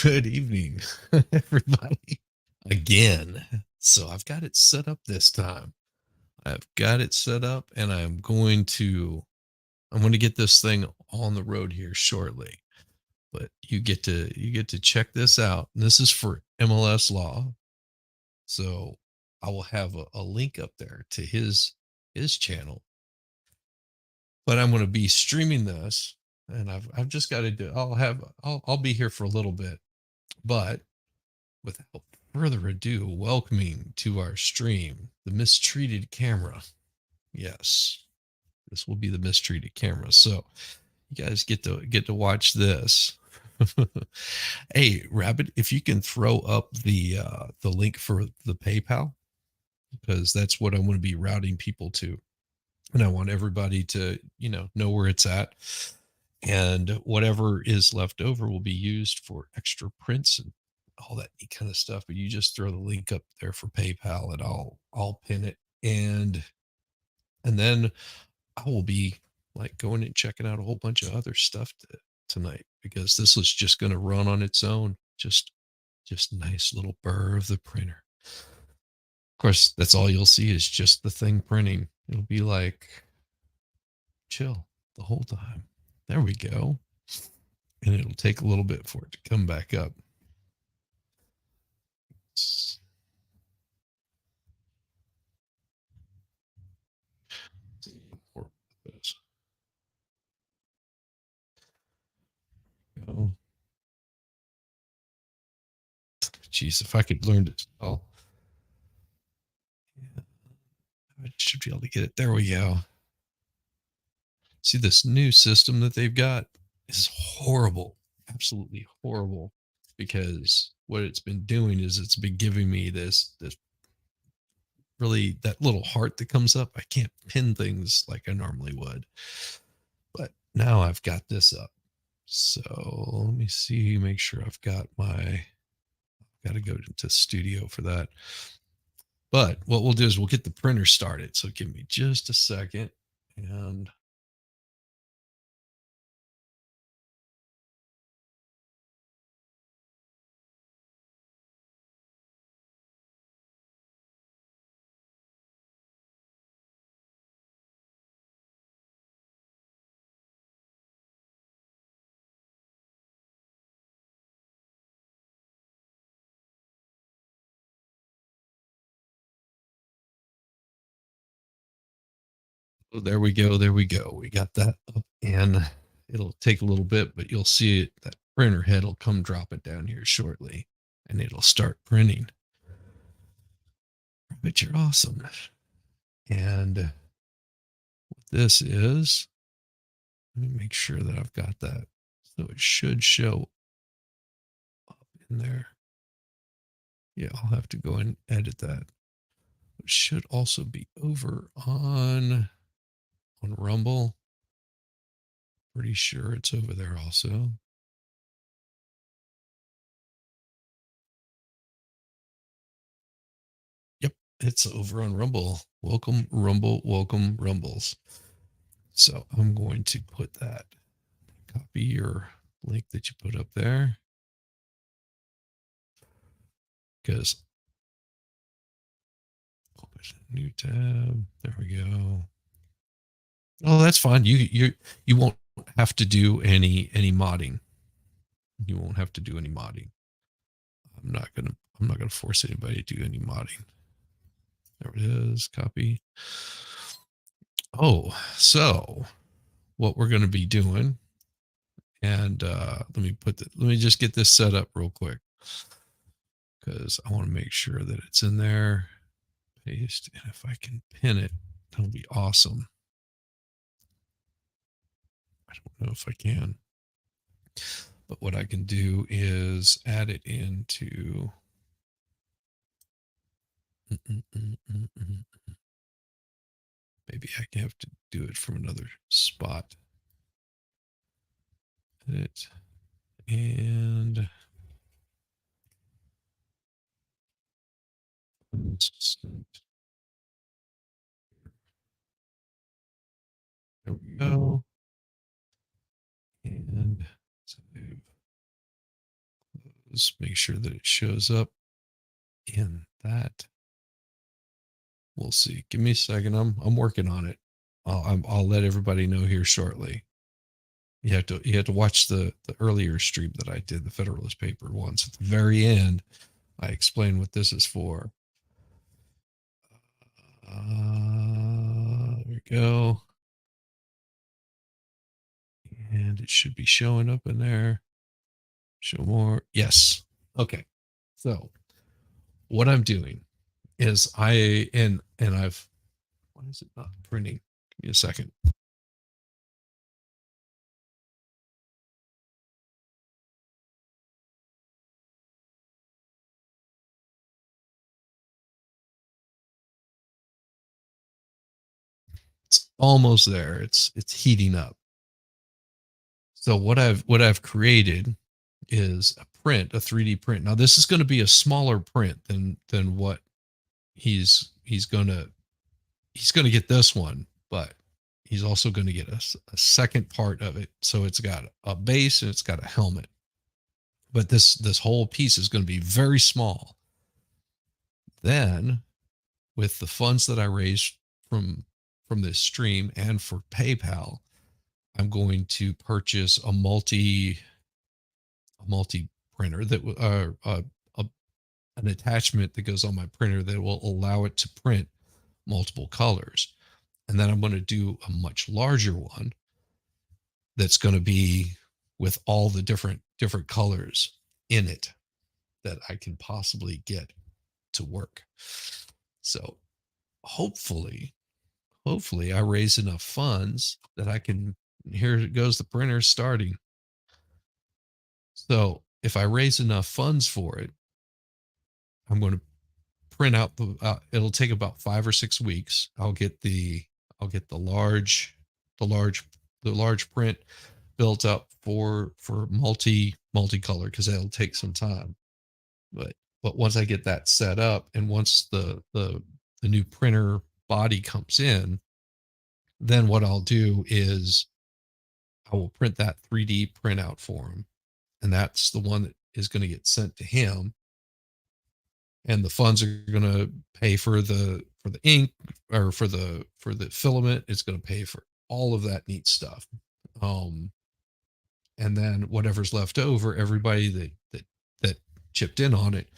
Good evening, everybody. Again. So I've got it set up this time. I've got it set up and I'm going to get this thing on the road here shortly. But you get to check this out. And this is for MLS Law. So I will have a link up there to his channel. But I'm going to be streaming this and I've just got to do I'll be here for a little bit. But without further ado, welcoming to our stream the mistreated camera. Yes, this will be the mistreated camera. So you guys get to watch this. Hey, Rabbit, if you can throw up the link for the PayPal, because that's what I want to be routing people to, and I want everybody to know where it's at, and whatever is left over will be used for extra prints and all that kind of stuff. But you just throw the link up there for PayPal and I'll pin it, and then I will be like going and checking out a whole bunch of other stuff tonight, because this was just going to run on its own. Just nice little burr of the printer. Of course, that's all you'll see is just the thing printing. It'll be like chill the whole time. There we go. And it'll take a little bit for it to come back up. Oh, geez, if I could learn to spell, yeah, I should be able to get it. There we go. See, this new system that they've got is horrible, absolutely horrible, because what it's been doing is it's been giving me this really, that little heart that comes up. I can't pin things like I normally would, but now I've got this up. So let me see, make sure I've got to go into studio for that. But what we'll do is we'll get the printer started. So give me just a second. And oh, there we go. There we go. We got that up, and it'll take a little bit, but you'll see it. That printer head will come drop it down here shortly, and it'll start printing. But you're awesome. And what this is, let me make sure that I've got that. So it should show up in there. Yeah, I'll have to go and edit that. It should also be over on Rumble. Pretty sure it's over there also. Yep, it's over on Rumble. Welcome Rumble, welcome Rumbles. So I'm going to put that, copy your link that you put up there, because open a new tab. There we go. Oh, that's fine. You won't have to do any modding. You won't have to do any modding. I'm not gonna force anybody to do any modding. There it is. Copy. Oh, so what we're gonna be doing, and let me just get this set up real quick, because I want to make sure that it's in there. Paste, and if I can pin it, that'll be awesome. I don't know if I can. But what I can do is add it into maybe I can have to do it from another spot. Edit and there we go. And save. Just make sure that it shows up in that. We'll see. Give me a second. I'm working on it. I'll let everybody know here shortly. You have to watch the earlier stream that I did, the Federalist paper once. At the very end, I explain what this is for. There we go. And it should be showing up in there. Show more. Yes. Okay. So what I'm doing is I've why is it not printing? Give me a second. It's almost there. It's heating up. So what I've created is a print, a 3D print. Now this is going to be a smaller print than what he's going to get this one, but he's also going to get a second part of it. So it's got a base and it's got a helmet. But this whole piece is going to be very small. Then with the funds that I raised from this stream and for PayPal, I'm going to purchase a multi printer that an attachment that goes on my printer that will allow it to print multiple colors. And then I'm going to do a much larger one that's going to be with all the different colors in it that I can possibly get to work. So hopefully I raise enough funds that I can, here it goes, the printer starting. So if I raise enough funds for it, I'm going to print out it'll take about 5 or 6 weeks. I'll get the large print built up for multicolor because that'll take some time. But once I get that set up and once the new printer body comes in, then what I'll do is I will print that 3D printout for him. And that's the one that is going to get sent to him. And the funds are going to pay for the ink or for the filament. It's going to pay for all of that neat stuff. And then whatever's left over, everybody that chipped in on it,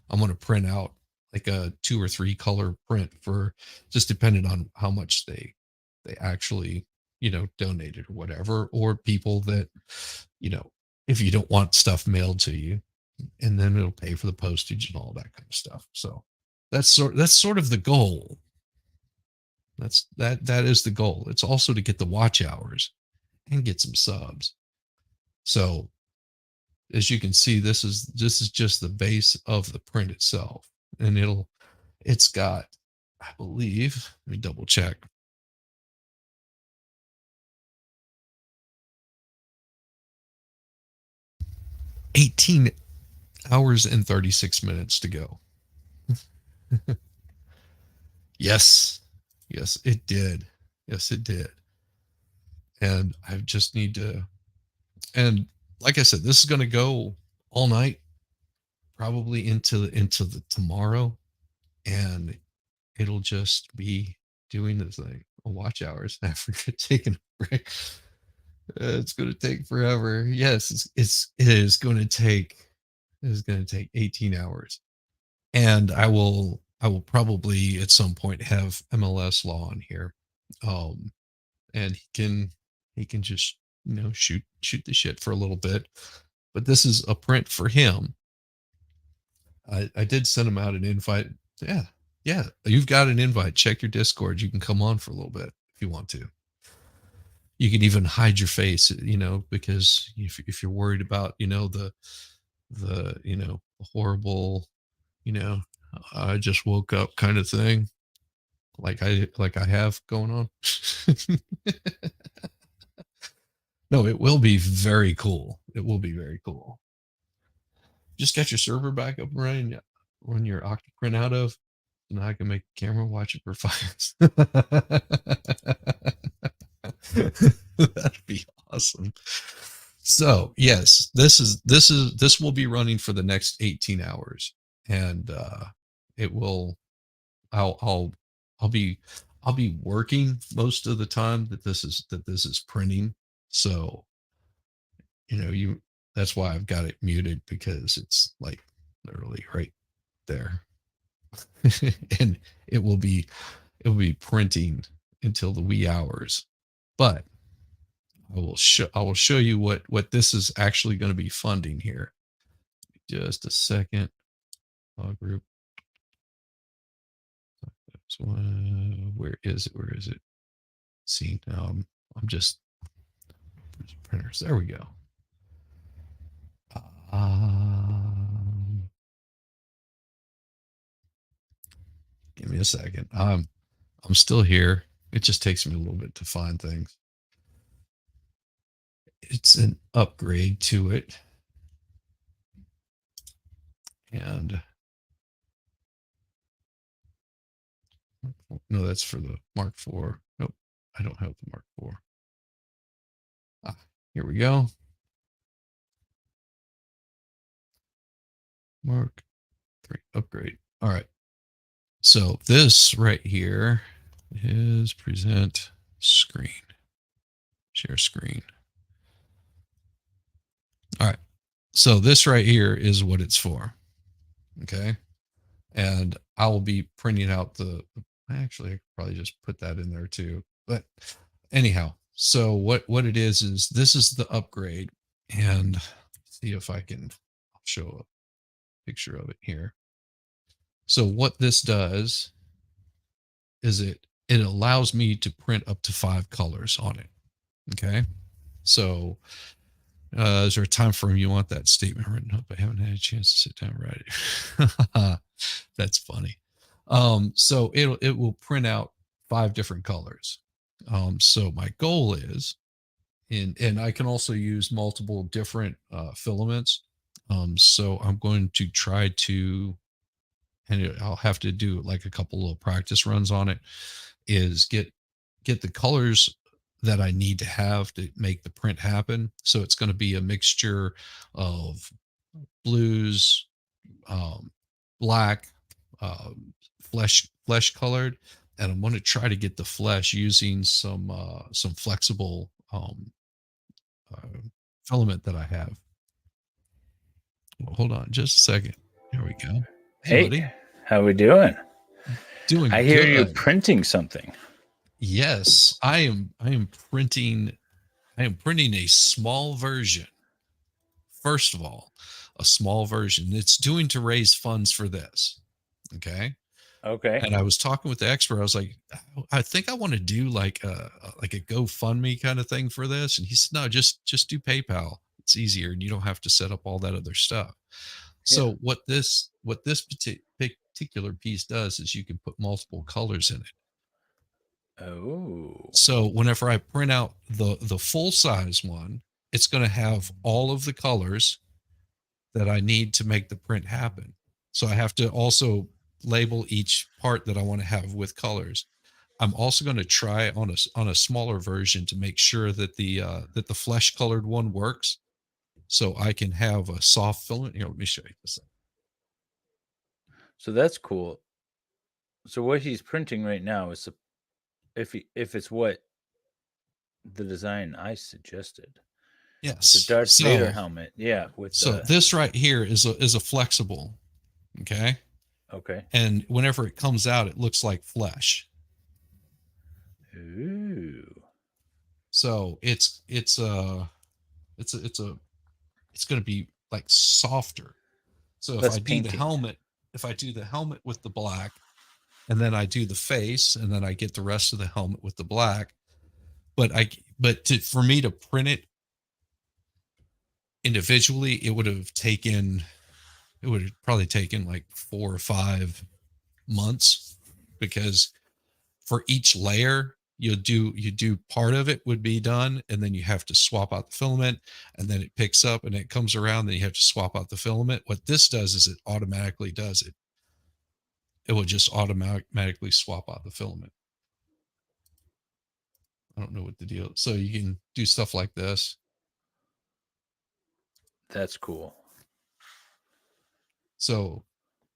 I'm going to print out like a 2 or 3 color print for, just depending on how much they actually donated or whatever, or people that if you don't want stuff mailed to you, and then it'll pay for the postage and all that kind of stuff. So that's sort of the goal. That is the goal. It's also to get the watch hours and get some subs. So as you can see, this is just the base of the print itself, and it's got, I believe, let me double check. 18 hours and 36 minutes to go. Yes. Yes, it did. Yes, it did. And I just need to, and like I said, this is going to go all night, probably into the tomorrow, and it'll just be doing this thing on watch hours after taking a break. It's going to take forever. Yes, it is going to take 18 hours. And I will probably at some point have MLS law on here. And he can just shoot the shit for a little bit. But this is a print for him. I did send him out an invite. Yeah. Yeah, you've got an invite. Check your Discord. You can come on for a little bit if you want to. You can even hide your face, because if you're worried about, the horrible, you know, I just woke up kind of thing, like I have going on. No, it will be very cool. It will be very cool. Just got your server back up and running. Yeah, run your Octoprint out of. Now I can make a camera watch it for 5. That'd be awesome. So yes, this will be running for the next 18 hours, and it will. I'll I'll be I'll be working most of the time that this is printing. So you that's why I've got it muted, because it's like literally right there. And it will be printing until the wee hours. But I will show you what this is actually going to be funding here. Just a second. Group. So, where is it? Where is it? See, now I'm just printers. There we go. Um, Give me a second. I'm still here. It just takes me a little bit to find things. It's an upgrade to it. And no, that's for the Mark IV. Nope, I don't have the Mark IV. Here we go. Mark III upgrade. All right. So this right here is present screen. Share screen. All right. So this right here is what it's for. Okay. And I will be printing out actually I could probably just put that in there too. But anyhow, so what it is this is the upgrade, and see if I can show a picture of it here. So what this does is it allows me to print up to 5 colors on it. Okay. So is there a time frame you want that statement written up? I haven't had a chance to sit down and write it. That's funny. So it will print out 5 different colors. So my goal is, and I can also use multiple different filaments. So I'm going to try to, and I'll have to do like a couple of practice runs on it, is get the colors that I need to have to make the print happen. So it's going to be a mixture of blues, black, flesh colored, and I'm going to try to get the flesh using some flexible uh, filament that I have. Well, hold on just a second. Here we go. Hey, buddy. How we doing? Doing I hear good. you're printing something. Yes, I am printing a small version. First of all, a small version. It's doing to raise funds for this. Okay. Okay. And I was talking with the expert. I was like, I think I want to do like a GoFundMe kind of thing for this. And he said, no, just do PayPal. It's easier, and you don't have to set up all that other stuff. So what this particular piece does is you can put multiple colors in it. Oh. So whenever I print out the full size one, it's going to have all of the colors that I need to make the print happen. So I have to also label each part that I want to have with colors. I'm also going to try on a smaller version to make sure that the flesh colored one works, so I can have a soft filament. Here, let me show you this. So that's cool. So what he's printing right now is if it's what the design I suggested. Yes, it's a Darth Vader helmet. Yeah. So this right here is a flexible. Okay. Okay. And whenever it comes out, it looks like flesh. Ooh. So it's going to be like softer. So if I do the helmet with the black, and then I do the face, and then I get the rest of the helmet with the black, but for me to print it individually, it would have probably taken like 4 or 5 months, because for each layer you do part of it would be done, and then you have to swap out the filament, and then it picks up and it comes around, then you have to swap out the filament. What this does is it automatically does it. It will just automatically swap out the filament. I don't know what the deal. So you can do stuff like this. That's cool. So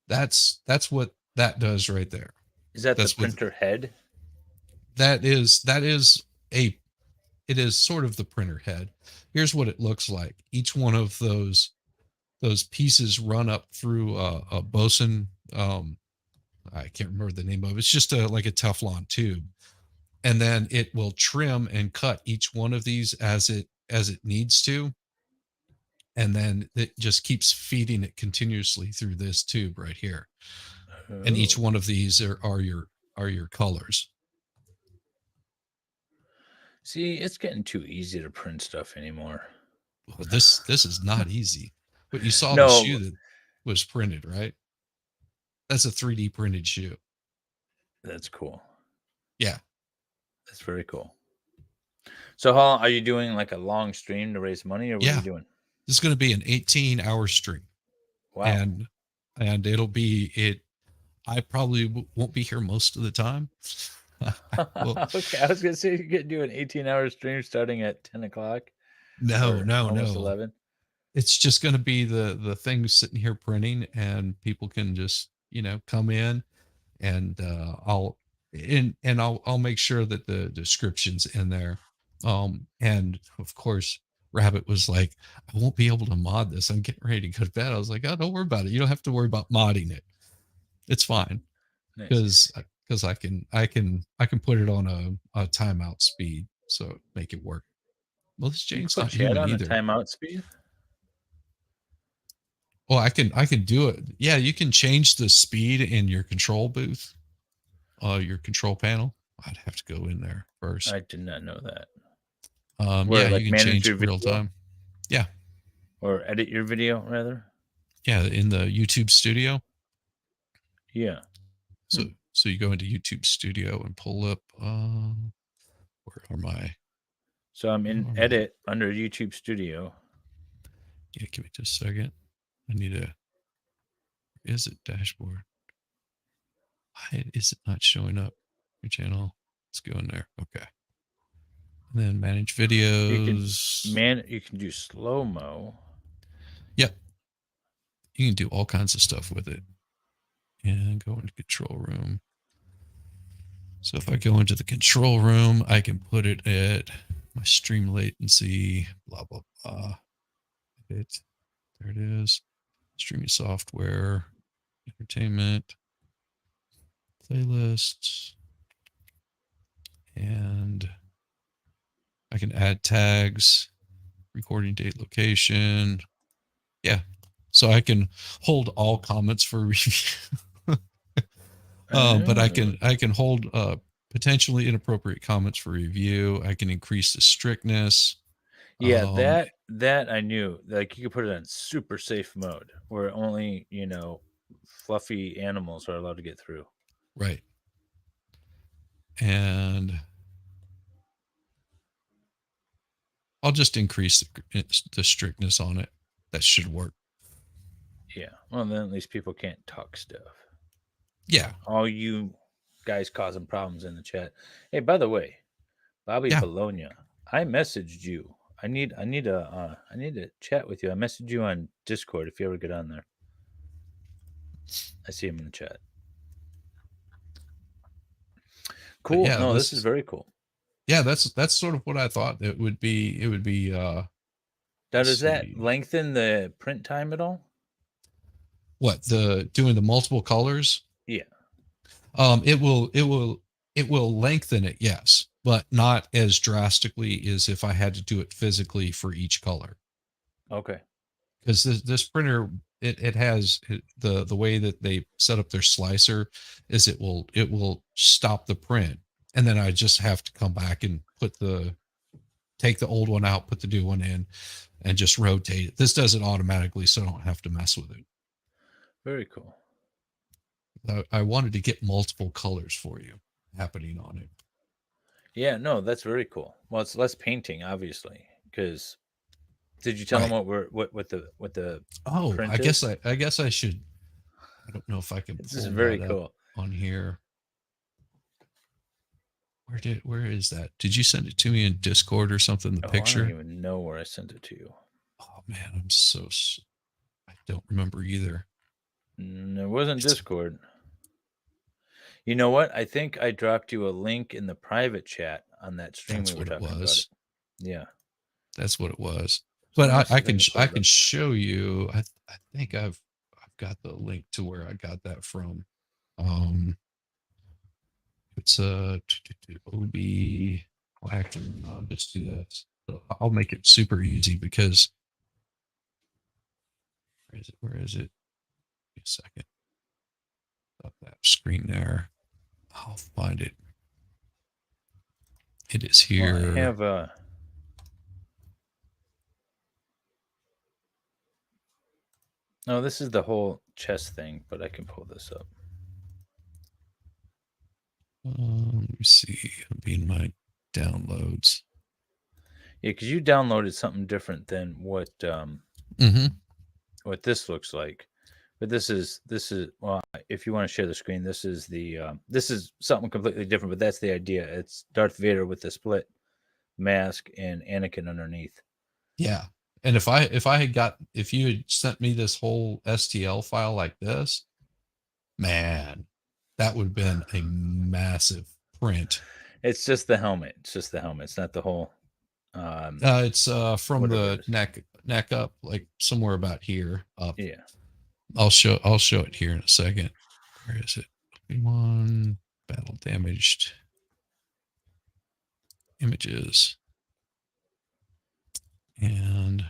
that's what that does right there. Is that the That's what printer head? that is a it is sort of the printer head. Here's what it looks like. Each one of those pieces run up through a boson. I can't remember the name of it. It's just like a Teflon tube, and then it will trim and cut each one of these as it needs to, and then it just keeps feeding it continuously through this tube right here. And each Oh. one of these are your colors. See, it's getting too easy to print stuff anymore. Well, this is not easy. But you saw the shoe No, that was printed, right? That's a 3D printed shoe. that's cool. Yeah. That's very cool. So, how are you doing? Like a long stream to raise money, or what are you Yeah. doing? This is going to be an 18-hour stream, Wow. and it'll be it. I probably won't be here most of the time. Well, Okay, I was gonna say you could do an 18-hour stream starting at 10 o'clock no, or no, almost no. 11. It's just going to be the thing sitting here printing, and people can just come in, and I'll make sure that the description's in there. And of course, Rabbit was like, I won't be able to mod this. I'm getting ready to go to bed. I was like, oh, don't worry about it. You don't have to worry about modding it. It's fine, Nice. because I can put it on a timeout speed, so make it work. Well, this You can Jane's put not chat human on a either. timeout speed. Well, I can do it. Yeah, you can change the speed in your control booth, your control panel. I'd have to go in there first. I did not know that. Where Yeah, you like can manage change your it real video time. Yeah, or edit your video rather. yeah, in the YouTube Studio. Yeah. So so you go into YouTube Studio and pull up. Where are my? So I'm Where in are my? edit under YouTube Studio. Yeah, give me just a second. I need a. Is it dashboard? Why is it not showing up? Your channel. Let's go in there. Okay. And then manage You can videos. you can do slow mo. Yep. You can do all kinds of stuff with it. And go into control room. So if I go into the control room, I can put it at my stream latency, blah, blah, blah. There it is. Streaming software, entertainment, playlists, and I can add tags, recording date, location. Yeah. So I can hold all comments for review. But Oh. I can hold potentially inappropriate comments for review. I can increase the strictness. Yeah, Um, that I knew. Like you could put it on super safe mode where only, fluffy animals are allowed to get through. right. And I'll just increase the strictness on it. That should work. Yeah. Well, then at least people can't talk stuff. Yeah. All you guys causing problems in the chat. Hey, by the way, Bobby Yeah. Bologna, I messaged you. I need to chat with you. I messaged you on Discord if you ever get on there. I see him in the chat. But Cool. yeah, No, this is very cool. yeah, that's sort of what I thought it would be. It would be Now, let's does that see. lengthen the print time at all? What, the doing the multiple colors? Yeah. It will lengthen it, yes, but not as drastically as if I had to do it physically for each color. Okay. Because this printer, it has the way that they set up their slicer is it will stop the print, and then I just have to come back and take the old one out, put the new one in, and just rotate it. This does it automatically, so I don't have to mess with it. Very cool. I wanted to get multiple colors for you happening on it. Yeah, no, that's very cool. Well, it's less painting, obviously, because did you tell them Right. what the Oh, print is? I guess I should. I don't know if I can This is pull very that up cool. on here. Where is that? Did you send it to me in Discord or something? The Oh, I don't picture? even know where I sent it to you. Oh man, I don't remember either. It wasn't It's Discord. You know what? I think I dropped you a link in the private chat on that stream we That's were what it talking about it. was. Yeah. That's what it was. So But let me see if I can I pull it can up. show you. I think I've got the link to where I got that from. Um, it's a OB. Well, actually, I'll just do this. I'll make it super easy because where is it? Where is it? Give me a second. Up that screen there. I'll find it. It is Well, I here. have no, this is the whole chess thing, but I can pull this up. Let me see. It'll be in my downloads. Yeah, because you downloaded something different than Mm-hmm. what this looks like. But this is well, if you want to share the screen, this is something completely different. But that's the idea. It's Darth Vader with the split mask and Anakin underneath. Yeah. And if you had sent me this whole STL file like this, man, that would have been a massive print. It's just the helmet. It's just the helmet. It's not the whole It's from whatever it the is. neck up, like somewhere about here up. Yeah. I'll show it here in a second. Where is it? One battle damaged images. And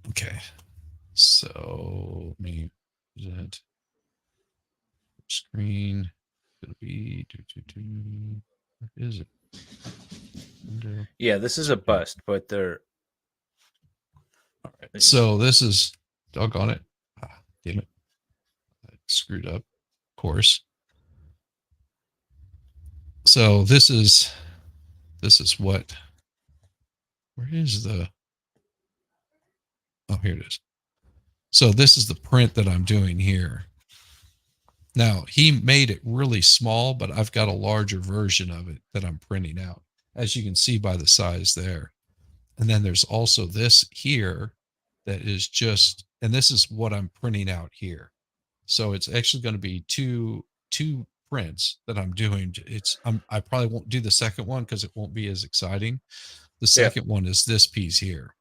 okay. So let me present screen. It'll be where is it? Window. Yeah, this is a Screen. bust, but they're All right. So this is doggone it. Damn it. I screwed up. Of course. So this is what where is the oh here it is. So this is the print that I'm doing here. Now he made it really small, but I've got a larger version of it that I'm printing out, as you can see by the size there. And then there's also this here that is just, and this is what I'm printing out here. So it's actually going to be two prints that I'm doing. I probably won't do the second one because it won't be as exciting. The yeah, second one is this piece here.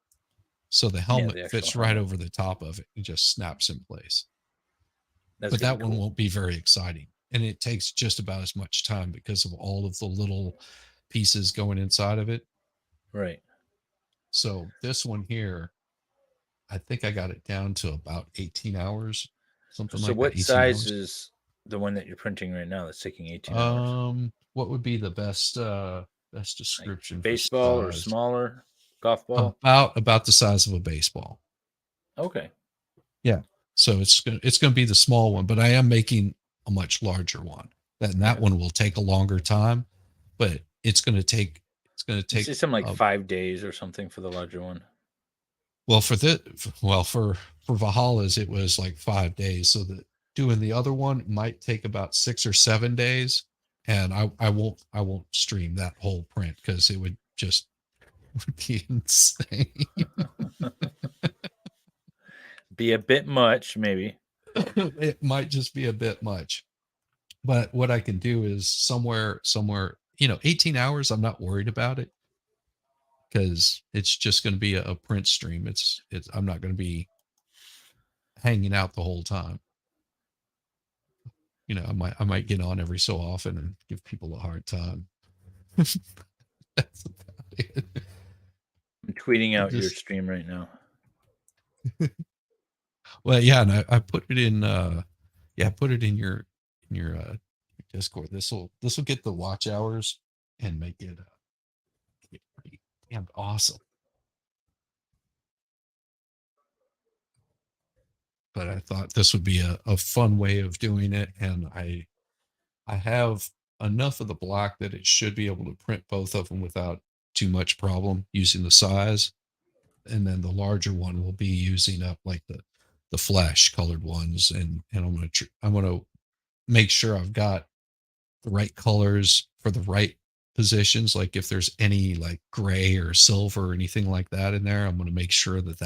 So the yeah, helmet the actual fits right helmet. over the top of it and just snaps in place. That's But gonna be that one cool. won't be very exciting. And it takes just about as much time because of all of the little pieces going inside of it. Right. So this one here, I think I got it down to about 18 hours, something So like that, what 18 size hours. is the one that you're printing right now that's taking 18 hours? What would be the best Like description for baseball or size? smaller? Golf ball? About the size of a baseball. Okay. Yeah. So it's gonna be the small one, but I am making a much larger one. That Yeah. one will take a longer time, but it's gonna You say take something like 5 days or something for the larger one. well for Valhalla's it was like 5 days. So that doing the other one might take about 6 or 7 days, and I won't stream that whole print because it would just would be insane. Be a bit much, maybe. It might just be a bit much. But what I can do is somewhere, 18 hours, I'm not worried about it because it's just going to be a print stream. I'm not going to be hanging out the whole time. I might get on every so often and give people a hard time. That's about it. I'm tweeting I out your just stream right now. well, yeah, and I put it in I put it in your Discord. This will get the watch hours and make it pretty damn awesome. But I thought this would be a fun way of doing it, and I have enough of the block that it should be able to print both of them without too much problem using the size. And then the larger one will be using up like the flash colored ones, and I'm gonna make sure I've got the right colors for the right positions. Like if there's any like gray or silver or anything like that in there, I'm gonna make sure that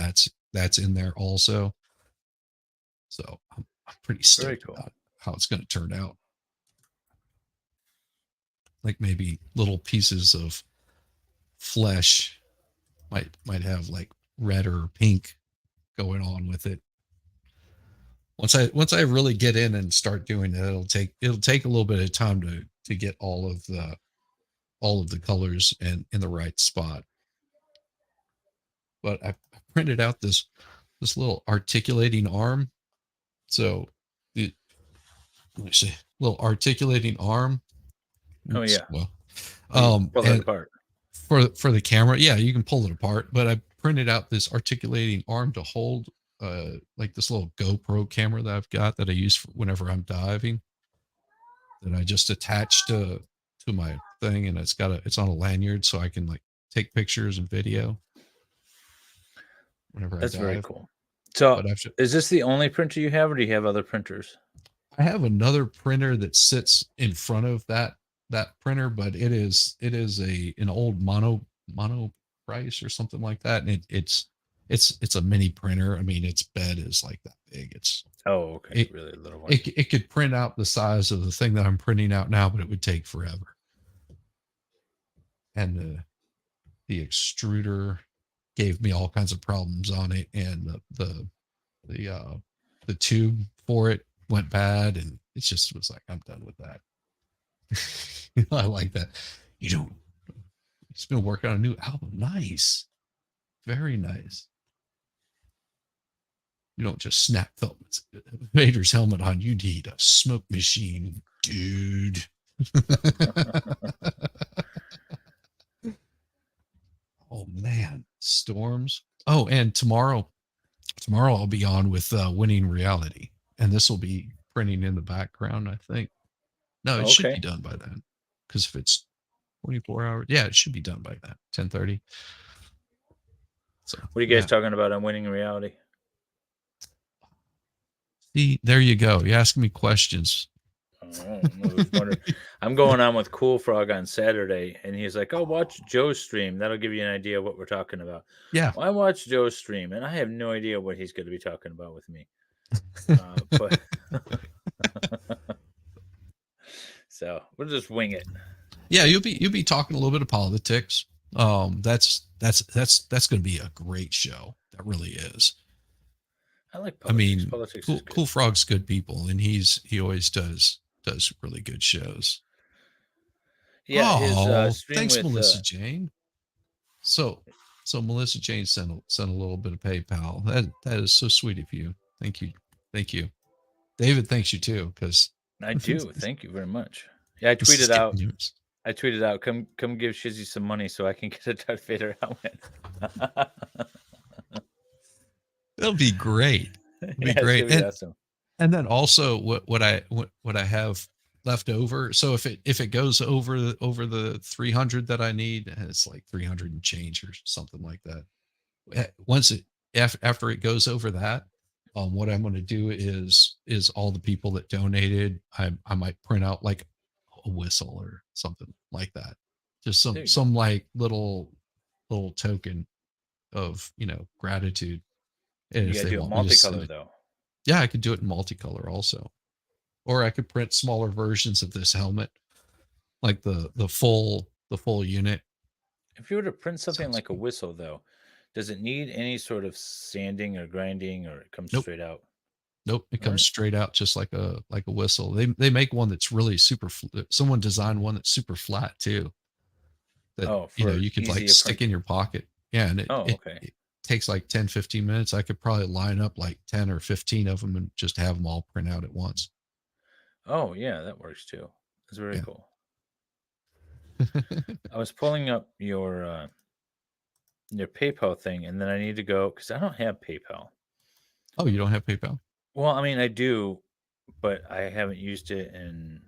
that's in there also. So I'm pretty Very stoked cool. about how it's going to turn out. Like maybe little pieces of flesh might have like red or pink going on with it. Once I really get in and start doing it, it'll take a little bit of time to get all of the colors and in the right spot. But I printed out this little articulating arm. So the let me see, little articulating arm. Oh Oops, yeah. well, Oh, you pull that and apart. for the camera, yeah, you can pull it apart. But I printed out this articulating arm to hold like this little GoPro camera that I've got that I use for whenever I'm diving. That I just attach to my thing, and it's on a lanyard, so I can like take pictures and video whenever I That's very dive. cool. So, But is this the only printer you have, or do you have other printers? I have another printer that sits in front of that printer, but it is an old mono price or something like that, and it's a mini printer. I mean, its bed is like that big. Oh, okay, It really little one. it could print out the size of the thing that I'm printing out now, but it would take forever. And the extruder gave me all kinds of problems on it, and the the tube for it went bad, and it just was like, I'm done with that. I like that. You don't. He's been working on a new album. Nice, very nice. You don't just snap Vader's helmet on. You need a smoke machine, dude. Oh man, storms. Oh, and tomorrow I'll be on with Winning Reality, and this will be printing in the background. I think. No, it should be Okay. done by then, because if it's 24 hours, yeah, it should be done by then. 10:30. So What are you guys yeah. talking about on Winning Reality? See, there you go. You asking me questions. Oh, I was wondering. I'm going on with Cool Frog on Saturday, and he's like, "Oh, watch Joe's stream. That'll give you an idea what we're talking about." Yeah. Well, I watched Joe's stream, and I have no idea what he's going to be talking about with me. But so we'll just wing it. Yeah, you'll be talking a little bit of politics. That's going to be a great show. That really is. I like I politics. mean, Politics is cool, good. cool Frog's good people, and he always does really good shows. Yeah, his Oh, stream thanks, with Melissa Jane. So so Melissa Jane sent a little bit of PayPal. That is so sweet of you. Thank you, thank you. David thanks you too, because I do. Thank you very much. Yeah, I this is tweeted getting out. yours. I tweeted out, come give Shizzy some money so I can get a Darth Vader helmet. It'll be great. It'll be Yeah, it's great. gonna be awesome. And then also what I have left over. So if it goes over the 300 that I need, and it's like 300 and change or something like that. Once after it goes over that, what I'm going to do is all the people that donated, I might print out like a whistle or something like that. Just There you go. some like little token of gratitude. And You if gotta they do it want me to send multicolor it, though. yeah, I could do it in multicolor also. Or I could print smaller versions of this helmet, like the full unit. If you were to print something Sounds like a cool. whistle though, does it need any sort of sanding or grinding, or it comes Nope, straight out? nope. It All comes right. straight out just like a whistle. They make one that's really super. Someone designed one that's super flat too. That Oh, for you could like easier stick print. in your pocket. Yeah, and Oh, okay. it takes like 10-15 minutes. I could probably line up like 10 or 15 of them and just have them all print out at once. Oh, yeah, that works too. It's very Yeah. cool. I was pulling up your PayPal thing, and then I need to go because I don't have PayPal. Oh, you don't have PayPal? Well, I mean, I do, but I haven't used it in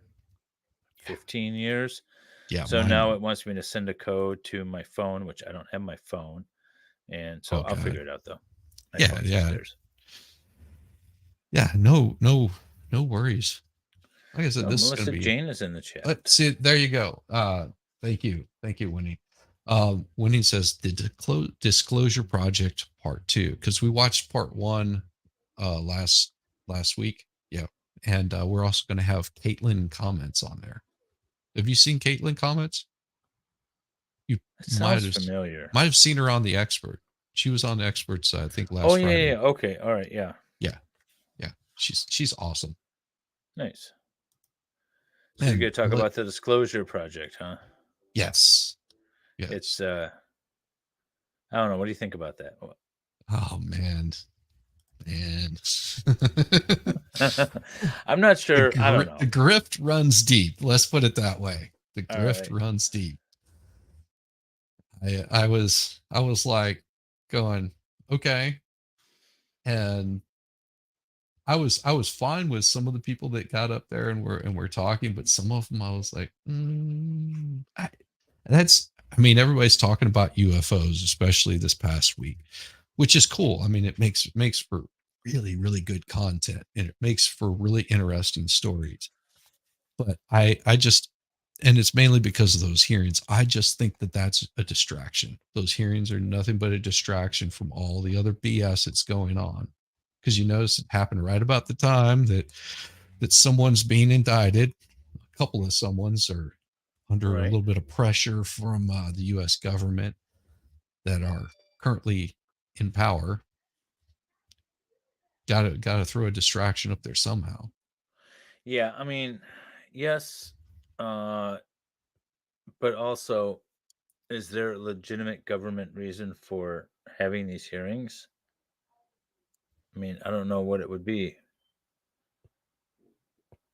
Yeah. 15 years. Yeah, So now mine. it wants me to send a code to my phone, which I don't have my phone. And so Oh I'll figure god. it out though. My Yeah, phone's yeah. upstairs. Yeah, no worries. Like I said, Oh, this is going Melissa to be Jane is in the let's chat. see, there you go. Thank you. Thank you, Winnie. Winnie says the disclosure project part 2, because we watched part 1 last week. Yeah. And we're also going to have Caitlin comments on there. Have you seen Caitlin comments? You It might sounds have familiar. might have seen her on the expert. She was on the experts, I think, Oh last yeah, yeah, Friday. yeah. Okay, all right, yeah, Yeah, yeah. She's awesome. nice. So you're And gonna talk about the disclosure project, huh? yes, It's yes. I don't know. What do you think about that? Oh man, man. I'm not sure. I don't The know. grift runs deep. Let's put it that way. The All grift right. runs deep. I was like going, okay. And I was fine with some of the people that got up there and were talking, but some of them I was like, that's I mean, everybody's talking about UFOs, especially this past week, which is cool. I mean, it makes for really, really good content, and it makes for really interesting stories. But I just, and it's mainly because of those hearings. I just think that that's a distraction. Those hearings are nothing but a distraction from all the other BS that's going on. Because you notice it happened right about the time that someone's being indicted. A couple of someone's are under a Right. little bit of pressure from the U.S. government that are currently in power. Got to throw a distraction up there somehow. Yeah. I mean, yes, uh, but also, is there a legitimate government reason for having these hearings? I mean, I don't know what it would be.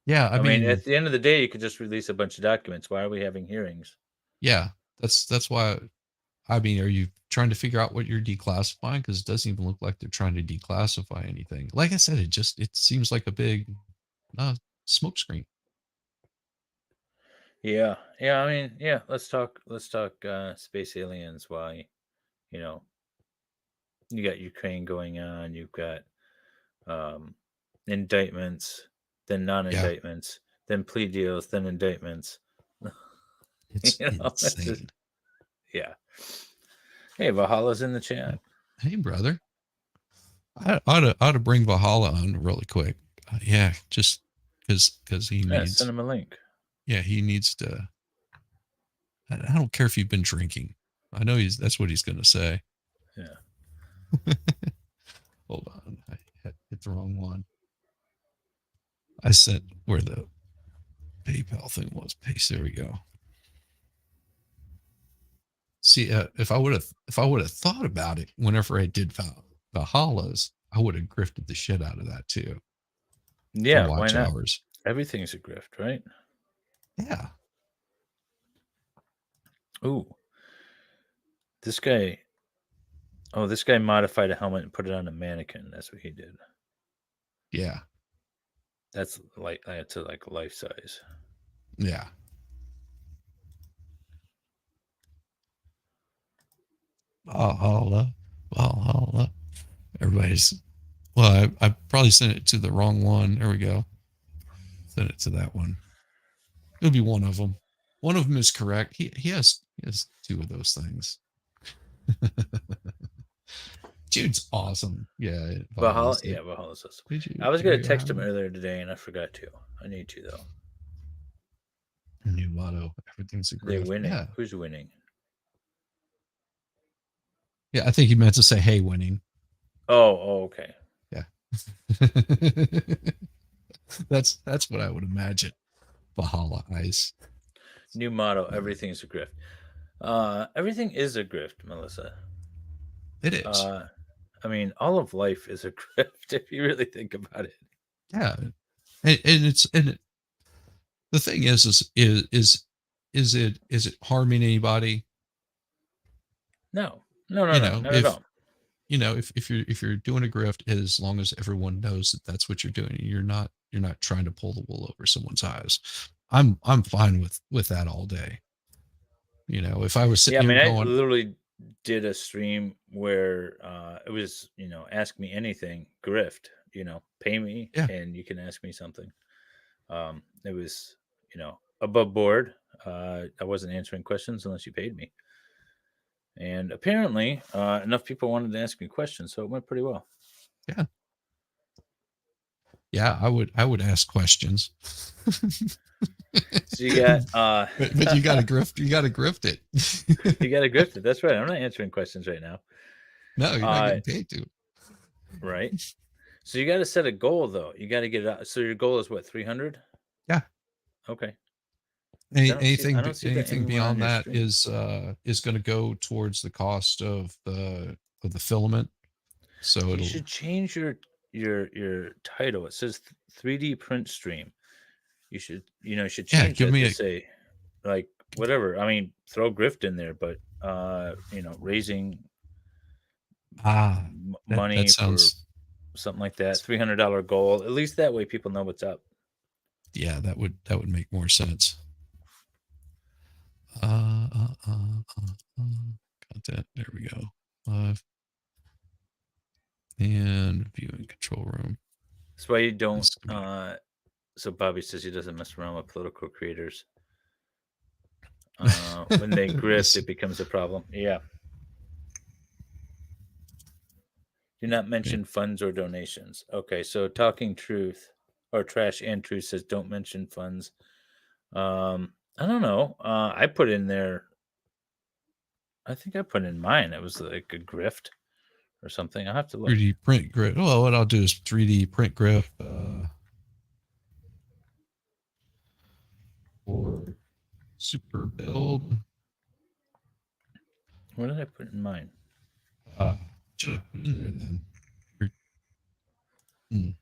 Yeah, I I mean, mean, at the end of the day, you could just release a bunch of documents. Why are we having hearings? yeah, that's why. I mean, are you trying to figure out what you're declassifying? Because it doesn't even look like they're trying to declassify anything. Like I said, it seems like a big uh, smoke screen. Yeah, yeah. I mean, yeah. Let's talk space aliens. Why, you know, you got Ukraine going on. You've got um, indictments, then Yeah, non-indictments, then plea deals, then indictments. it's It's just insane. yeah. Hey, Valhalla's in the Yeah. chat. Hey, brother, I ought to bring Valhalla on really quick. Yeah, just because he Yeah, send needs. him a link. Yeah, he needs to. I don't care if you've been drinking. I know that's what he's going to say. Yeah. Hold on, I hit the wrong one. I sent where the PayPal thing was. Paste. There we go. See, if I would have thought about it whenever I did Valhalla's, I would have grifted the shit out of that too for Yeah, why watch not? hours. Everything's a grift, right? Yeah, Ooh, this guy. Oh, this guy modified a helmet and put it on a mannequin. That's what he did. yeah, That's like life size. yeah. Valhalla, Valhalla. Everybody's. Well, I probably sent it to the wrong one. There we go. Send it to that one. It'll be one of them. One of them is correct. He has two of those things. Dude's awesome. Yeah, Valhalla, Valhalla's like, yeah, Valhalla's awesome. did you I was did gonna you text have him earlier today and I forgot to. I need to though. a new motto? Everything's a They're grift. winning. Yeah, Who's winning? yeah. I think he meant to say, "Hey, winning." Oh, okay. Yeah, that's what I would imagine. Valhalla Ice. New motto: Uh, Everything's a grift. Everything is a grift, Melissa. it is. Uh, I mean, all of life is a grift if you really think about it. Yeah, and the thing is it harming anybody? No, no, no, You no, know, not at if all. if you're doing a grift, as long as everyone knows that that's what you're doing, you're not trying to pull the wool over someone's eyes. I'm fine with that all day. You know, if I was Yeah, I sitting here mean, I going, literally did a stream where it was, ask me anything, grift, pay me yeah, and you can ask me something. It was, above board. I wasn't answering questions unless you paid me. And apparently, enough people wanted to ask me questions, so it went pretty well. yeah, yeah, I would ask questions. So you got But you gotta grift it. you got to grift it. That's right. I'm not answering questions right now. No, you're not Uh, getting paid to. right. So you got to set a goal though. You got to get it out. So your goal is what, 300? Yeah. Okay. 'Cause I don't see that Anything anywhere on beyond your that stream. is going to go towards the cost of the filament. So You it'll should change your title. It says 3D print stream. You should yeah, change give that me to a say like whatever. I mean, throw grift in there, but raising ah that money for sounds something like that, $300 goal. At least that way people know what's up. yeah, that would make more sense. Content. There we go. Live and viewing control room. That's why you don't. This could be So Bobby says he doesn't mess around with political creators. When they grift, this it becomes a problem. Yeah. Do not okay. mention funds or donations. Okay, so talking truth or trash and truth says don't mention funds. I don't know. I put in there. I think I put in mine. It was like a grift or something. I'll have to look. 3D print grid. Well, what I'll do is 3D print graph or super build. What did I put in mine? Uh, should have put in there then.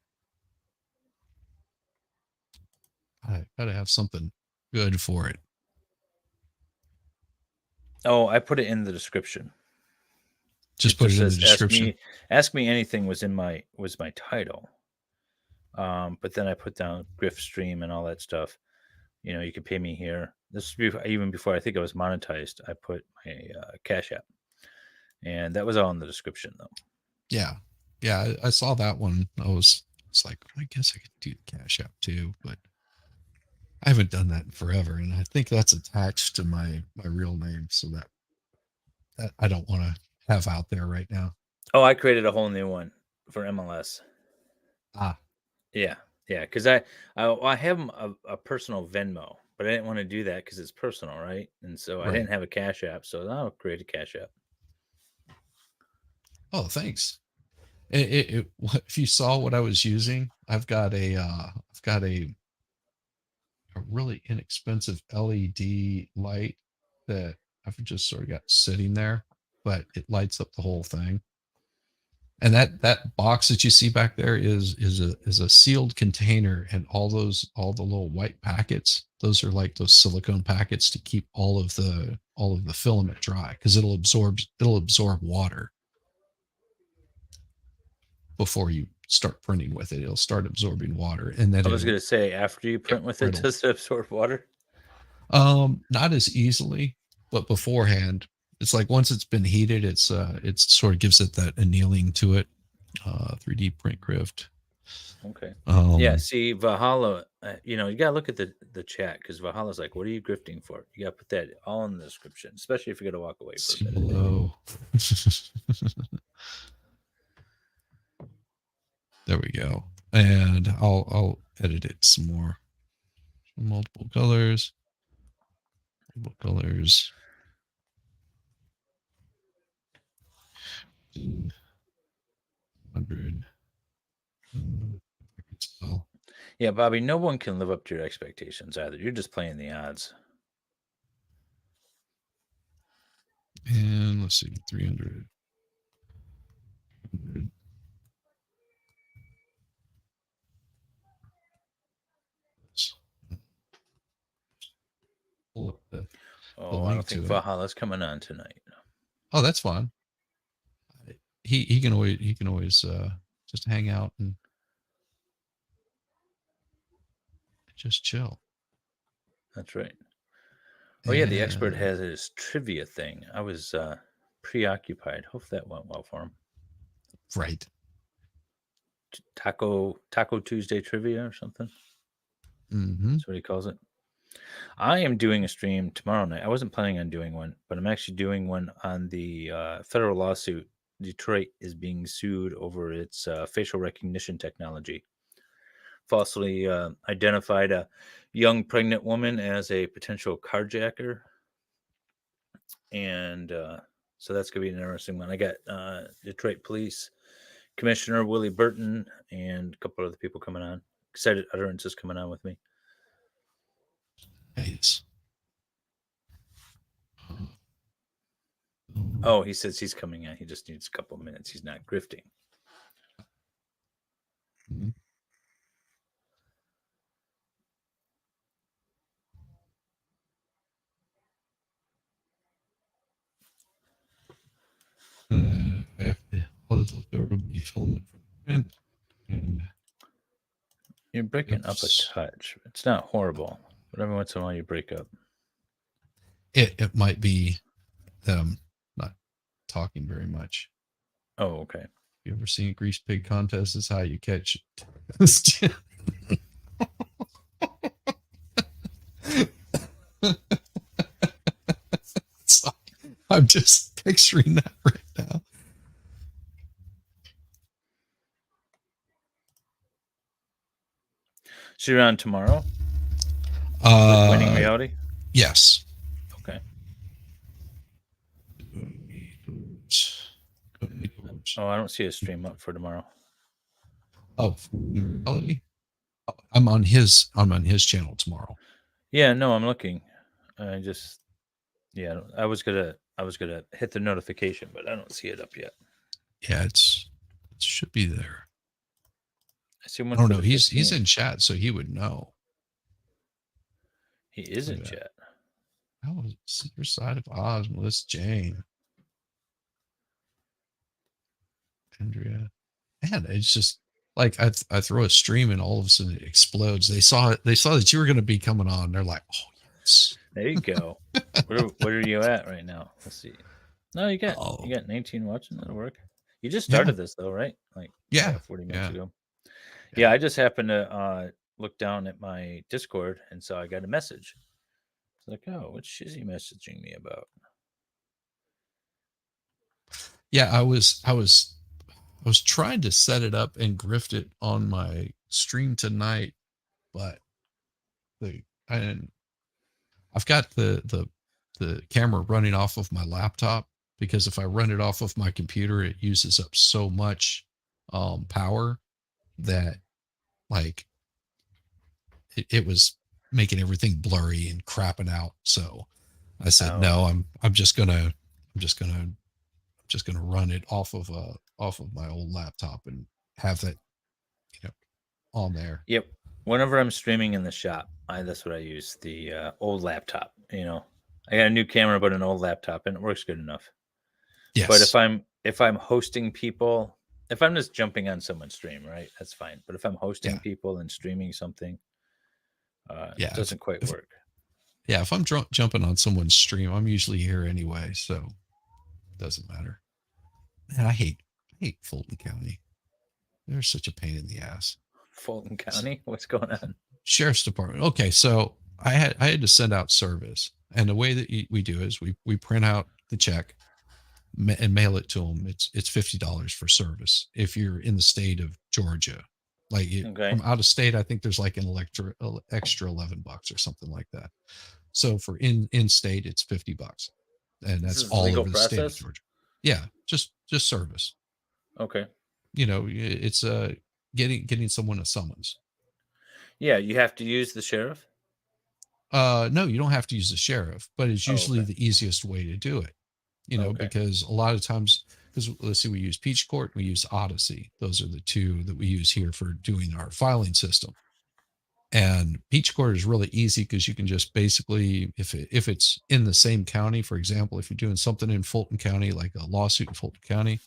Hmm, I gotta have something good for it. Oh, I put it in the description. Just It put just it in the says description. ask me anything was my title. But then I put down Grift stream and all that stuff. You could pay me here. This is even before I think I was monetized. I put my Cash App, and that was all in the description though. Yeah, yeah. I saw that one. It's like I guess I could do the Cash App too, but I haven't done that in forever, and I think that's attached to my real name, so that I don't want to have out there right now. Oh, I created a whole new one for MLS. Ah, Yeah, yeah, because I have a personal Venmo, but I didn't want to do that because it's personal, right? And so I right. didn't have a Cash App, so I'll create a Cash App. Oh, thanks. If you saw what I was using, I've got a really inexpensive LED light that I've just sort of got sitting there, but it lights up the whole thing. And that box that you see back there is a sealed container, and all the little white packets, those are like those silicone packets to keep all of the filament dry because it'll absorb water before you start printing with it. It'll start absorbing water, and then I was it'll gonna say after you get print with it, brittle. does it absorb water? Not as easily, but beforehand, it's like once it's been heated, it's sort of gives it that annealing to it. 3D print grift. Okay. Yeah. Um, See, Valhalla. You gotta look at the chat because Valhalla's like, "What are you grifting for?" You gotta put that all in the description, especially if you're gonna walk away for a see bit a day. below. There we go. And I'll edit it some more. Multiple colors. Multiple colors. 100. Well, Yeah, Bobby. No one can live up to your expectations either. You're just playing the odds. and let's see, 300. the I don't link think to it. Valhalla's coming on tonight. Oh, that's fine. He can always just hang out and just chill. That's right. Oh yeah, the expert And has his trivia thing. I was preoccupied. Hope that went well for him. right. Taco Tuesday trivia or something. Mm-hmm. That's what he calls it. I am doing a stream tomorrow night. I wasn't planning on doing one, but I'm actually doing one on the federal lawsuit. Detroit is being sued over its facial recognition technology. Falsely identified a young pregnant woman as a potential carjacker, and so that's going to be an interesting one. I got Detroit Police Commissioner Willie Burton and a couple other people coming on. Excited Utterances coming on with me. Nice. Oh, he says he's coming on. He just needs a couple minutes. He's not grifting. Mm-hmm. I have to hold the door be filming from and You're breaking up a oops. touch. It's not horrible, but every once in a while you break up. It might be them not talking very much. Oh, okay. You ever seen a grease pig contest? Is how you catch it. So, I'm just picturing that right now. So you're on tomorrow with Winning Uh, Reality? yes. Okay. Oh, I don't see a stream up for tomorrow. Oh, really? I'm on his channel tomorrow. Yeah, no, I'm looking. I just I was gonna hit the notification, but I don't see it up yet. Yeah, it should be there. I see one I don't for know. the He's 15th. in chat, so he would know. He is Look in at that. chat. Oh, Secret Side of Oz, Melissa Jane, Andrea. Man, it's just like I throw a stream and all of a sudden it explodes. They saw it. They saw that you were going to be coming on. They're like, oh yes. There you go. What are you at right now? Let's see. No, you got Oh 19 watching. That'll work. You just yeah, started this though, right? Like yeah, 40 minutes yeah, ago. Yeah, yeah. I just happened to look down at my Discord and saw I got a message. It's like, oh, what's Shizzy messaging me about? Yeah, I was trying to set it up and grift it on my stream tonight, but the I didn't. I've got the camera running off of my laptop because if I run it off of my computer, it uses up so much power that like it was making everything blurry and crapping out. So I said, Oh, no, I'm just gonna run it off of my old laptop and have that you know on there. yep. Whenever I'm streaming in the shop, that's what I use, the old laptop. I got a new camera, but an old laptop, and it works good enough. But Yes. if I'm hosting people, if I'm just jumping on someone's stream, right, that's fine. But if I'm hosting Yeah. people and streaming something, it Yeah. doesn't quite If work. yeah, if I'm jumping on someone's stream, I'm usually here anyway, so it doesn't matter. Man, I hate Fulton County. They're such a pain in the ass. Fulton County, what's going on? Sheriff's Department. Okay, so I had to send out service, and the way that we do is we print out the check and mail it to them. It's $50 for service if you're in the state of Georgia. Like Okay, from out of state, I think there's like an extra $11 or something like that. So for in state, it's $50, and this that's is all legal over the state of process. Georgia. Yeah, just service. Okay, It's getting someone a summons. yeah, you have to use the sheriff. No, you don't have to use the sheriff, but it's Oh, usually okay, the easiest way to do it. okay, Because a lot of times, because let's see, we use Peach Court, we use Odyssey. Those are the two that we use here for doing our filing system. And peach court is really easy because you can just basically, if it's in the same county, for example, if you're doing something in Fulton County, like a lawsuit in Fulton County,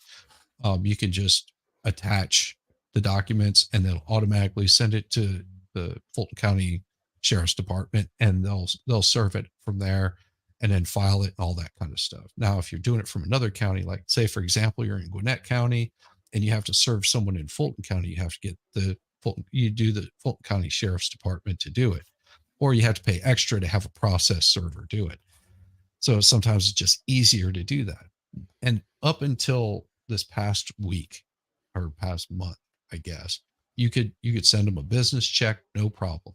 you can just attach the documents and they'll automatically send it to the Fulton County Sheriff's Department, and they'll serve it from there and then file it and all that kind of stuff. Now, if you're doing it from another county, like say for example, you're in Gwinnett County and you have to serve someone in Fulton County, you have to get you do the Fulton County Sheriff's Department to do it, or you have to pay extra to have a process server do it. So sometimes it's just easier to do that. And up until this past week or past month, I guess, you could send them a business check, no problem.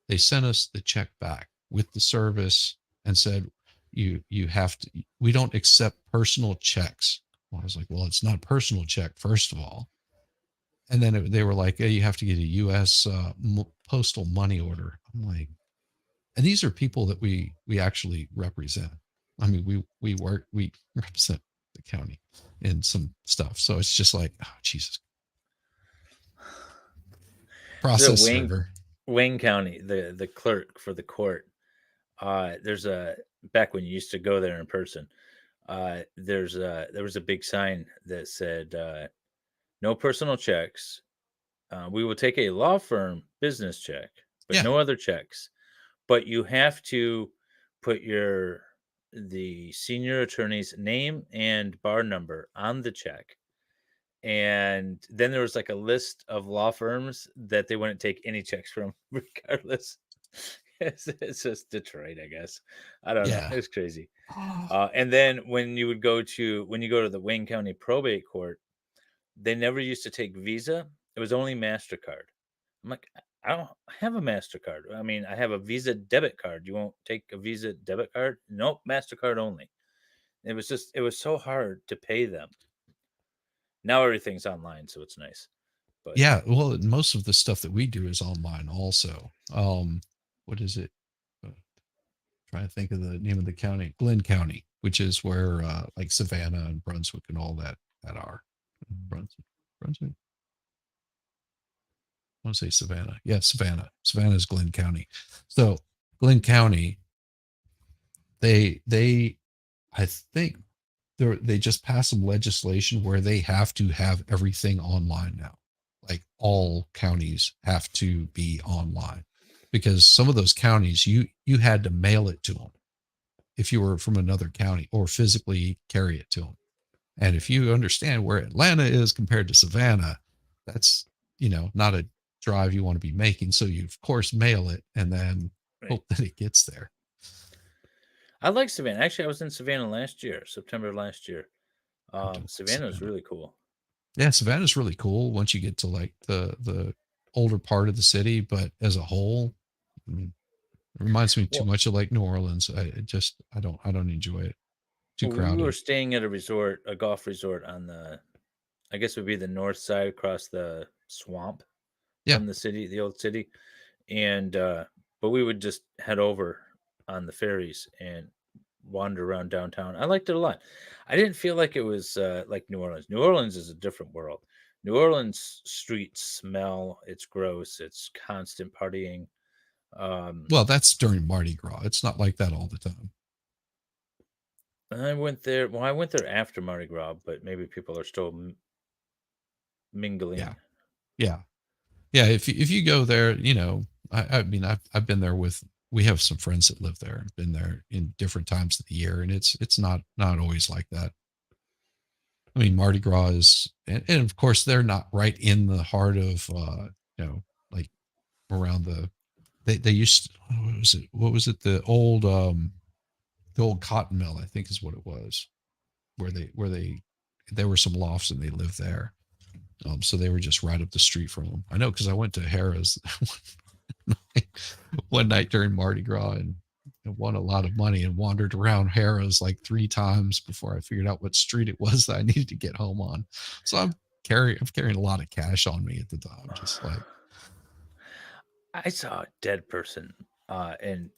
They sent us the check back with the service and said, you have to, we don't accept personal checks. Well, I was like, well, it's not a personal check, first of all. And then they were like, hey, you have to get a U.S. Postal money order. I'm like, and these are people that we actually represent. I mean, we represent the county in some stuff. So it's just like, oh Jesus. So Process server. Wayne County, the clerk for the court, there's a back when you used to go there in person. There was a big sign that said, "No personal checks. We will take a law firm business check, but Yeah. no other checks. But you have to put the senior attorney's name and bar number on the check." And then there was like a list of law firms that they wouldn't take any checks from, regardless. It's just Detroit, I guess. I don't know. Yeah. It's crazy. Oh, And then when you go to the Wayne County Probate Court, they never used to take Visa. It was only Mastercard. I'm like, I don't have a Mastercard. I mean, I have a Visa debit card. You won't take a Visa debit card? Nope, Mastercard only. It was so hard to pay them. Now everything's online, so it's nice. But yeah. Well, most of the stuff that we do is online also. What is it? Trying to think of the name of the county, Glenn County, which is where like Savannah and Brunswick and all that are. Brunswick. I want to say Savannah. Yeah, Savannah. Savannah is Glenn County. So Glenn County, they I think they just passed some legislation where they have to have everything online now. Like all counties have to be online because some of those counties you had to mail it to them if you were from another county or physically carry it to them. And if you understand where Atlanta is compared to Savannah, that's, not a drive you want to be making. So you of course mail it and then right. hope that it gets there. I like Savannah. Actually, I was in Savannah last year, September last year. I've done Savannah is Savannah. really cool. Yeah, Savannah's really cool once you get to like the older part of the city, but as a whole, I mean, it reminds me too Well, much of like New Orleans. I don't enjoy it. Too we were crowded. staying at a resort, a golf resort on I guess it would be the north side across the swamp Yeah. from the city, the old city. And but we would just head over on the ferries and wander around downtown. I liked it a lot. I didn't feel like it was like New Orleans. New Orleans is a different world. New Orleans streets smell. It's gross. It's constant partying. Um, Well, that's during Mardi Gras. It's not like that all the time. I went there. Well, I went there after Mardi Gras, but maybe people are still Yeah. mingling. Yeah. Yeah. If you go there, I mean, I've been there with, we have some friends that live there and been there in different times of the year. And it's not always like that. I mean, Mardi Gras is, and of course they're not right in the heart of, like around they used to, what was it? The old cotton mill, I think is what it was, where they there were some lofts and they lived there. So they were just right up the street from them. I know because I went to Harrah's one night during Mardi Gras and won a lot of money and wandered around Harrah's like 3 times before I figured out what street it was that I needed to get home on. So I'm carrying a lot of cash on me at the time, just like I saw a dead person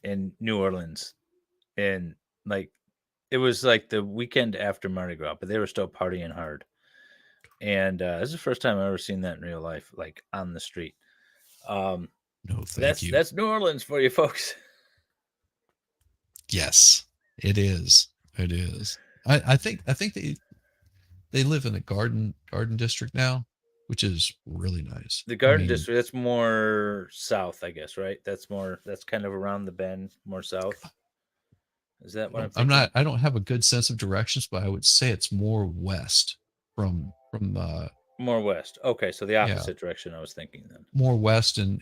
in New Orleans, and like it was like the weekend after Mardi Gras, but they were still partying hard. And this is the first time I've ever seen that in real life, like on the street. Um, No, thank That's you. that's New Orleans for you, folks. Yes, it is. It is. I think they live in a garden district now, which is really nice. The I Garden mean, District, that's more south, I guess, right? That's kind of around the bend, more south. Is that what I'm I'm thinking? not. I don't have a good sense of directions, but I would say it's more west from More west. Okay, so the yeah, opposite direction I was thinking then. more west and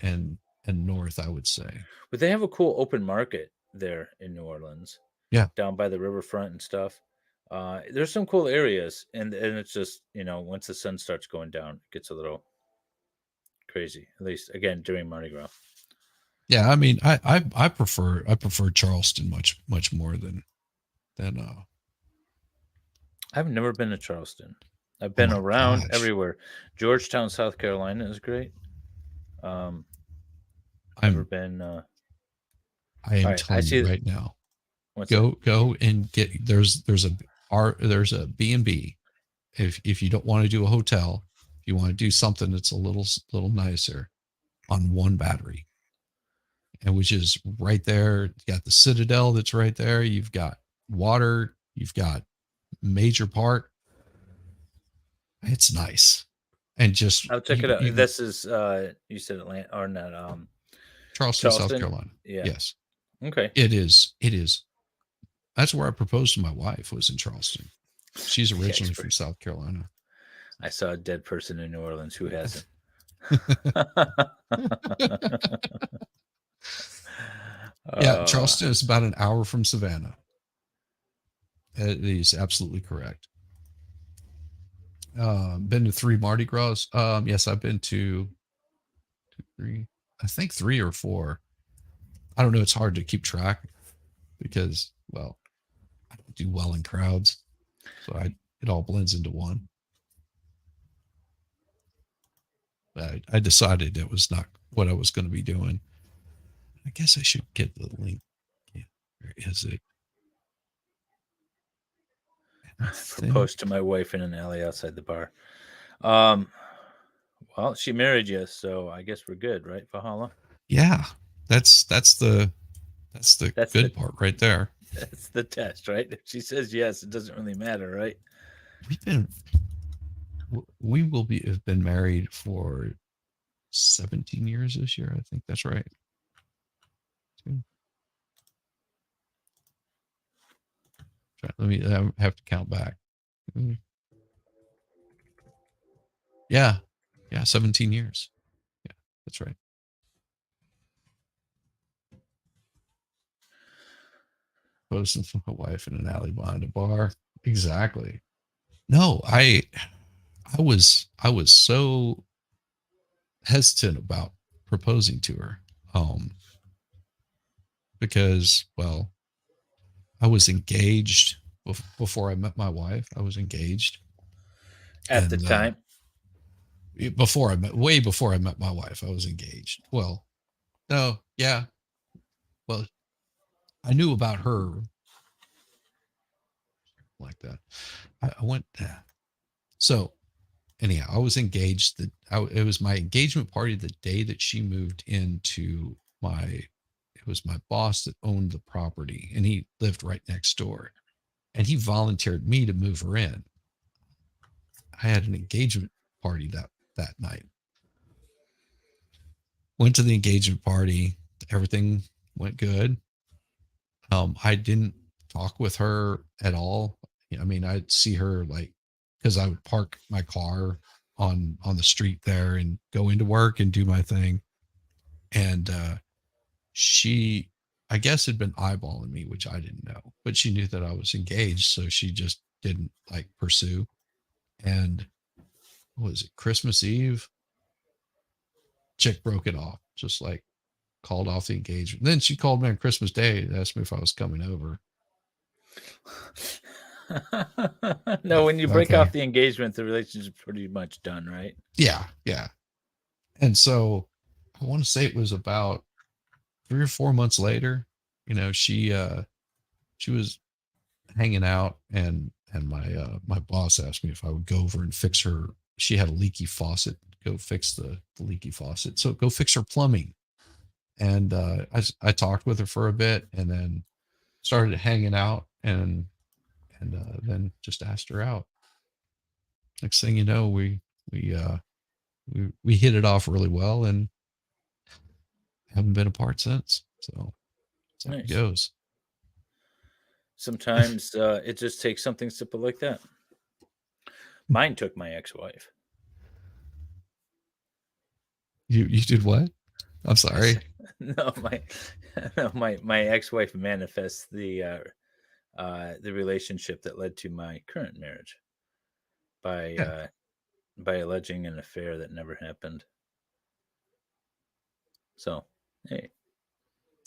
north. I would say. But they have a cool open market there in New Orleans, Yeah, down by the riverfront and stuff. There's some cool areas, and it's just once the sun starts going down, it gets a little crazy. At least again during Mardi Gras. yeah. I mean, I prefer Charleston much more than. I've never been to Charleston. I've Oh been my around gosh, everywhere. Georgetown, South Carolina is great. Um, never I'm been. I All am right, I telling you see. right now. What's that? Go and get there's a B&B. If you don't want to do a hotel, if you want to do something that's a little nicer, on one battery, and which is right there. You got the Citadel that's right there. You've got water. You've got major park. It's nice, and just I'll check it you out. you This is you said Atlanta or not? Charleston, South Charleston. Carolina. Yeah. Yes, Okay. it is. It is. That's where I proposed to my wife, was in Charleston. She's The originally from expert. South Carolina. I saw a dead person in New Orleans. Who hasn't? Yeah, uh, Charleston is about an hour from Savannah. It is absolutely correct. Been to 3 Mardi Gras. Yes, I've been to 3, I think 3 or 4. I don't know. It's hard to keep track because, well, I don't do well in crowds, so it all blends into one. But I decided it was not what I was going to be doing. I guess I should get the link. Yeah, where is it? And I think, proposed to my wife in an alley outside the bar. Um, well, she married you, so I guess we're good, right, Fahala? yeah, that's the That's the good part right there. that's the test, right? If she says yes, it doesn't really matter, right? We've been we will be have been married for 17 years this year. I think that's right. Let me I have to count back. Mm, Yeah. Yeah, 17 years. Yeah, that's right. Posting for my wife in an alley behind a bar. Exactly. No, I was so hesitant about proposing to her. Because, well, I was engaged before I met my wife. I was engaged, At the and time, way before I met my wife, I was engaged. Well, no, yeah. Well, I knew about her like that. I went. So anyhow, I was engaged. It was my engagement party the day that she moved into my. It was my boss that owned the property, and he lived right next door. And he volunteered me to move her in. I had an engagement party that night. Went to the engagement party. Everything went good. I didn't talk with her at all. I mean, I'd see her like because I would park my car on the street there and go into work and do my thing. And she, I guess, had been eyeballing me, which I didn't know, but she knew that I was engaged, so she just didn't like pursue. And what was it, Christmas Eve? Chick broke it off, just like called off the engagement. Then she called me on Christmas Day and asked me if I was coming over. no, when you break Okay. off the engagement, the relationship's pretty much done, right? Yeah, yeah. And so I want to say it was about 3 or 4 months later. She was hanging out, and my boss asked me if I would go over and fix her. She had a leaky faucet. Go fix the leaky faucet. So go fix her plumbing. and I talked with her for a bit, and then started hanging out, and then just asked her out. Next thing you know, we we hit it off really well, and haven't been apart since. So that's how it Nice. goes. Sometimes it just takes something simple like that. Mine took my ex-wife. You did what? I'm sorry. No, my no, my ex-wife manifests the relationship that led to my current marriage by Yeah. by alleging an affair that never happened. So, hey,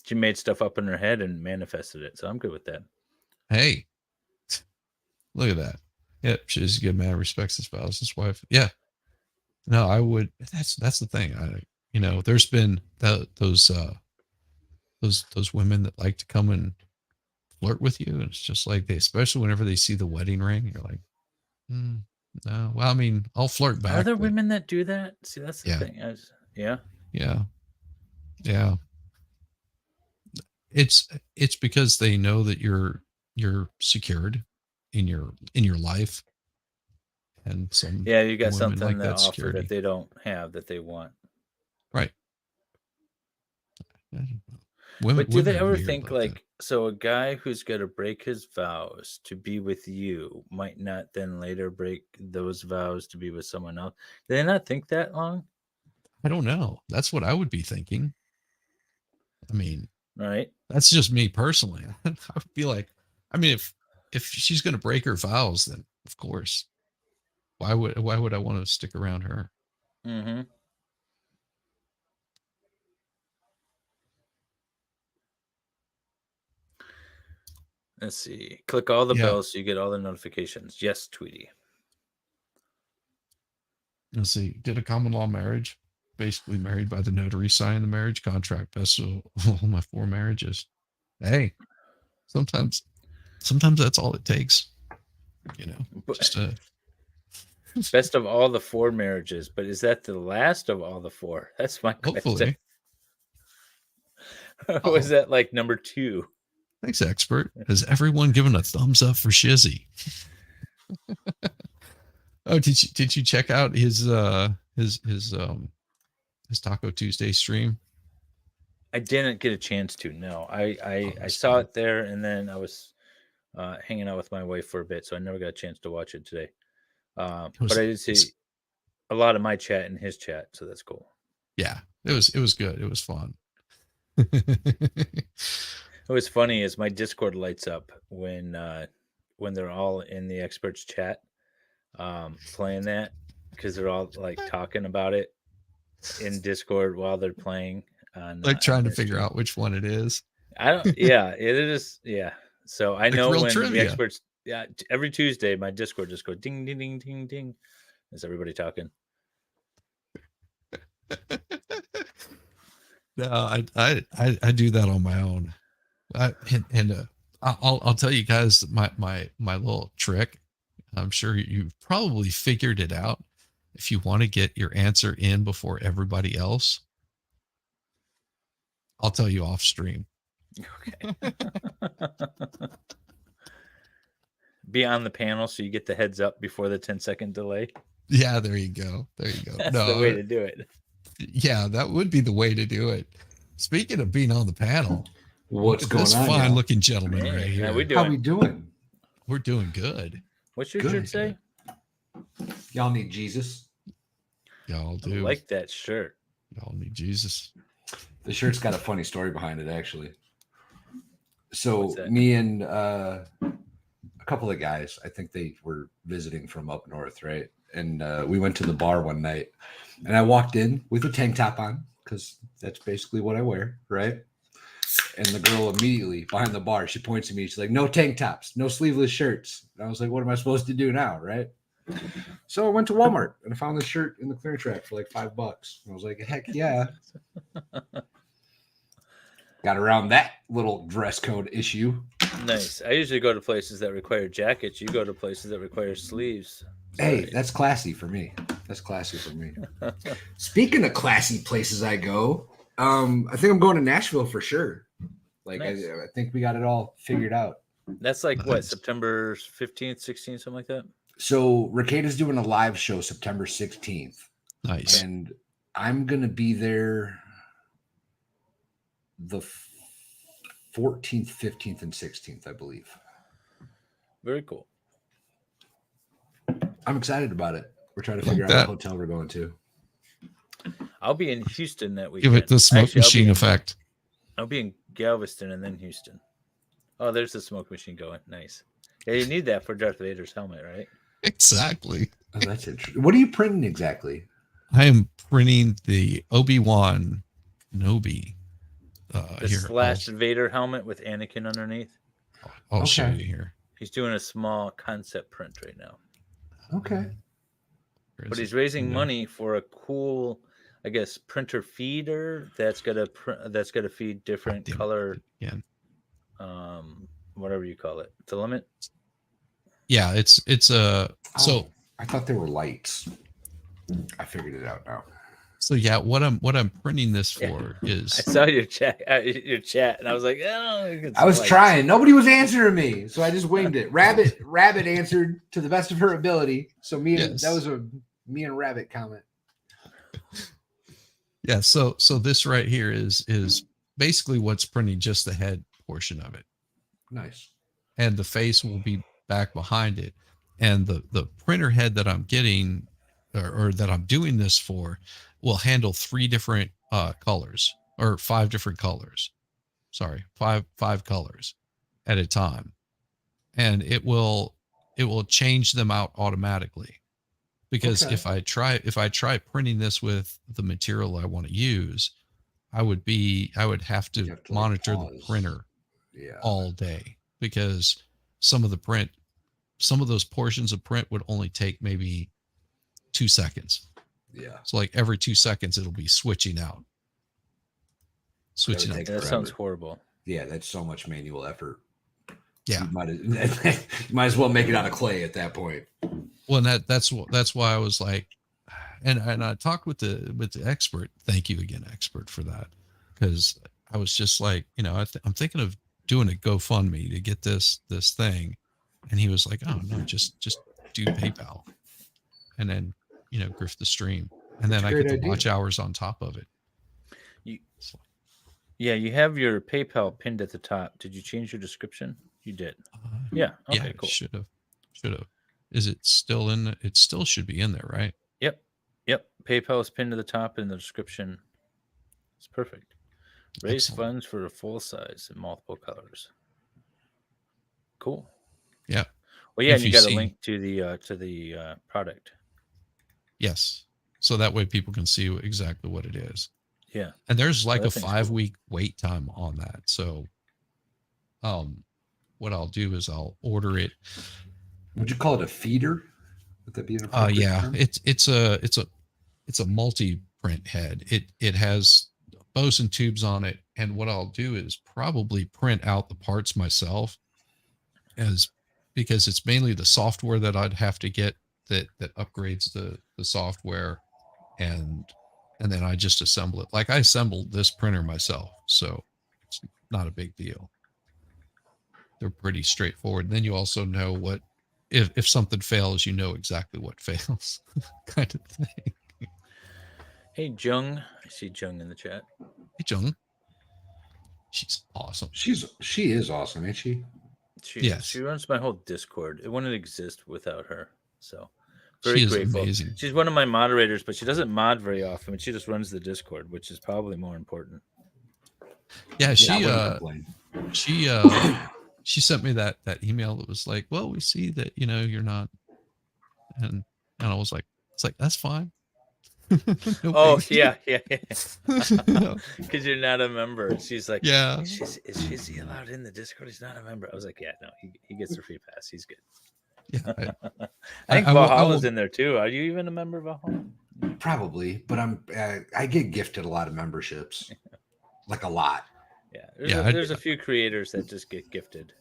she made stuff up in her head and manifested it. So I'm good with that. Hey, look at that. Yep, she's a good man, respects his spouse, his wife. Yeah. No, I would. That's the thing. There's been those women that like to come and flirt with you, and it's just like especially whenever they see the wedding ring, you're like, mm, no. Well, I mean, I'll flirt Are back, there but women that do that? See, that's the yeah, thing. Yeah. yeah, yeah. It's because they know that you're secured in your life, and some Yeah, you got women something like to that offer that security, they don't have that they want. right? Women But do women they are ever weird think like that. like so a guy who's got to break his vows to be with you might not then later break those vows to be with someone else? Do they not think that long? I don't know. That's what I would be thinking. I mean, Right? that's just me personally. I would be like, I mean, if she's going to break her vows, then of course, why would I want to stick around her? Mm-hmm. Let's see. Click all the Yeah. bells so you get all the notifications. Yes, Tweety. Let's see. Did a common law marriage, basically married by the notary, sign the marriage contract. Best of all my four marriages. Hey, sometimes sometimes that's all it takes. You know, But just best of all the four marriages, but is that the last of all the four? That's my question. hopefully. Was Oh, that like number two? thanks, expert. Has everyone given a thumbs up for Shizzy? Oh, did you check out his Taco Tuesday stream? I didn't get a chance to. No, I Oh, I, it I was saw fun. it there, and then I was hanging out with my wife for a bit, so I never got a chance to watch it today. It But was I did see it's a lot of my chat in his chat, so that's cool. yeah, it was good. It was fun. It was funny is my Discord lights up when they're all in the experts chat playing that because they're all like talking about it in Discord while they're playing Like on trying to their figure stream. out which one it is. I don't. Yeah, it is. Yeah. So I Like know real when the trivia. experts. Yeah, every Tuesday my Discord just go ding ding ding ding ding. Is everybody talking? No, I do that on my own. I'll tell you guys my little trick. I'm sure you've probably figured it out. If you want to get your answer in before everybody else, I'll tell you off stream. Okay. Be on the panel so you get the heads up before the 10-second delay. Yeah, there you go. There you go. That's the way No, to do it. yeah, that would be the way to do it. Speaking of being on the panel, look What's at this going on, fine y'all? looking gentleman right Hey, how we here. How we doing? doing? We're doing good. What's your Good. shirt say? Y'all need Jesus. Y'all I do. like that shirt. Y'all need Jesus. The shirt's got a funny story behind it, actually. So What's that? me and a couple of guys, I think they were visiting from up north, right? And we went to the bar one night, and I walked in with a tank top on because that's basically what I wear, right? And the girl immediately behind the bar, she points at me. She's like, "No tank tops, no sleeveless shirts." And I was like, "What am I supposed to do now?" Right? So I went to Walmart and I found this shirt in the clearance rack for like $5. And I was like, "Heck yeah!" Got around that little dress code issue. Nice. I usually go to places that require jackets. You go to places that require sleeves. Hey, Sorry. that's classy for me. That's classy for me. Speaking of classy places I go, I think I'm going to Nashville for sure. Like Nice. I think we got it all figured out. That's like what, Nice. September 15th, 16th, something like that. So Recade's doing a live show September 16th, Nice. and I'm gonna be there the 14th, 15th, and 16th, I believe. Very cool. I'm excited about it. We're trying to Like figure out that. what hotel we're going to. I'll be in Houston that weekend. Give it the smoke Actually, machine effect. I'll be in Galveston and then Houston. Oh, there's the smoke machine going. Nice. Yeah, you need that for Darth Vader's helmet, right? Exactly. Oh, that's interesting. What are you printing exactly? I am printing the Obi-Wan Kenobi. The Here, slashed Vader helmet with Anakin underneath. I'll show Okay. you here. He's doing a small concept print right now. Okay. Where But is he's it? raising Yeah. money for a cool, I guess, printer feeder that's gonna feed different Damn it. color, Again. whatever you call it, the limit. Yeah, it's a so Oh, I thought they were lights. I figured it out now. so yeah. What I'm printing this Yeah. for I is saw your chat, and I was like, oh, I was trying. Nobody was answering me, so I just winged it. Rabbit answered to the best of her ability. So Yes. that was a me and Rabbit comment. yeah. So this right here is basically what's printing just the head portion of it, Nice. and the face will be back behind it, and the printer head that I'm getting or that I'm doing this for will handle 3 different colors or 5 different colors. Sorry, five colors at a time, and it will change them out automatically. Because Okay. if I try printing this with the material I want to use, I would have You to have to, like, monitor the pause. printer Yeah. all day, because some of those portions of print would only take maybe 2 seconds. Yeah. So like every 2 seconds it'll be switching out. take That forever. sounds horrible. Yeah, that's so much manual effort. Yeah. You might as well make it out of clay at that point. Well, and that's why I was like, and I talked with the expert. Thank you again, expert, for that, because I was just like, I'm thinking of doing a GoFundMe to get this thing, and he was like, oh no, just do PayPal, and then grift the stream, and then That's a I great get the idea. watch hours on top of it. Yeah, you have your PayPal pinned at the top. Did you change your description? You did. Yeah. Okay. Yeah, Cool. should have. Is it still in? It still should be in there, right? Yep. PayPal is pinned to the top in the description. It's perfect. Raise Excellent. funds for a full size in multiple colors. Cool. Yeah. Well, yeah, If and you you got see- a link to the product. Yes. So that way people can see exactly what it is. Yeah. And there's like a that thing's cool. 5-week wait time on that. So what I'll do is I'll order it. Would you call it a feeder? Would that be an appropriate Yeah, term? it's a multi-print head. It has bows and tubes on it, and what I'll do is probably print out the parts myself, because it's mainly the software that I'd have to get that upgrades the software, and then I just assemble it. Like I assembled this printer myself, so it's not a big deal. They're pretty straightforward. And then you also know what if something fails, you know exactly what fails, kind of thing. Hey, Jung. I see Jung in the chat. Hey, Jung. She's awesome. She is awesome, ain't she? Yes. She runs my whole Discord. It wouldn't exist without her. So She very is grateful. amazing. She's one of my moderators, but she doesn't mod very often. She just runs the Discord, which is probably more important. Yeah, I wouldn't complain. she sent me that email that was like, well, we see that you're not, and I was like, it's like, that's fine. No Oh big deal. yeah. No. Because you're not a member. She's like, Yeah. Is he allowed in the Discord? He's not a member. I was like, yeah, no, he gets the free pass. He's good. Yeah, I think I will- Valhalla's in there too. Are you even a member of Valhalla? Probably, but I get gifted a lot of memberships, like a lot. Yeah. There's a few creators that just get gifted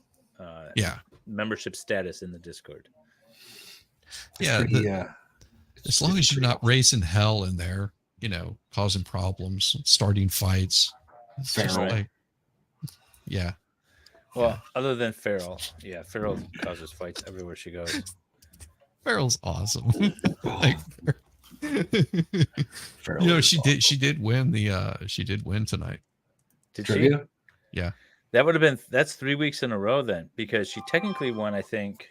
yeah. membership status in the Discord. It's Yeah, pretty, as long as you're not raising hell in there, causing problems, starting fights. It's just Feral. like, yeah. Well, other than Feral, yeah, Feral causes fights everywhere she goes. Farrell's awesome. Like, Feral is she did win she did win tonight. Did she? trivia. Yeah. That would have been that's 3 weeks in a row then, because she technically won, I think,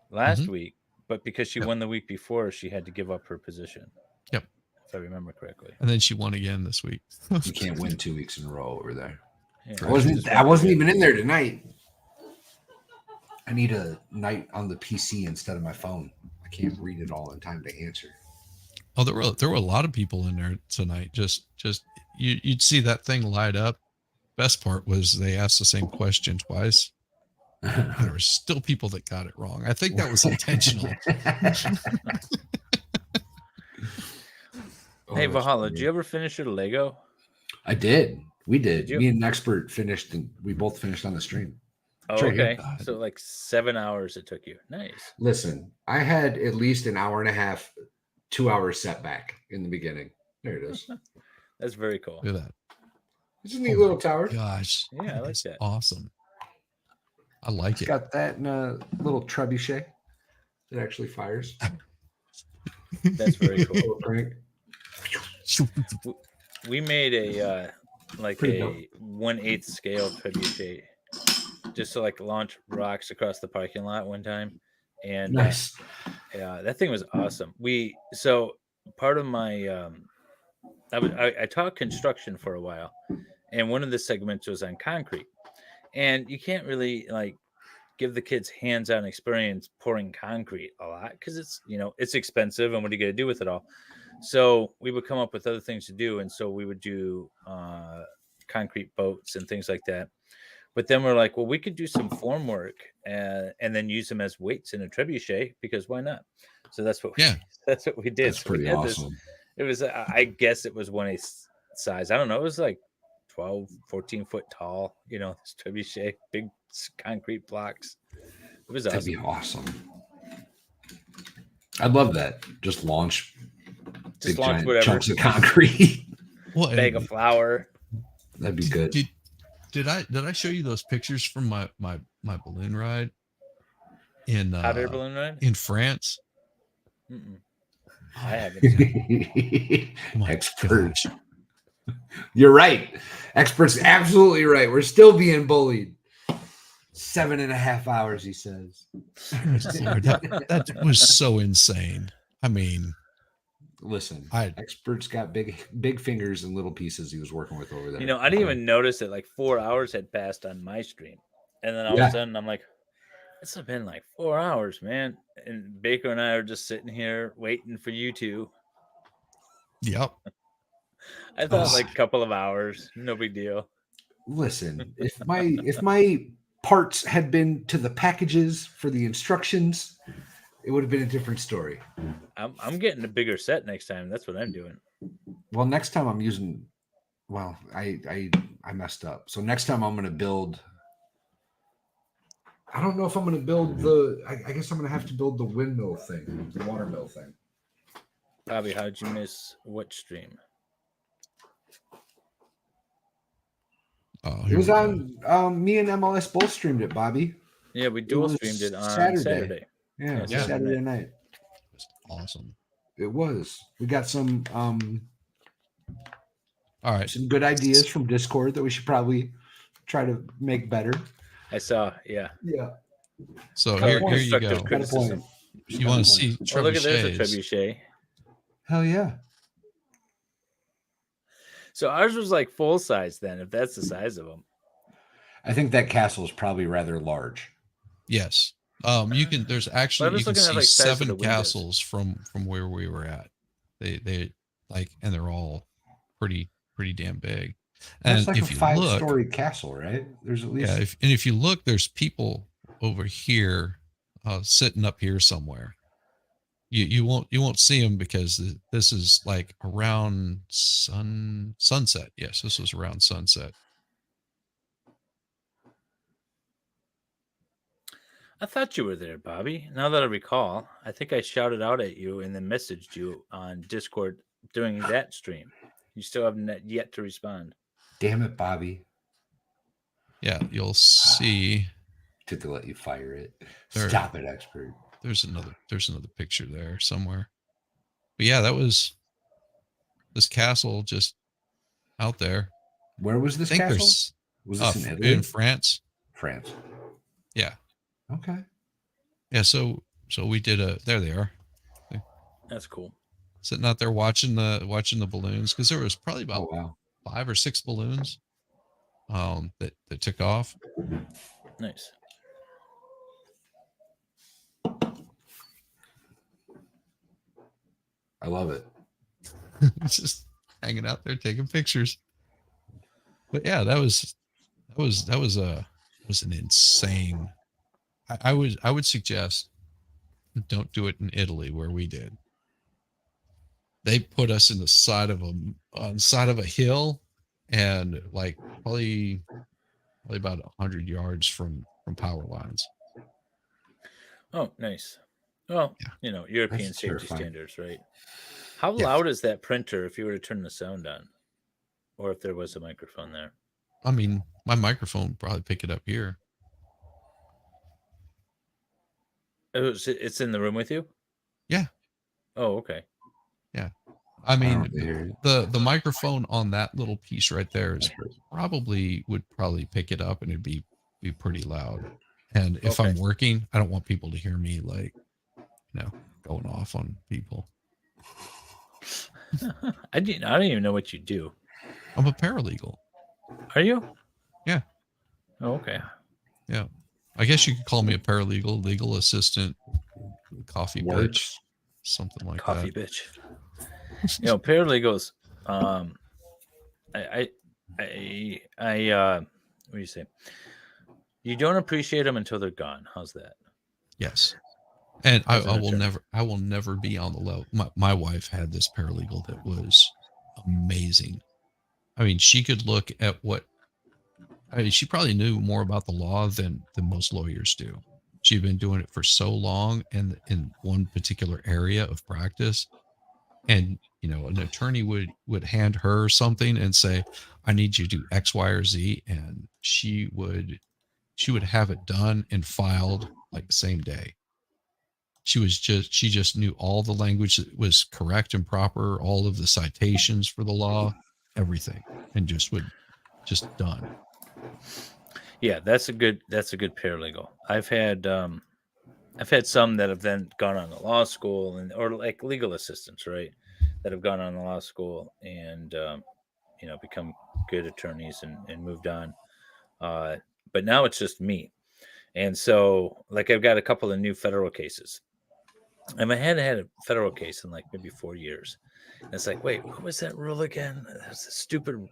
last week, but because she Yep. won the week before, she had to give up her position. Yep. If I remember correctly. And then she won again this week. You can't win 2 weeks in a row over there. Yeah, I wasn't. just I wasn't went- even in there tonight. I need a night on the PC instead of my phone. I can't read it all in time to answer. Oh, there were a lot of people in there tonight. Just you'd see that thing light up. Best part was they asked the same question twice. And there were still people that got it wrong. I think that was intentional. Hey, that's Valhalla, funny. did you ever finish your Lego? I did. We did. Did you? Me and Expert finished, and we both finished on the stream. Oh, It's right here. okay. So like 7 hours it took you. Nice. Listen, I had at least an hour and a half, 2 hours setback in the beginning. There it is. That's very cool. Look at that. It's a neat little tower. Gosh. Yeah, I like is that. Awesome. I like It's it. got that and a little trebuchet that actually fires. That's very cool. Little crank. We made a like Pretty a dope. 1/8 scale trebuchet just to like launch rocks across the parking lot one time, and Nice. yeah, that thing was awesome. So part of my I taught construction for a while, and one of the segments was on concrete, and you can't really like give the kids hands-on experience pouring concrete a lot because it's expensive, and what are you going to do with it all? So we would come up with other things to do, and so we would do concrete boats and things like that. But then we're like, well, we could do some form work and then use them as weights in a trebuchet, because why not? So that's what that's what we did. That's So we pretty had awesome. it was I guess it was 1/8 size. I don't know. It was like 12, 14 foot tall. This trebuchet, big concrete blocks. It was That'd awesome. be awesome. I'd love that. Just launch Just big launch giant whatever. chunks of concrete. Well, Bag of flour. That'd be good. Did I show you those pictures from my balloon ride in Hot air balloon ride? in France? Mm-mm. I haven't seen. Oh my Expert. gosh. You're right. Expert's absolutely right. We're still being bullied. 7.5 hours, he says. That was so insane. I mean, Listen, I- Expert's got big fingers and little pieces he was working with over there. I didn't even notice that like 4 hours had passed on my stream. And then all of Yeah. a sudden I'm like, it's been like 4 hours, man. And Baker and I are just sitting here waiting for you two. yep. I thought Oh. like a couple of hours, no big deal. Listen, if my parts had been to the packages for the instructions, it would have been a different story. I'm getting a bigger set next time. That's what I'm doing. Well, next time I'm using. Well, I messed up. So next time I'm going to build. I don't know if I'm going to build the. I guess I'm going to have to build the windmill thing, the water mill thing. Bobby, how'd you miss what stream? Oh, It was on. Me and MLS both streamed it, Bobby. Yeah, we dual was streamed it on Saturday. Saturday. Yeah, Yeah. Saturday night. awesome. It was. We got some All right. some good ideas from Discord that we should probably try to make better. I saw, yeah. Yeah. So Color here you constructive go. Got a criticism. point. You want to see Oh, look at there's a trebuchets? trebuchet. Hell yeah. So ours was like full size then, if that's the size of them. I think that castle is probably rather large. Yes. You can. There's actually was you can looking at, see like, size of the 7 windows. castles from where we were at. They like, and they're all pretty damn big. And That's like if a you 5-story castle, right? There's at least yeah. If you look, there's people over here, sitting up here somewhere. You won't see them because this is like around sunset. Yes, this was around sunset. I thought you were there, Bobby. Now that I recall, I think I shouted out at you and then messaged you on Discord during that stream. You still haven't yet to respond. Damn it, Bobby. Yeah, you'll see. To let you fire it. There, Stop it, expert. There's another picture there somewhere. But yeah, that was this castle just out there. Where was I this think castle? there's Was this in Italy? in France. France. Yeah. Okay. Yeah, so we did there they are. That's cool. Sitting out there watching the balloons, because there was probably about 5 or 6 balloons that took off. Nice. I love it. Just hanging out there taking pictures. But yeah, that was an insane. I would suggest don't do it in Italy where we did. They put us in the side of a hill, and like probably about 100 yards from power lines. Oh, nice. Well, Yeah. European That's safety terrifying. standards, right? How Yeah. loud is that printer if you were to turn the sound on? Or if there was a microphone there? I mean, my microphone would probably pick it up here. It's in the room with you? Yeah. Oh, okay. Yeah. I mean, hear the microphone on that little piece right there is would probably pick it up, and it'd be pretty loud. And if I'm working, I don't want people to hear me like, going off on people. I don't even know what you do. I'm a paralegal. Are you? Yeah. Oh, okay. Yeah. I guess you could call me a paralegal, legal assistant, coffee bitch, something like Coffee that. bitch. Paralegals. What do you say? You don't appreciate them until they're gone. How's that? Yes. And I will never be on the level. My wife had this paralegal that was amazing. I mean, she could look at she probably knew more about the law than most lawyers do. She'd been doing it for so long and in one particular area of practice. And, an attorney would hand her something and say, I need you to do X, Y, or Z. And she would have it done and filed like the same day. She just knew all the language that was correct and proper, all of the citations for the law, everything, and just done. Yeah, that's a good paralegal. I've had some that have then gone on to law school or like legal assistants, right? That have gone on to law school and become good attorneys and moved on. But now it's just me. And so like I've got a couple of new federal cases. And I hadn't had a federal case in like maybe 4 years. And it's like, wait, what was that rule again? That's a stupid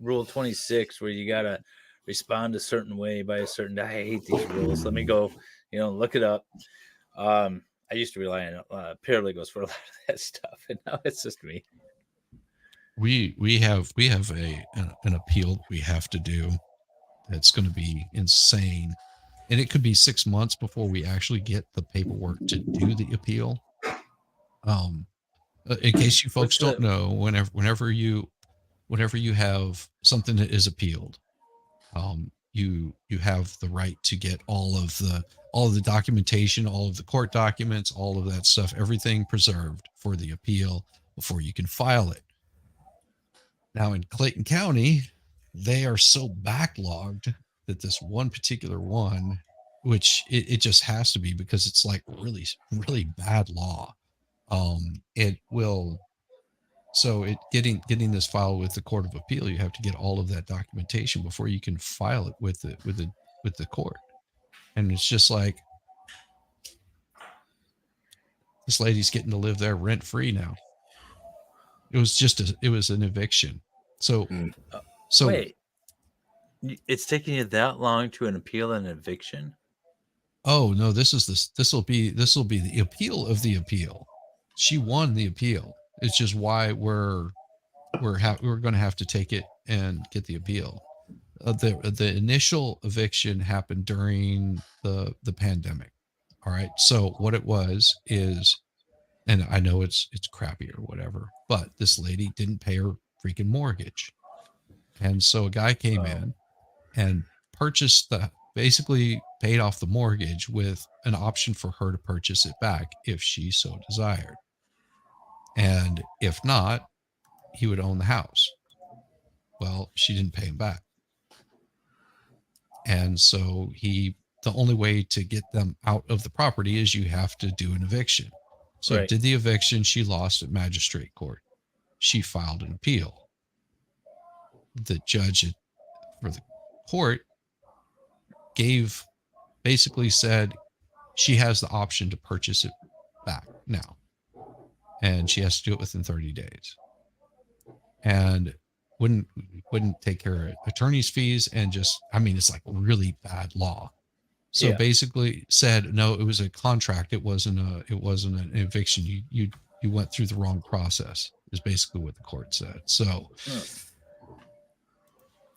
rule 26 where you got to respond a certain way by a certain. I hate these rules. Let me go, look it up. I used to rely on paralegals for a lot of that stuff, and now it's just me. We have an appeal we have to do. That's going to be insane. And it could be 6 months before we actually get the paperwork to do the appeal. In case you folks don't know, whenever you have something that is appealed, you have the right to get all of the documentation, all of the court documents, all of that stuff, everything preserved for the appeal before you can file it. Now in Clayton County, they are so backlogged that this one particular one, which it just has to be because it's like really, really bad law. Getting this filed with the Court of Appeal, you have to get all of that documentation before you can file it with the court. And it's just like this lady's getting to live there rent free now. It was an eviction. So wait, it's taking you that long to appeal an eviction? Oh no, this will be the appeal of the appeal. She won the appeal. It's just why we're going to have to take it and get the appeal. The initial eviction happened during the pandemic. All right. So what it was is And I know it's crappy or whatever, but this lady didn't pay her freaking mortgage. And so a guy came in and purchased basically paid off the mortgage with an option for her to purchase it back if she so desired. And if not, he would own the house. Well, she didn't pay him back. And so the only way to get them out of the property is you have to do an eviction. So Right. did the eviction, she lost at magistrate court. She filed an appeal. The judge for the court basically said she has the option to purchase it back now. And she has to do it within 30 days. And wouldn't take care of attorney's fees and it's like really bad law. So basically said, no, it was a contract. It wasn't an eviction. You went through the wrong process is basically what the court said. So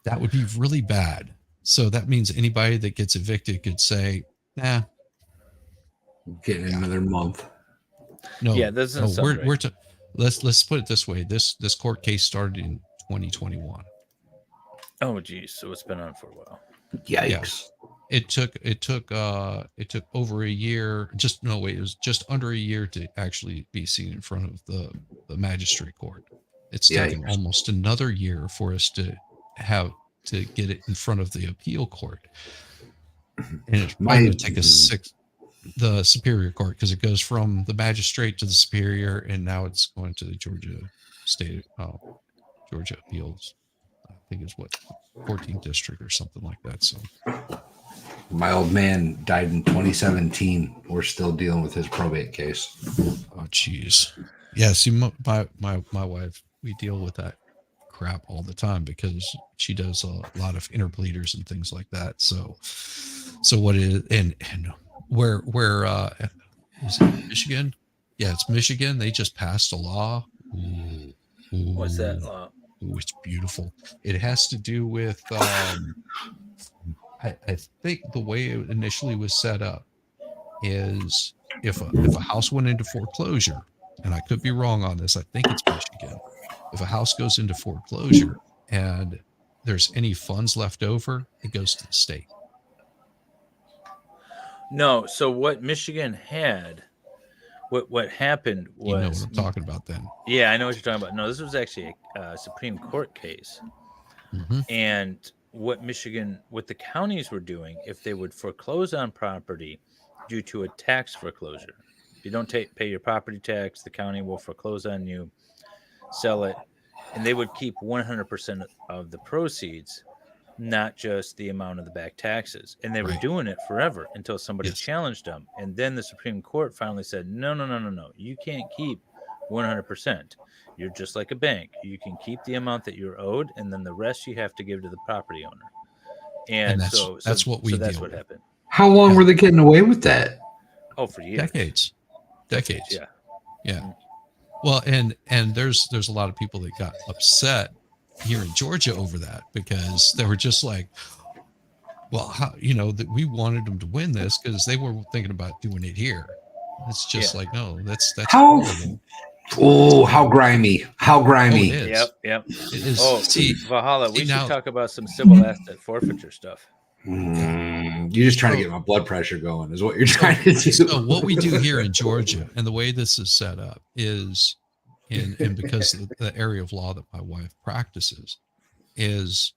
that would be really bad. So that means anybody that gets evicted could say, nah, Getting another month. no, Yeah, this is let's put it this way. This court case started in 2021. Oh geez, so it's been on for a while. Yikes. It took over a year. It was just under a year to actually be seen in front of the magistrate court. It's taken almost another year for us to get it in front of the appeal court. And it's probably going to take the superior court, because it goes from the magistrate to the superior, and now it's going to the Georgia appeals. I think it's 14th district or something like that. So my old man died in 2017. We're still dealing with his probate case. Oh geez. Yeah, see, my wife, we deal with that crap all the time because she does a lot of interpleaders and things like that. So what is and where is it Michigan? Yeah, it's Michigan. They just passed a law. Ooh, What's that law? Ooh, it's beautiful. It has to do with I think the way it initially was set up is if a house went into foreclosure, and I could be wrong on this, I think it's Michigan. If a house goes into foreclosure and there's any funds left over, it goes to the state. No, so what Michigan had, what happened was, you know what I'm talking about then. Yeah, I know what you're talking about. No, this was actually a Supreme Court case. Mm-hmm. And what the counties were doing, if they would foreclose on property due to a tax foreclosure, if you don't pay your property tax, the county will foreclose on you, sell it, and they would keep 100% of the proceeds, not just the amount of the back taxes. And they were doing it forever until somebody challenged them. And then the Supreme Court finally said, no, you can't keep 100%. You're just like a bank. You can keep the amount that you're owed, and then the rest you have to give to the property owner. And that's what happened. How long were they getting away with that? Oh, for years. Decades. Yeah. Mm-hmm. Well, and there's a lot of people that got upset here in Georgia over that, because they were just like, well, that we wanted them to win this because they were thinking about doing it here. It's just like, no, that's how horrible. Oh, how grimy! How grimy! Yep. It is. Oh, see, Valhalla, we should talk about some civil asset forfeiture stuff. You're just trying to get my blood pressure going, is what you're trying to do. So what we do here in Georgia, and the way this is set up, is, and because of the area of law that my wife practices, is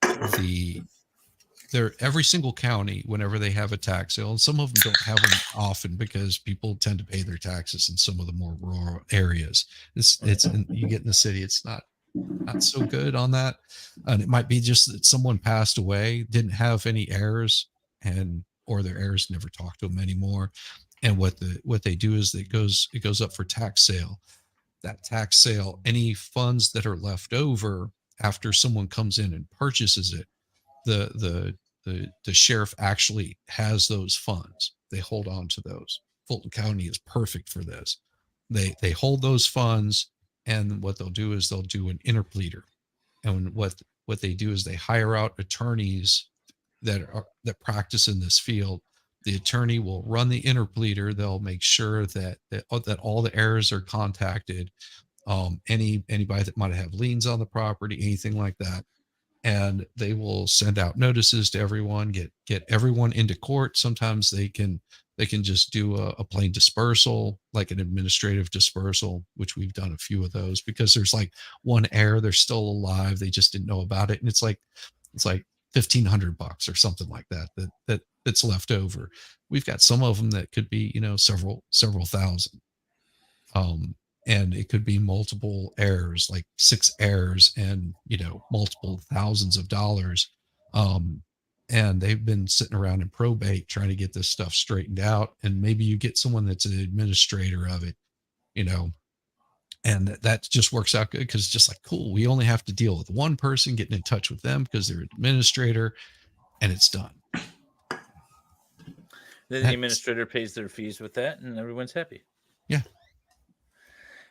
every single county, whenever they have a tax sale, and some of them don't have them often because people tend to pay their taxes in some of the more rural areas. You get in the city, it's not so good on that. And it might be just that someone passed away, didn't have any heirs, or their heirs never talk to them anymore. And what they do is it goes up for tax sale. That tax sale, any funds that are left over after someone comes in and purchases it, the sheriff actually has those funds. They hold on to those. Fulton County is perfect for this. They hold those funds, and what they'll do is they'll do an interpleader. And what they do is they hire out attorneys that practice in this field The attorney will run the interpleader. They'll make sure that all the heirs are contacted. Anybody that might have liens on the property, anything like that, and they will send out notices to everyone, get everyone into court. Sometimes they can just do a plain dispersal, like an administrative dispersal, which we've done a few of those, because there's like one heir, they're still alive, they just didn't know about it, and it's like $1,500 or something like that's left over. We've got some of them that could be, several thousand. And it could be multiple heirs, like 6 heirs, and multiple thousands of dollars. And they've been sitting around in probate trying to get this stuff straightened out. And maybe you get someone that's an administrator of it, and that just works out good, because it's just like, cool, we only have to deal with one person, getting in touch with them because they're an administrator, and it's done. Then the administrator pays their fees with that, and everyone's happy. Yeah.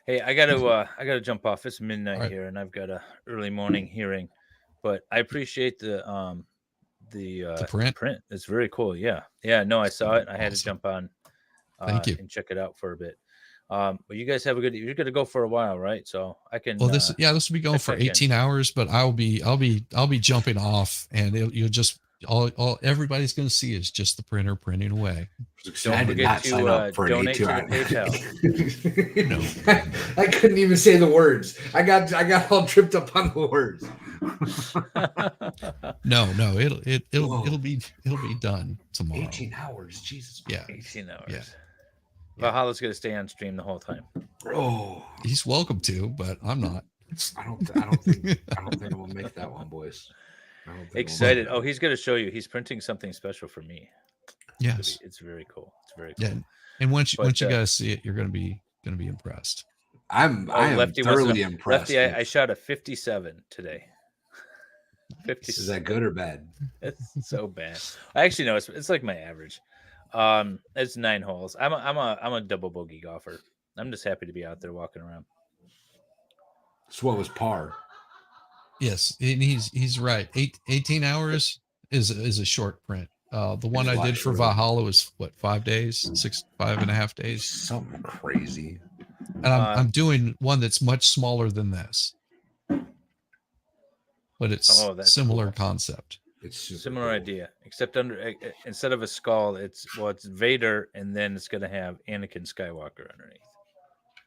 Hey, I gotta jump off. It's midnight Right. here, and I've got a early morning hearing. But I appreciate the print. It's very cool. Yeah. No, I saw it. I had to Awesome. jump on. Thank you. And check it out for a bit. But you guys have a good. You're gonna go for a while, right? So I can. Well, this will be going for 18 hours, but I'll be jumping off, and you'll just all everybody's going to see is just the printer printing away. Don't forget to donate to the PayPal. I couldn't even say the words. I got all tripped up on the words. No, it'll be done tomorrow. 18 hours, Jesus. Yeah, 18 hours. Yeah. Valhalla's going to stay on stream the whole time. Oh, he's welcome to, but I'm not. I don't think we'll make that one, boys. Excited. Oh, he's going to show you. He's printing something special for me. Yes, it's very cool. It's very cool. Yeah, and once you guys see it, you're going to be impressed. I am thoroughly impressed. Lefty, I shot a 57 today. 50. Is that good or bad? It's so bad. Actually, no, it's like my average. It's 9 holes. I'm a double bogey golfer. I'm just happy to be out there walking around. So what was par? Yes, and he's right. 18 hours is a short print. The one I did for Valhalla was what, 5 days, 5.5 days, something crazy. And I'm doing one that's much smaller than this, but it's similar concept. It's similar idea, except instead of a skull, it's Vader, and then it's going to have Anakin Skywalker underneath.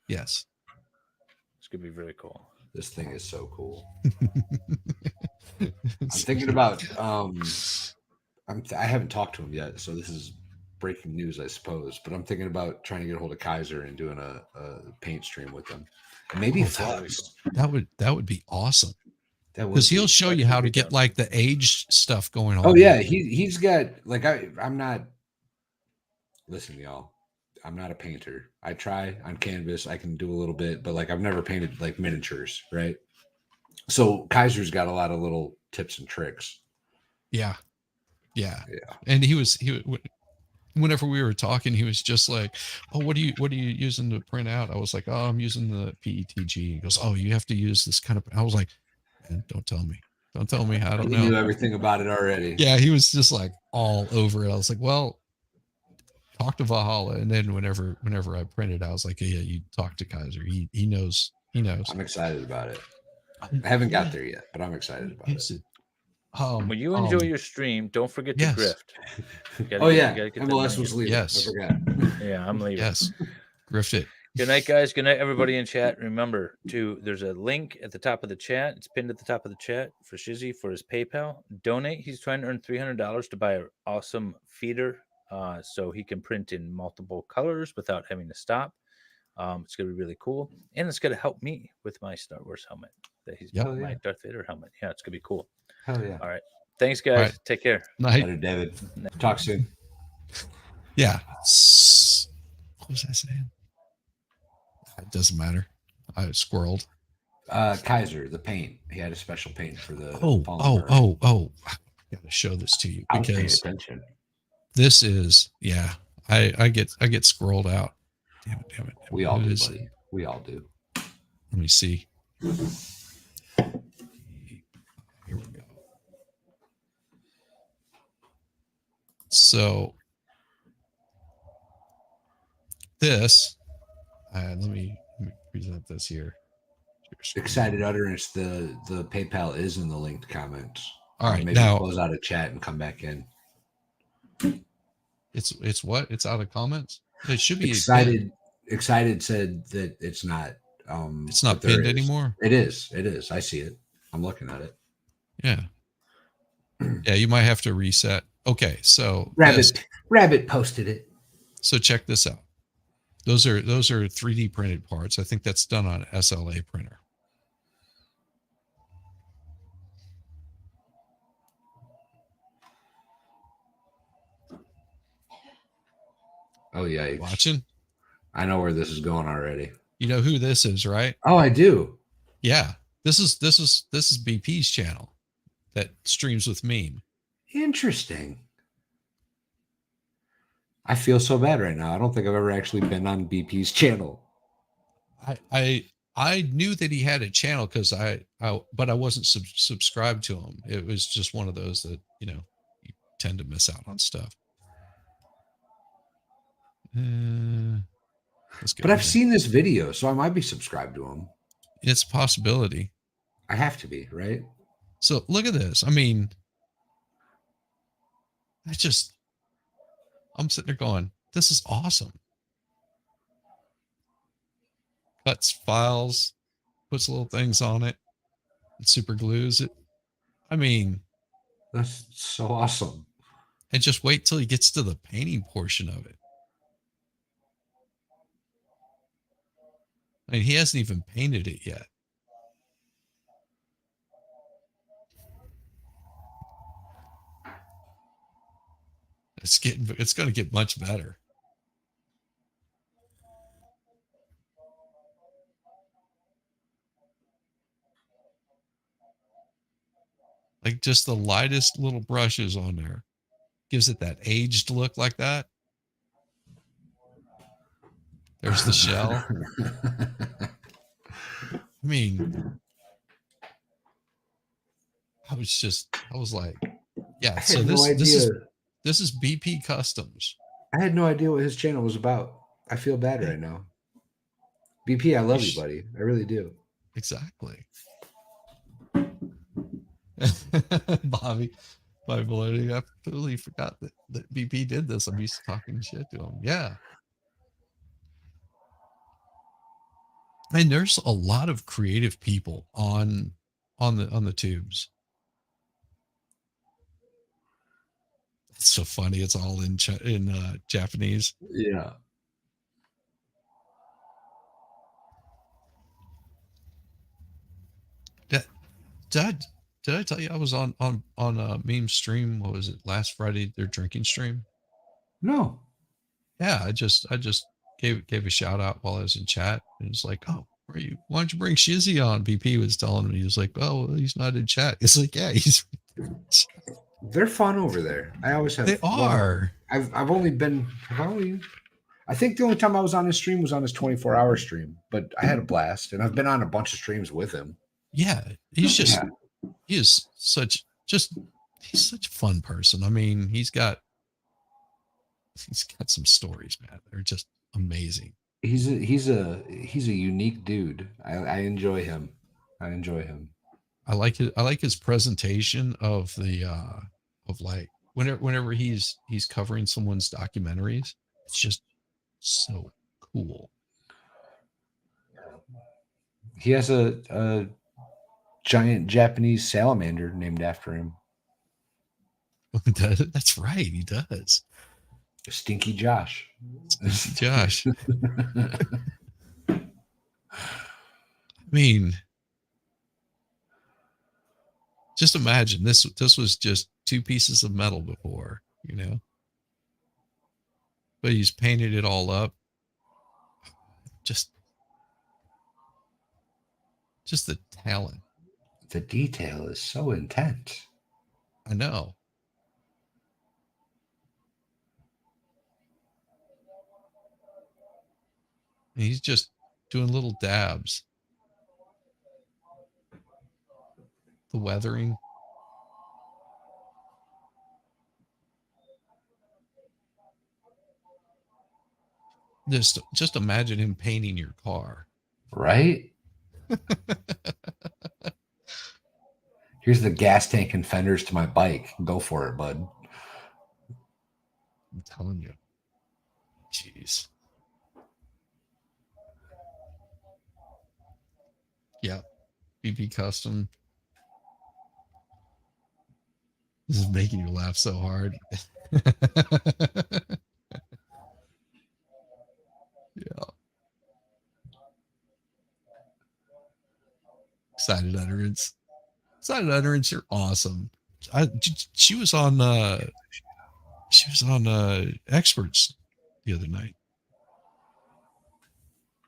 Yes, it's going to be very cool. This thing is so cool. I'm thinking about. I haven't talked to him yet, so this is breaking news, I suppose. But I'm thinking about trying to get a hold of Kaiser and doing a paint stream with him. Maybe Flux. That would be awesome. Because he'll show you how to get like the aged stuff going on. Oh yeah, he's got like I'm not. Listen, y'all, I'm not a painter. I try on canvas. I can do a little bit, but like I've never painted like miniatures, right? So Kaiser's got a lot of little tips and tricks. Yeah. And he whenever we were talking, he was just like, "Oh, what are you using to print out?" I was like, "Oh, I'm using the PETG." He goes, "Oh, you have to use this kind of." I was like, "Man, don't tell me. I don't know." He knew everything about it already. Yeah, he was just like all over it. I was like, "Well, talk to Valhalla." And then whenever I printed, I was like, "Yeah, you talk to Kaiser. He knows. He knows." I'm excited about it. I haven't got there yet, but I'm excited about it. When you enjoy your stream, don't forget to Grift. MLS was leaving. Yes. I forgot. Yeah, I'm leaving. Yes. Grift it. Good night, guys. Good night, everybody in chat. Remember, there's a link at the top of the chat. It's pinned at the top of the chat for Shizzy for his PayPal. Donate. He's trying to earn $300 to buy an awesome feeder so he can print in multiple colors without having to stop. It's going to be really cool. And it's going to help me with my Star Wars helmet that he's got, my Darth Vader helmet. Yeah, it's going to be cool. Hell yeah. All right. Thanks, guys. Right. Take care. Night. Later, David. Talk soon. Yeah. What was I saying? It doesn't matter. I squirreled. Kaiser, the paint. He had a special paint for the. Oh! I gotta show this to you because this is I get scrolled out. Damn it! We all do, buddy. We all do. Let me see. Here we go. So this, let me present this here. Share Excited screen. utterance. The PayPal is in the linked comments. All right, Maybe now close out a chat and come back in. it's what? It's out of comments? It should be pinned. Excited said that it's not. It's But not there pinned is. anymore. It is. It is. I see it. I'm looking at it. Yeah. Yeah, you might have to reset. Okay, so Rabbit posted it. So check this out. Those are 3D printed parts. I think that's done on SLA printer. Oh yeah, Watching? I know where this is going already. You know who this is, right? Oh, I do. Yeah. This is BP's channel that streams with Meme. Interesting. I feel so bad right now. I don't think I've ever actually been on BP's channel. I knew that he had a channel because but I wasn't subscribed to him. It was just one of those that, you tend to miss out on stuff. Let's go But I've here. seen this video, so I might be subscribed to him. It's a possibility. I have to be, right? So look at this. I mean, I'm sitting there going, this is awesome. Cuts files, puts little things on it, and super glues it. I mean, That's so awesome. and just wait till he gets to the painting portion of it. I mean, he hasn't even painted it yet. It's going to get much better. Like just the lightest little brushes on there gives it that aged look like that. There's the shell. I mean, I was like, yeah. So this is BP Customs. I had no idea what his channel was about. I feel bad right now. BP, I love you, buddy. I really do. Exactly. Bobby Baloney, I totally forgot that BP did this. I'm used to talking shit to him. Yeah. And there's a lot of creative people on the tubes. It's so funny. It's all in Japanese. Yeah. Did I tell you I was on meme stream? What was it, last Friday? Their drinking stream. No. Yeah, I just gave a shout out while I was in chat, and it's like, oh, why don't you bring Shizzy on? BP was telling me, he was like, oh, well, he's not in chat. It's like, yeah, he's. They're fun over there. I always have. They are. I've only been. I think the only time I was on his stream was on his 24-hour stream, but I had a blast, and I've been on a bunch of streams with him. Yeah, he's such a fun person. I mean, he's got some stories, man. They're just amazing. He's a unique dude. I enjoy him. I like his presentation of the of like whenever he's covering someone's documentaries. It's just so cool. He has a giant Japanese salamander named after him. That's right, he does. Stinky Josh. Stinky Josh. I mean, just imagine this was just two pieces of metal before, but he's painted it all up. Just the talent. The detail is so intense. I know. And he's just doing little dabs. The weathering. Just imagine him painting your car. Right? Here's the gas tank and fenders to my bike. Go for it, bud. I'm telling you. Jeez. Yeah. BP Custom. This is making you laugh so hard. Yeah. Excited utterance. Excited utterance, you're awesome. She was on experts the other night.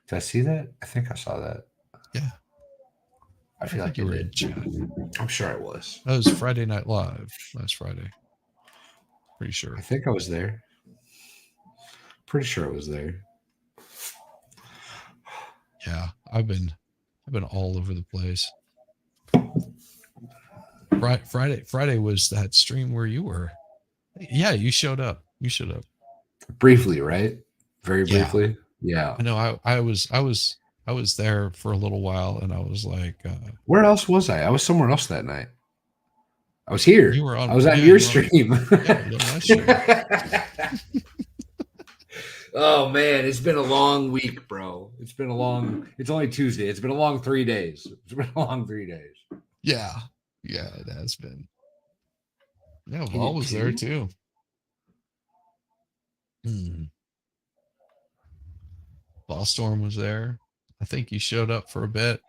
Did I see that? I think I saw that. Yeah. I feel like you I were in did. chat. I'm sure I was. That was Friday Night Live last Friday. Pretty sure. I think I was there. Pretty sure I was there. Yeah, I've been all over the place. Friday was that stream where you were. Yeah, you showed up. Briefly, right? Very Yeah. briefly. Yeah. I know. I was there for a little while, and I was like, where else was I? I was somewhere else that night. I was here. You were on. I was on yeah, your you were on- stream. yeah, you're on my stream. Oh man, it's been a long week, bro. It's only Tuesday. It's been a long 3 days. Yeah, it has been. Yeah, Can Vol you was there too? too. Ballstorm was there. I think you showed up for a bit.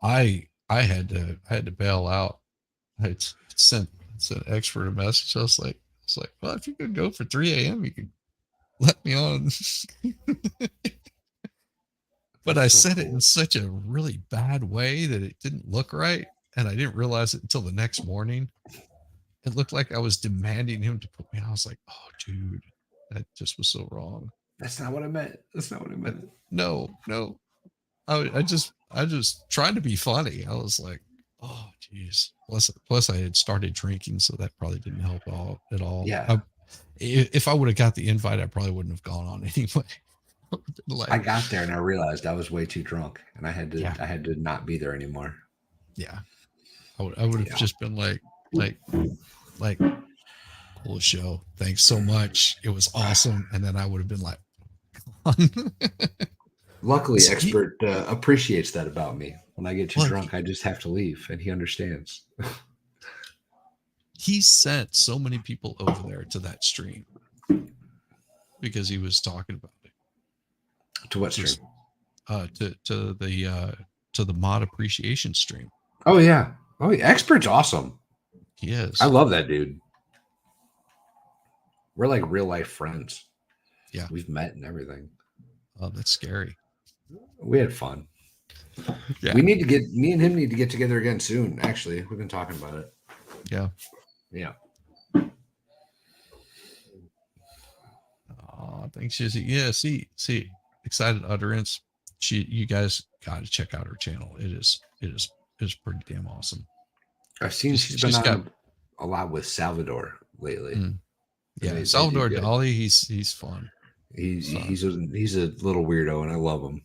I had to bail out. I sent expert a message. I was like, well, if you could go for 3 a.m., you could let me on. But I said it in such a really bad way that it didn't look right, and I didn't realize it until the next morning. It looked like I was demanding him to put me on. I was like, oh, dude, that just was so wrong. That's not what I meant. No. I just tried to be funny. I was like, oh, geez. Plus, I had started drinking, so that probably didn't help at all. Yeah. If I would have got the invite, I probably wouldn't have gone on anyway. I got there and I realized I was way too drunk, and I had to Yeah. I had to not be there anymore. Yeah, I would have just been like, cool show. Thanks so much. It was awesome. And then I would have been like, Luckily, expert appreciates that about me. When I get too drunk, I just have to leave, and he understands. He sent so many people over there to that stream because he was talking about it. To what stream? To the mod appreciation stream. Oh yeah. Expert's awesome. He is. I love that dude. We're like real life friends. Yeah. We've met and everything. Oh, that's scary. We had fun. Yeah. Me and him need to get together again soon. Actually, we've been talking about it. Yeah. Yeah. Oh, thanks, Shizzy. Yeah, see, excited utterance. You guys got to check out her channel. It is pretty damn awesome. I've seen she's been on a lot with Salvador lately. Yeah, Salvador Dali, he's fun. He's a little weirdo, and I love him.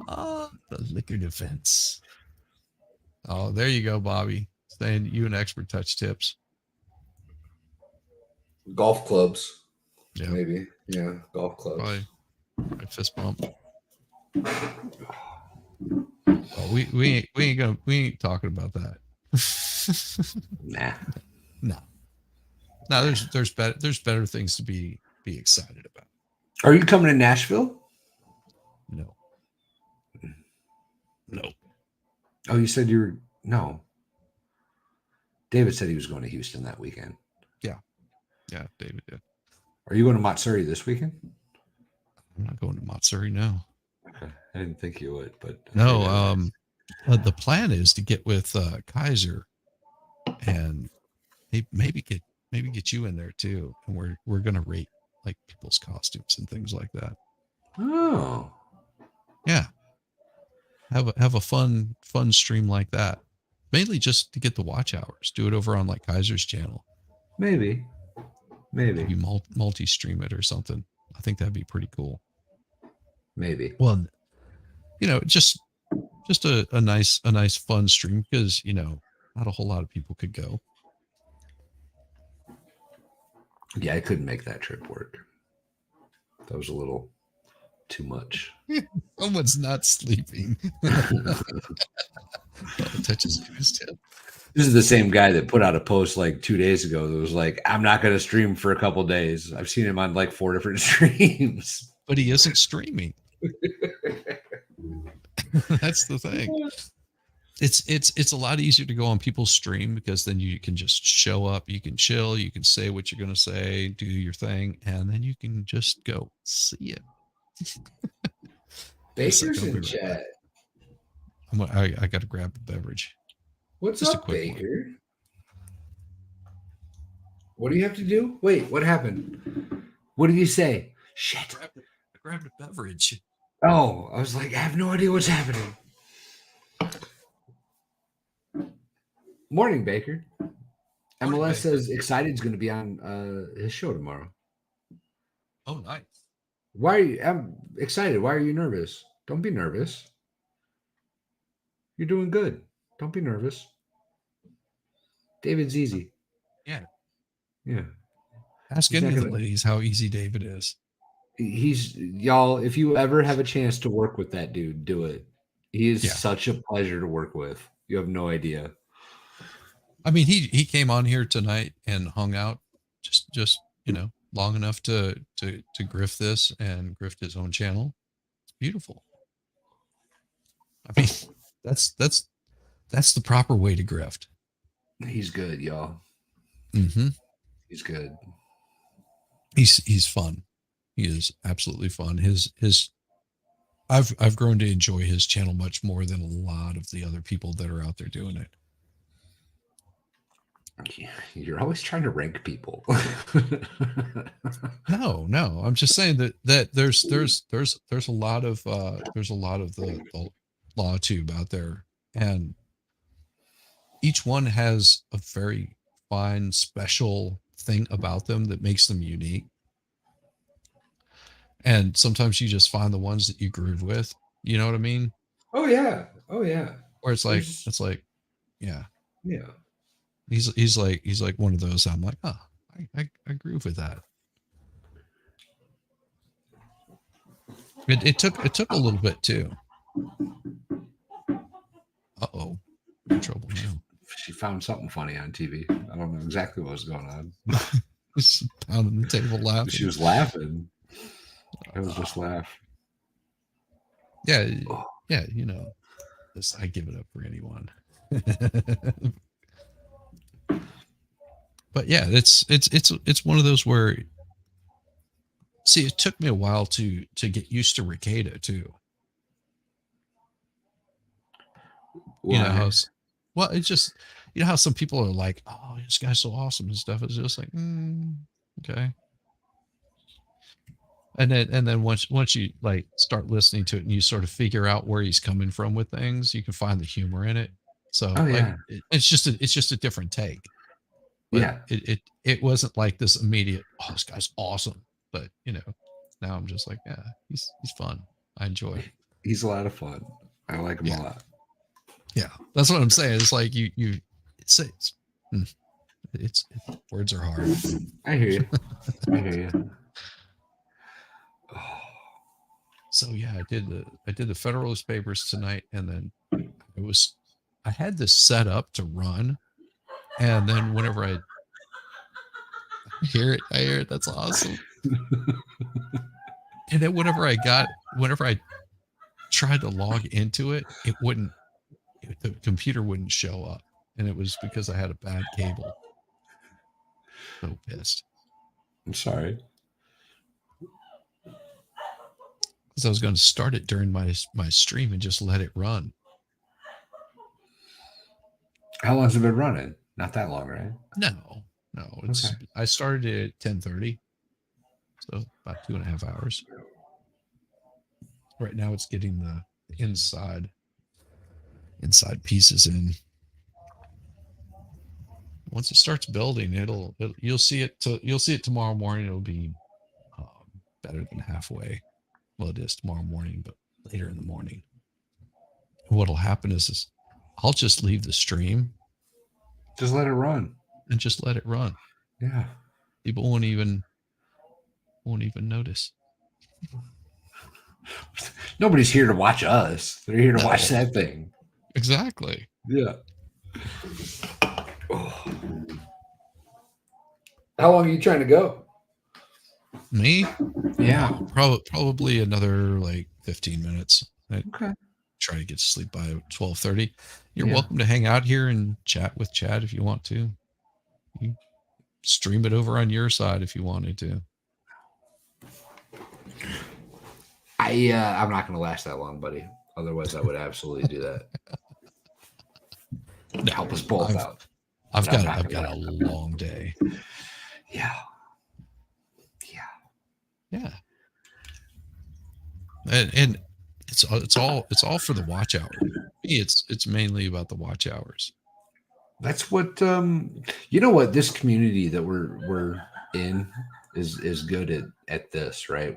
Oh, the liquor defense. Oh, there you go, Bobby. Saying you and expert touch tips. Golf clubs. Yeah. Maybe. Yeah, golf clubs. Probably fist bump. Oh, we ain't talking about that. Nah. No, there's better things to be excited about. Are you coming to Nashville? No. Oh, you said you were no. David said he was going to Houston that weekend. Yeah, David did. Are you going to Matsuri this weekend? I'm not going to Matsuri, no. Okay. I didn't think you would, but no. The plan is to get with Kaiser and maybe get you in there too, and we're gonna rate like people's costumes and things like that. Oh, yeah. Have a fun stream like that. Mainly just to get the watch hours. Do it over on like Kaiser's channel. Maybe. Maybe. multi-stream it or something. I think that'd be pretty cool. Maybe. Well, just a nice fun stream because not a whole lot of people could go. Yeah, I couldn't make that trip work. That was a little too much. Someone's not sleeping. Touches his tip. This is the same guy that put out a post like 2 days ago that was like, I'm not going to stream for a couple days. I've seen him on like 4 different streams. But he isn't streaming. That's the thing. It's a lot easier to go on people's stream because then you can just show up, you can chill, you can say what you're going to say, do your thing, and then you can just go see it. Baker's in chat. I got to grab a beverage. What's Just a up, quick Baker? What do you have to do? Wait, what happened? What did you say? Shit. I grabbed a beverage. Oh, I was like, I have no idea what's happening. Morning, Baker. Morning, MLS Baker. says Excited's going to be on his show tomorrow. Oh, nice. Why are you? I'm excited. Why are you nervous? Don't be nervous. You're doing good. Don't be nervous. David's easy. Yeah. Yeah. Ask He's any not of the gonna- ladies how easy David is. He's y'all. If you ever have a chance to work with that dude, do it. He is Yeah. such a pleasure to work with. You have no idea. I mean, he came on here tonight and hung out just long enough to grift this and grift his own channel. It's beautiful. I mean, that's the proper way to grift. He's good, y'all. Mm-hmm. He's good. He's fun. He is absolutely fun. I've grown to enjoy his channel much more than a lot of the other people that are out there doing it. You're always trying to rank people. No. I'm just saying that there's a lot of the law tube out there, and each one has a very fine special thing about them that makes them unique. And sometimes you just find the ones that you groove with. You know what I mean? Oh yeah. Or it's like, yeah. Yeah. He's like one of those. I'm like, oh, I groove with that. It took a little bit too. Uh-oh. In trouble now. She found something funny on TV. I don't know exactly what was going on. Just pounding the table laughing. She was laughing. I was just laughing. Yeah, Oh. yeah, I give it up for anyone. But yeah, it's one of those where, see, it took me a while to get used to Ricada too. Why? Well, it's just, how some people are like, oh, this guy's so awesome and stuff. It's just like, okay. And then once you like start listening to it and you sort of figure out where he's coming from with things, you can find the humor in it. So it's just a different take. But yeah. It wasn't like this immediate, oh, this guy's awesome. But now I'm just like, yeah, he's fun. I enjoy it. He's a lot of fun. I like him a lot. Yeah, that's what I'm saying. It's like it's words are hard. I hear you. I hear you. So yeah, I did the Federalist Papers tonight, and then I had this set up to run, and then whenever I hear it, that's awesome. And then whenever I tried to log into it, the computer wouldn't show up, and it was because I had a bad cable. So pissed. I'm sorry. Because I was going to start it during my stream and just let it run. How long's it been running? Not that long, right? No. It's okay. I started it at 10:30, so about 2.5 hours. Right now, it's getting the inside pieces in. once it starts building, you'll see it. You'll see it tomorrow morning. It'll be better than halfway. Well, it is tomorrow morning, but later in the morning. What'll happen is I'll just leave the stream. Just let it run. And just let it run. Yeah. People won't even notice. Nobody's here to watch us. They're here to watch that thing. Exactly. Yeah. Oh. How long are you trying to go? Me? Yeah. Probably another like 15 minutes. Okay. Try to get to sleep by 12:30. You're welcome to hang out here and chat with Chad if you want to. You stream it over on your side if you wanted to. I'm not going to last that long, buddy. Otherwise, I would absolutely do that. No, Help us both out. I've got a long day. Yeah. And it's all for the watch hour. It's mainly about the watch hours. That's what you know what this community that we're in is good at this, right?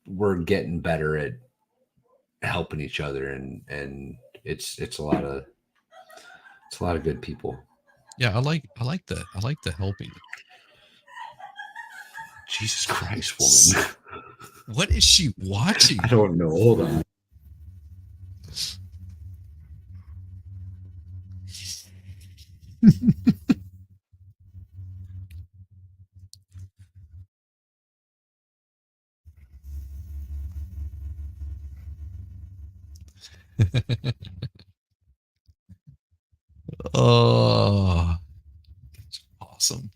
We're getting better at helping each other, and it's a lot of good people. Yeah, I like the helping. Jesus Christ, woman. What is she watching? I don't know. Hold on. Oh, it's awesome.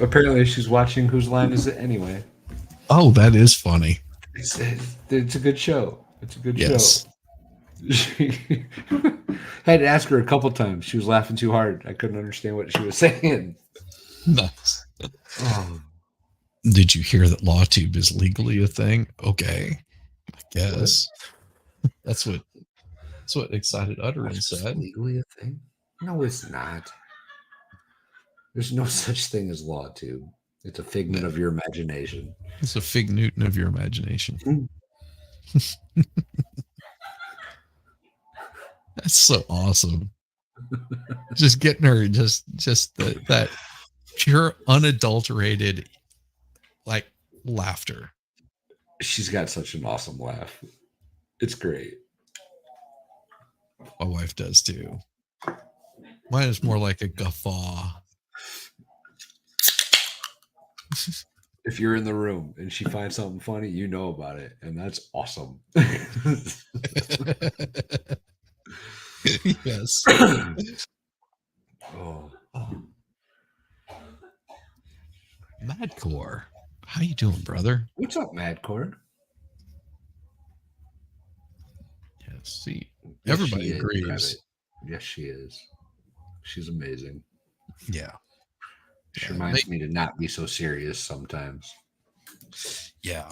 Apparently, she's watching Whose Line Is It Anyway? Oh, that is funny. It's a good show. It's a good Yes. show. She had to ask her a couple times. She was laughing too hard. I couldn't understand what she was saying. Nice. Oh. Did you hear that LawTube is legally a thing? Okay, I guess that's what Excited Utterance said. Legally a thing? No, it's not. There's no such thing as LawTube. It's a figment of your imagination. It's a fig Newton of your imagination. That's so awesome. Just getting her just that pure unadulterated like laughter. She's got such an awesome laugh. It's great. My wife does too. Mine is more like a guffaw. If you're in the room and she finds something funny, you know about it, and that's awesome. Yes. Oh. Madcore, how you doing, brother? What's up, Madcore? Yes, see, Yes, everybody she is, agrees. Rabbit. Yes, she is. She's amazing. Yeah. She reminds me to not be so serious sometimes. Yeah.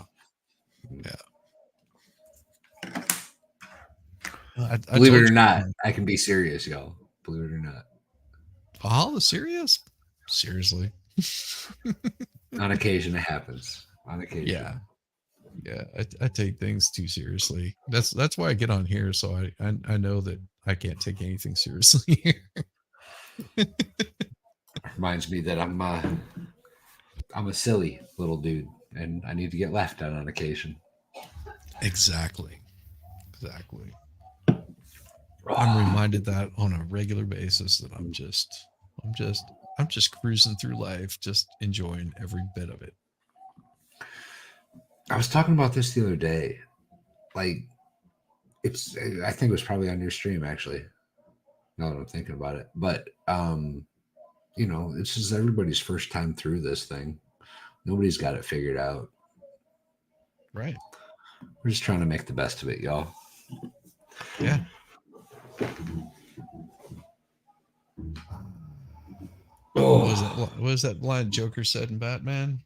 Yeah. Believe it or not, I can be serious, y'all. Believe it or not. All serious? Seriously. On occasion, it happens. On occasion. Yeah. Yeah. I take things too seriously. That's why I get on here. So I know that I can't take anything seriously here. Reminds me that I'm a silly little dude, and I need to get laughed at on occasion. Exactly. I'm reminded that on a regular basis that I'm just cruising through life, just enjoying every bit of it. I was talking about this the other day. Like, I think it was probably on your stream, actually. Now that I'm thinking about it. But you know, this is everybody's first time through this thing. Nobody's got it figured out. Right. We're just trying to make the best of it, y'all. Yeah. Oh. What was that line Joker said in Batman?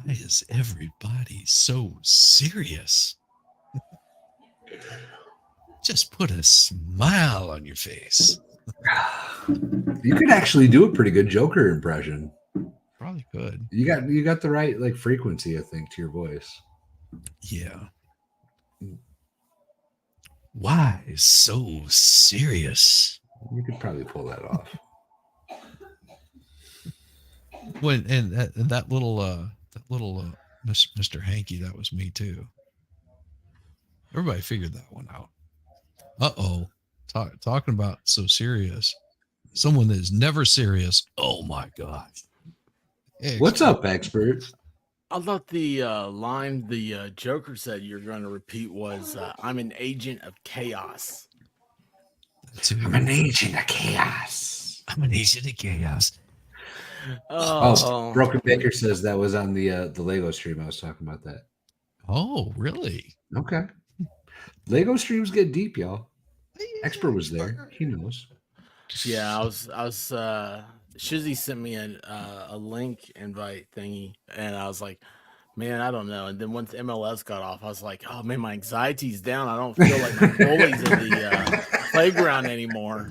Why is everybody so serious? Just put a smile on your face. You could actually do a pretty good Joker impression. Probably could. You got the right like frequency, I think, to your voice. Yeah. Why so serious? You could probably pull that off. When and that little Mr. Hanky, that was me too. Everybody figured that one out. Uh-oh. Talking about so serious. Someone that is never serious. Oh my gosh. What's up, expert? I thought the line the Joker said you're going to repeat was, "I'm an agent of chaos." I'm an agent of chaos. I'm an agent of chaos. Oh, Broken Baker says that was on the Lego stream. I was talking about that. Oh, really? Okay. Lego streams get deep, y'all. Expert was there. He knows. Yeah, I was. Shizzy sent me a link invite thingy, and I was like, man, I don't know. And then once MLS got off, I was like, oh man, my anxiety's down. I don't feel like my bullies in the playground anymore.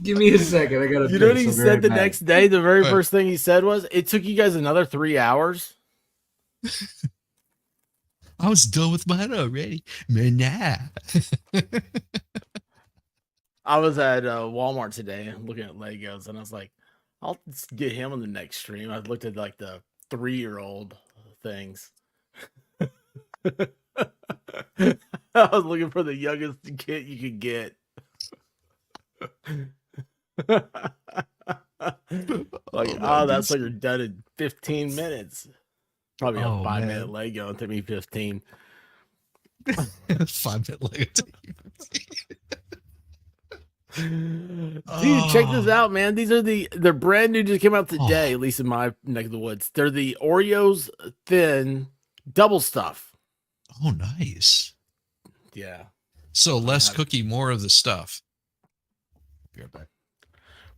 Give me a second. I gotta. You know what he said the next day? The very first thing he said was, "It took you guys another 3 hours." I was done with mine already. Man, nah. I was at Walmart today looking at Legos, and I was like, I'll just get him on the next stream. I looked at like the 3-year-old things. I was looking for the youngest kid you could get. Like, oh, that's like you're done in 15 minutes. Probably a 5-minute Lego and took me 15. 5-minute Lego. Dude, check this out, man. These are they're brand new, just came out today, at least in my neck of the woods. They're the Oreos thin double stuff. Oh, nice. Yeah. So less cookie, more of the stuff. Be right back.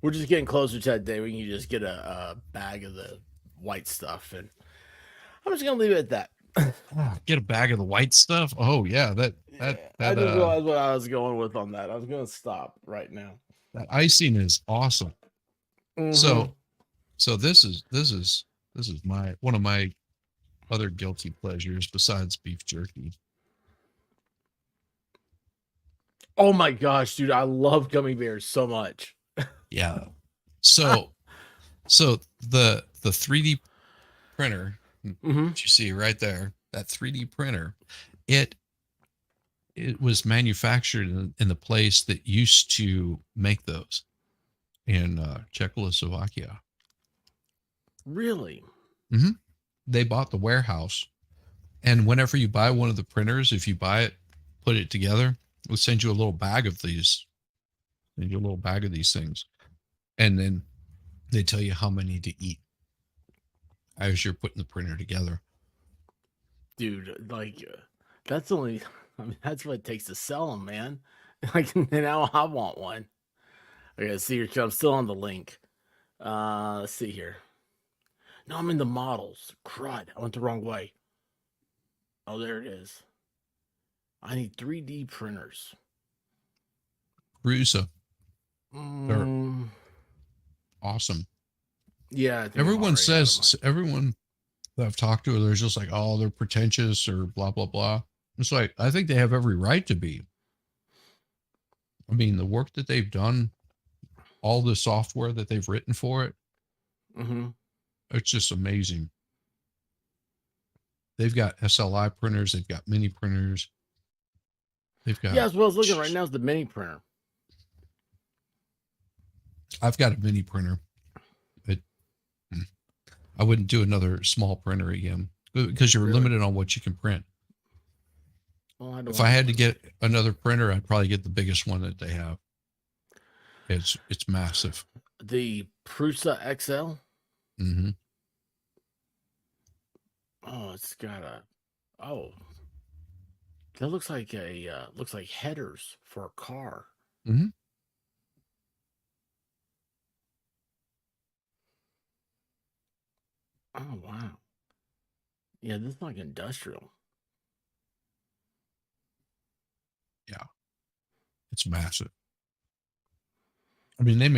We're just getting closer to that day when you just get a bag of the white stuff, and I'm just gonna leave it at that. Get a bag of the white stuff. Oh yeah, that I didn't realize what I was going with on that. I was gonna stop right now. That icing is awesome. Mm-hmm. So this is my one of my other guilty pleasures besides beef jerky. Oh my gosh, dude, I love gummy bears so much. Yeah. So the 3D printer, that you see right there, that 3D printer, it was manufactured in the place that used to make those in Czechoslovakia. Really? Mm-hmm. They bought the warehouse, and whenever you buy one of the printers, if you buy it, put it together, we'll send you a little bag of these. Send you a little bag of these things, and then they tell you how many to eat as you're putting the printer together. Dude, like that's only. I mean, that's what it takes to sell them, man. Like now, I want one. Okay, see here. I'm still on the link. Let's see here. No, I'm in the models. Crud, I went the wrong way. Oh, there it is. I need 3D printers. Prusa. They're awesome. Yeah. Everyone says, everyone that I've talked to, they're just like, oh, they're pretentious or blah, blah, blah. It's like, I think they have every right to be. I mean, the work that they've done, all the software that they've written for it, it's just amazing. They've got SLI printers. They've got mini printers. They've got. Yeah, as well as looking right now is the mini printer. I've got a mini printer. I wouldn't do another small printer again because you're limited on what you can print. Well, if I had to get another printer, I'd probably get the biggest one that they have. It's massive. The Prusa XL. Mm-hmm. Oh, it's got a. Oh, that looks like headers for a car. Mm-hmm. Oh wow. Yeah, this is like industrial. Yeah, it's massive. I mean, they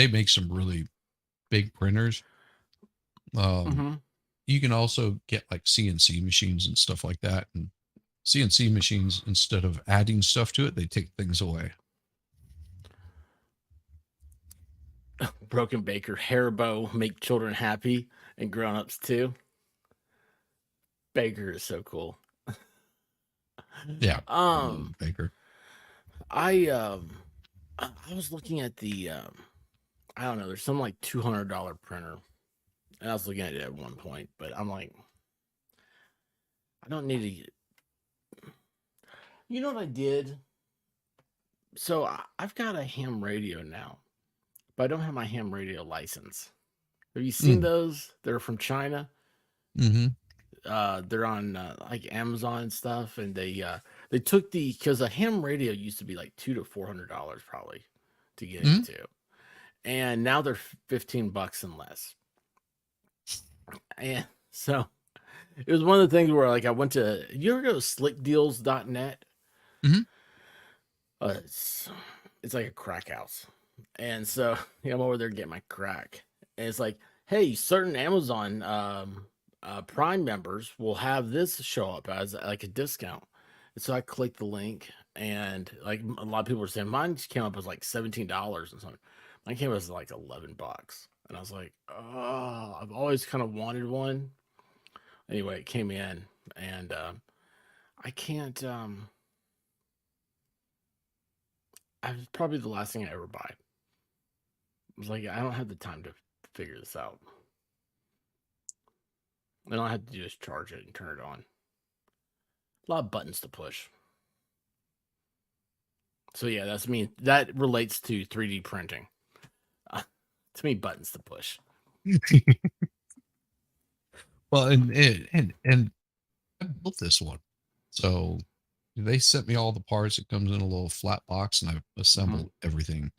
make some really big printers. Mm-hmm. You can also get like CNC machines and stuff like that. And CNC machines, instead of adding stuff to it, they take things away. Broken Baker, Haribo make children happy and grown-ups too. Baker is so cool. Yeah, I love Um, Baker. I was looking at the I don't know, there's some like $200 printer. And I was looking at it at one point, but I'm like, I don't need to. You know what I did? So I've got a ham radio now, but I don't have my ham radio license. Have you seen those? They're from China. Mm-hmm. They're on like Amazon and stuff, and they took because a ham radio used to be like $200 to $400 probably to get Mm-hmm. into, and now they're $15 and less. And so it was one of the things where like I went to, you ever go to slickdeals.net? Mm-hmm. It's like a crack house. And so I'm over there getting my crack. And it's like, hey, certain Amazon Prime members will have this show up as like a discount. And so I clicked the link, and like a lot of people were saying mine came up as like $17 and something. Mine came up as like $11. And I was like, oh, I've always kind of wanted one. Anyway, it came in, and I can't. I was probably the last thing I ever buy. I was like, I don't have the time to figure this out. And all I have to do is charge it and turn it on. A lot of buttons to push. So yeah, that's me. That relates to 3D printing. To me, buttons to push. Well, and I built this one, so they sent me all the parts. It comes in a little flat box, and I've assembled everything.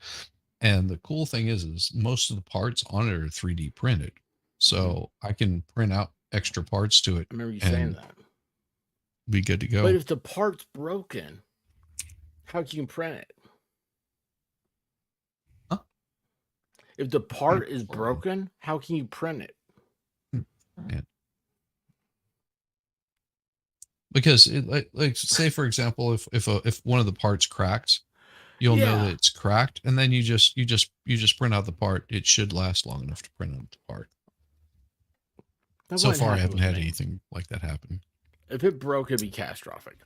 And the cool thing is most of the parts on it are 3D printed, so I can print out extra parts to it. I remember you saying that. Be good to go. But if the part's broken, how can you print it? Huh? If the part is broken, how can you print it? Yeah. Because like say for example, if one of the parts cracks, you'll know that it's cracked, and then you just print out the part. It should last long enough to print out the part. So far, I haven't had anything like that happen. If it broke, it'd be catastrophic.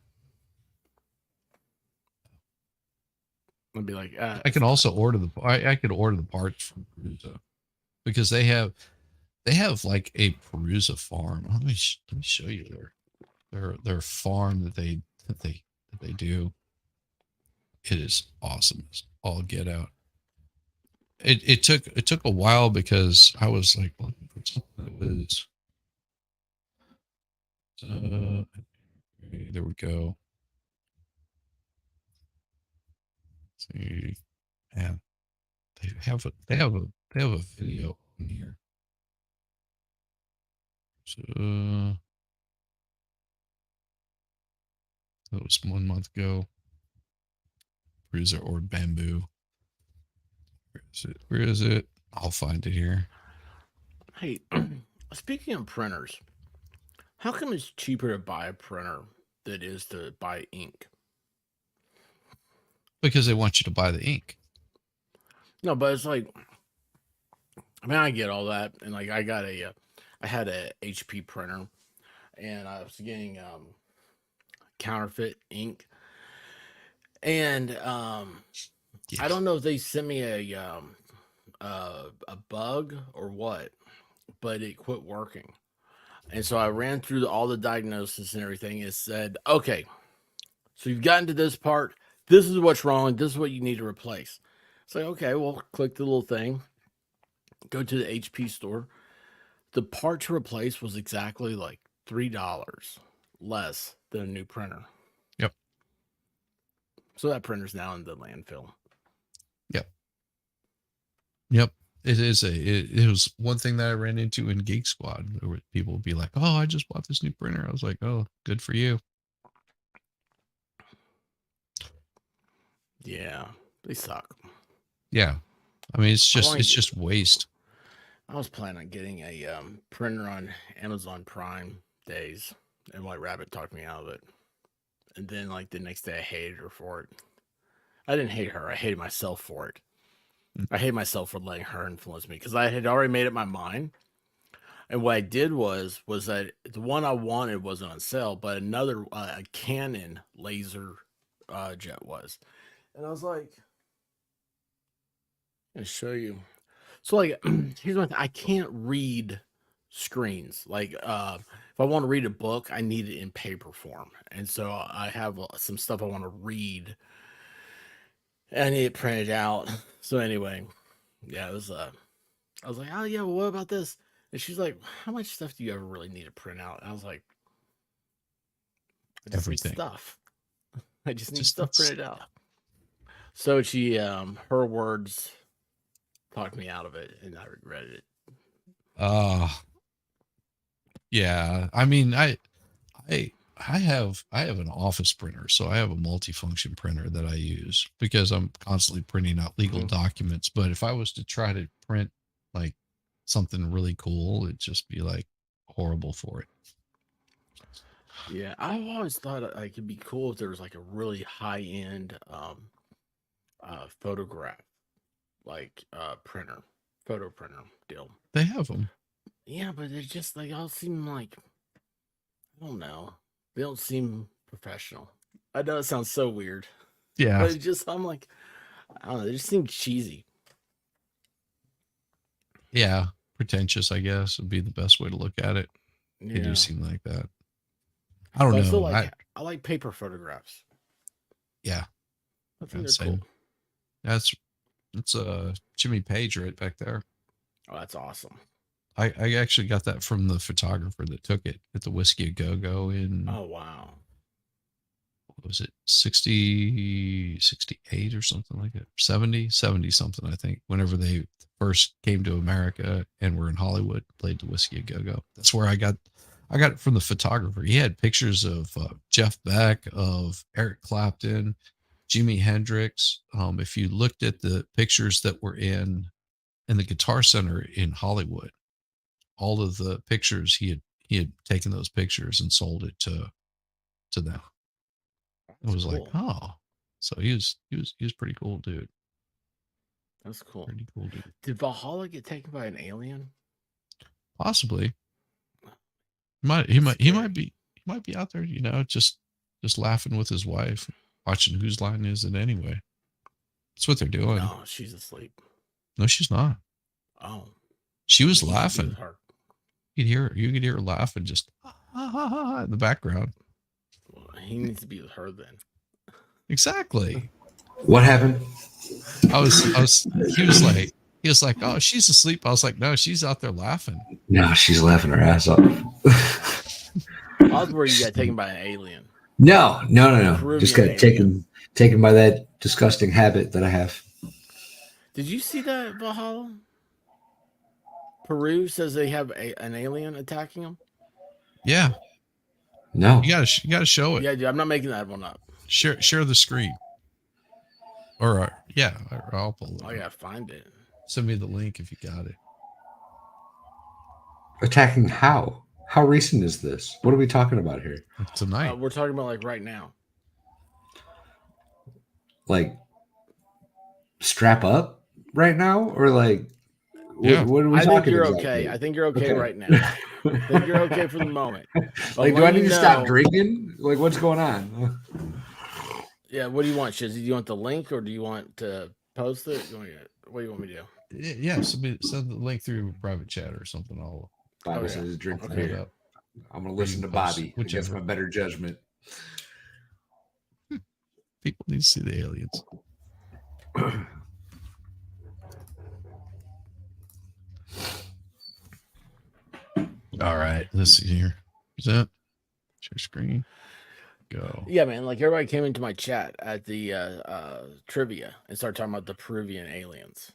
I'd be like, I can also order I could order the parts from Perusa, because they have like a Perusa farm. Let me show you their farm that they do. It is awesome. It's all get out. It took a while because I was like looking for something that was. There we go. Let's see, and they have a video in here. So that was 1 month ago. Bruiser or bamboo. Where is it? I'll find it here. Hey, speaking of printers, how come it's cheaper to buy a printer than it is to buy ink? Because they want you to buy the ink. No, but it's like, I mean, I get all that, and like I had a HP printer, and I was getting counterfeit ink, and I don't know if they sent me a bug or what, but it quit working. And so I ran through all the diagnosis and everything. It said, okay, so you've gotten to this part. This is what's wrong. This is what you need to replace. It's like, okay, well, click the little thing. Go to the HP store. The part to replace was exactly like $3 less than a new printer. Yep. So that printer's now in the landfill. Yep. It was one thing that I ran into in Geek Squad, where people would be like, "Oh, I just bought this new printer." I was like, "Oh, good for you." Yeah, they suck. Yeah. I mean, it's wanna just waste. I was planning on getting a printer on Amazon Prime days, and White Rabbit talked me out of it. And then, like, the next day, I hated her for it. I didn't hate her. I hated myself for it. I hate myself for letting her influence me because I had already made up my mind. And what I did was that the one I wanted wasn't on sale, but another a Canon laser jet was. And I was like, "I'll show you." So, like, here's my thing. I can't read screens. Like, if I want to read a book, I need it in paper form. And so I have some stuff I want to read, and I need it printed out. So anyway, yeah, it was. I was like, "Oh yeah, well, what about this?" And she's like, "How much stuff do you ever really need to print out?" And I was like, "I just need Everything. stuff. I just need Just stuff it's- printed out." So she, her words talked me out of it, and I regretted it. Uh yeah. I mean, I have an office printer, so I have a multifunction printer that I use because I'm constantly printing out legal documents. But if I was to try to print like something really cool, it'd just be like horrible for it. Yeah, I've always thought like it'd be cool if there was like a really high end photograph like photo printer deal. They have them. Yeah, but it just like all seem like I don't know. They don't seem professional. I know it sounds so weird, Yeah. but it just I'm like I don't know. They just seem cheesy. Yeah. Pretentious, I guess, would be the best way to look at it. They Yeah, do seem like that. I don't but I know. still like I like paper photographs. Yeah. I think they're Same. cool. That's Jimmy Page right back there. Oh, that's awesome. I actually got that from the photographer that took it at the Whiskey a Go Go in Oh wow. what was it 60 68 or something like it 70 something I think whenever they first came to America and were in Hollywood, played the Whiskey a Go Go. That's where I got it from the photographer. He had pictures of Jeff Beck, of Eric Clapton, Jimi Hendrix. If you looked at the pictures that were in the Guitar Center in Hollywood, all of the pictures he had taken those pictures and sold it to them. It was like, oh, so he was pretty cool, dude. That's cool. Pretty cool, dude. Did Valhalla get taken by an alien? Possibly. He might be out there, just laughing with his wife, watching Whose Line Is It Anyway. That's what they're doing. No, she's asleep. No, she's not. Oh, she was It needs to be laughing. with her. You could hear her laughing just in the background. Well, he needs to be with her then. Exactly. What happened? He was like, oh, she's asleep. I was like, no, she's out there laughing. No, she's laughing her ass off. I was worried you got taken by an alien. No. Peruvian Just got taken by that disgusting habit that I have. Did you see that, Valhalla? Peru says they have an alien attacking them. Yeah. No. You gotta show it. Yeah, dude, I'm not making that one up. Share the screen. Or I'll pull it. I gotta find it. Send me the link if you got it. Attacking how? How recent is this? What are we talking about here? Tonight. We're talking about like right now. Like strap up right now, or like Yeah. what are we I think talking you're exactly? okay. I think you're okay right now. I think you're okay for the moment. But Like, do let I need me to stop know- drinking? Like, what's going on? Yeah, what do you want, Shizzy? Do you want the link or do you want to post it? What do you want me to do? Yeah, send the link through private chat or something. I'll Bobby yeah. says drink Okay. put it beer. up. I'm gonna listen to post, Bobby. whichever. Against my better judgment. People need to see the aliens. All right, let's see here. Present. Share screen. Go. Yeah, man. Like everybody came into my chat at the trivia and started talking about the Peruvian aliens.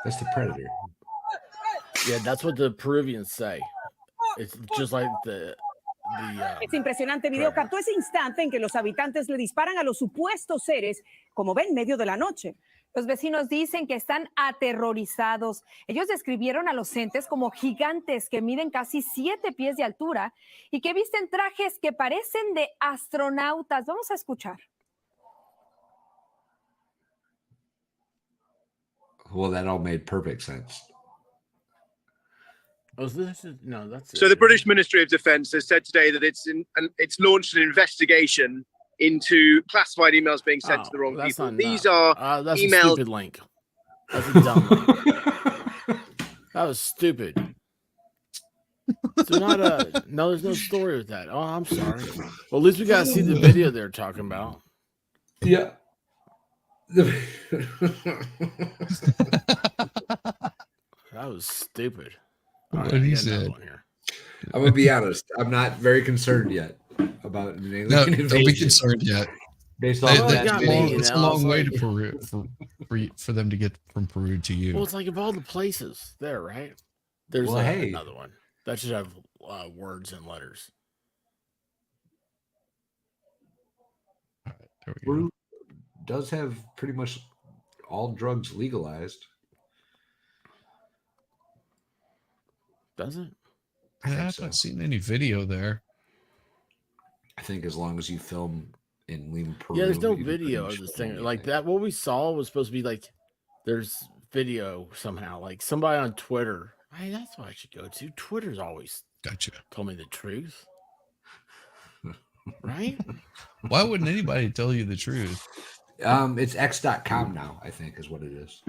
That's the Predator. Yeah, that's what the Peruvians say. It's just like the Este impresionante video captó ese instante en que los habitantes le disparan a los supuestos seres, como ven, en medio de la noche. Los vecinos dicen que están aterrorizados. Ellos describieron a los entes como gigantes que miden casi 7 pies de altura y que visten trajes que parecen de astronautas. Vamos a escuchar. Well, that all made perfect sense. Oh, this is, no, that's So it. the British Ministry of Defence has said today that it's launched an investigation into classified emails being sent to the wrong that's people. not These enough. are That's emails. a stupid link. That's a dumb link. That was stupid. So not no, there's no story with that. Oh, I'm sorry. Well, at least we got to see the video they're talking about. Yeah. That was stupid. What I he got another said. one here. I'm gonna be honest. I'm not very concerned yet about an alien No, invasion. don't be concerned yet. Based They- off Well, that got that's me, video. you it's a know, long it's way like- to Peru for them to get from Peru to you. Well, it's like of all the places there, right? There's Well, hey. another one that should have words and letters. All right, there we go. Peru does have pretty much all drugs legalized. Does it? I think I've so. not seen any video there. I think as long as you film in Lima, Peru. Yeah, there's no you can pretty video much of this film thing. Like anything. that, what we saw was supposed to be like there's video somehow. Like somebody on Twitter. Hey, that's what I should go to. Twitter's always Gotcha. told me the truth. Right? Why wouldn't anybody tell you the truth? It's x.com now, I think is what it is.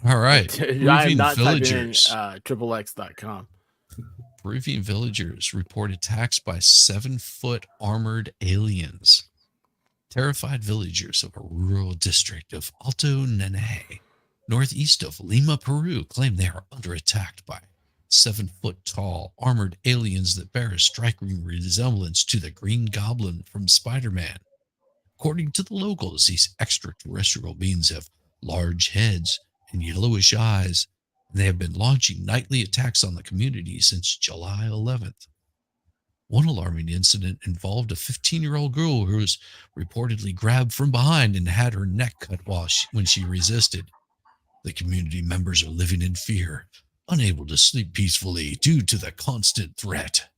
All right. Dude, I am Peruvian not typing in villagers. XXX.com. Peruvian villagers report attacks by 7-foot armored aliens. Terrified villagers of a rural district of Alto Nene, northeast of Lima, Peru, claim they are under attack by 7-foot tall armored aliens that bear a striking resemblance to the Green Goblin from Spider-Man. According to the locals, these extraterrestrial beings have large heads and yellowish eyes, and they have been launching nightly attacks on the community since July 11th. One alarming incident involved a 15-year-old girl who was reportedly grabbed from behind and had her neck cut when she resisted. The community members are living in fear, unable to sleep peacefully due to the constant threat.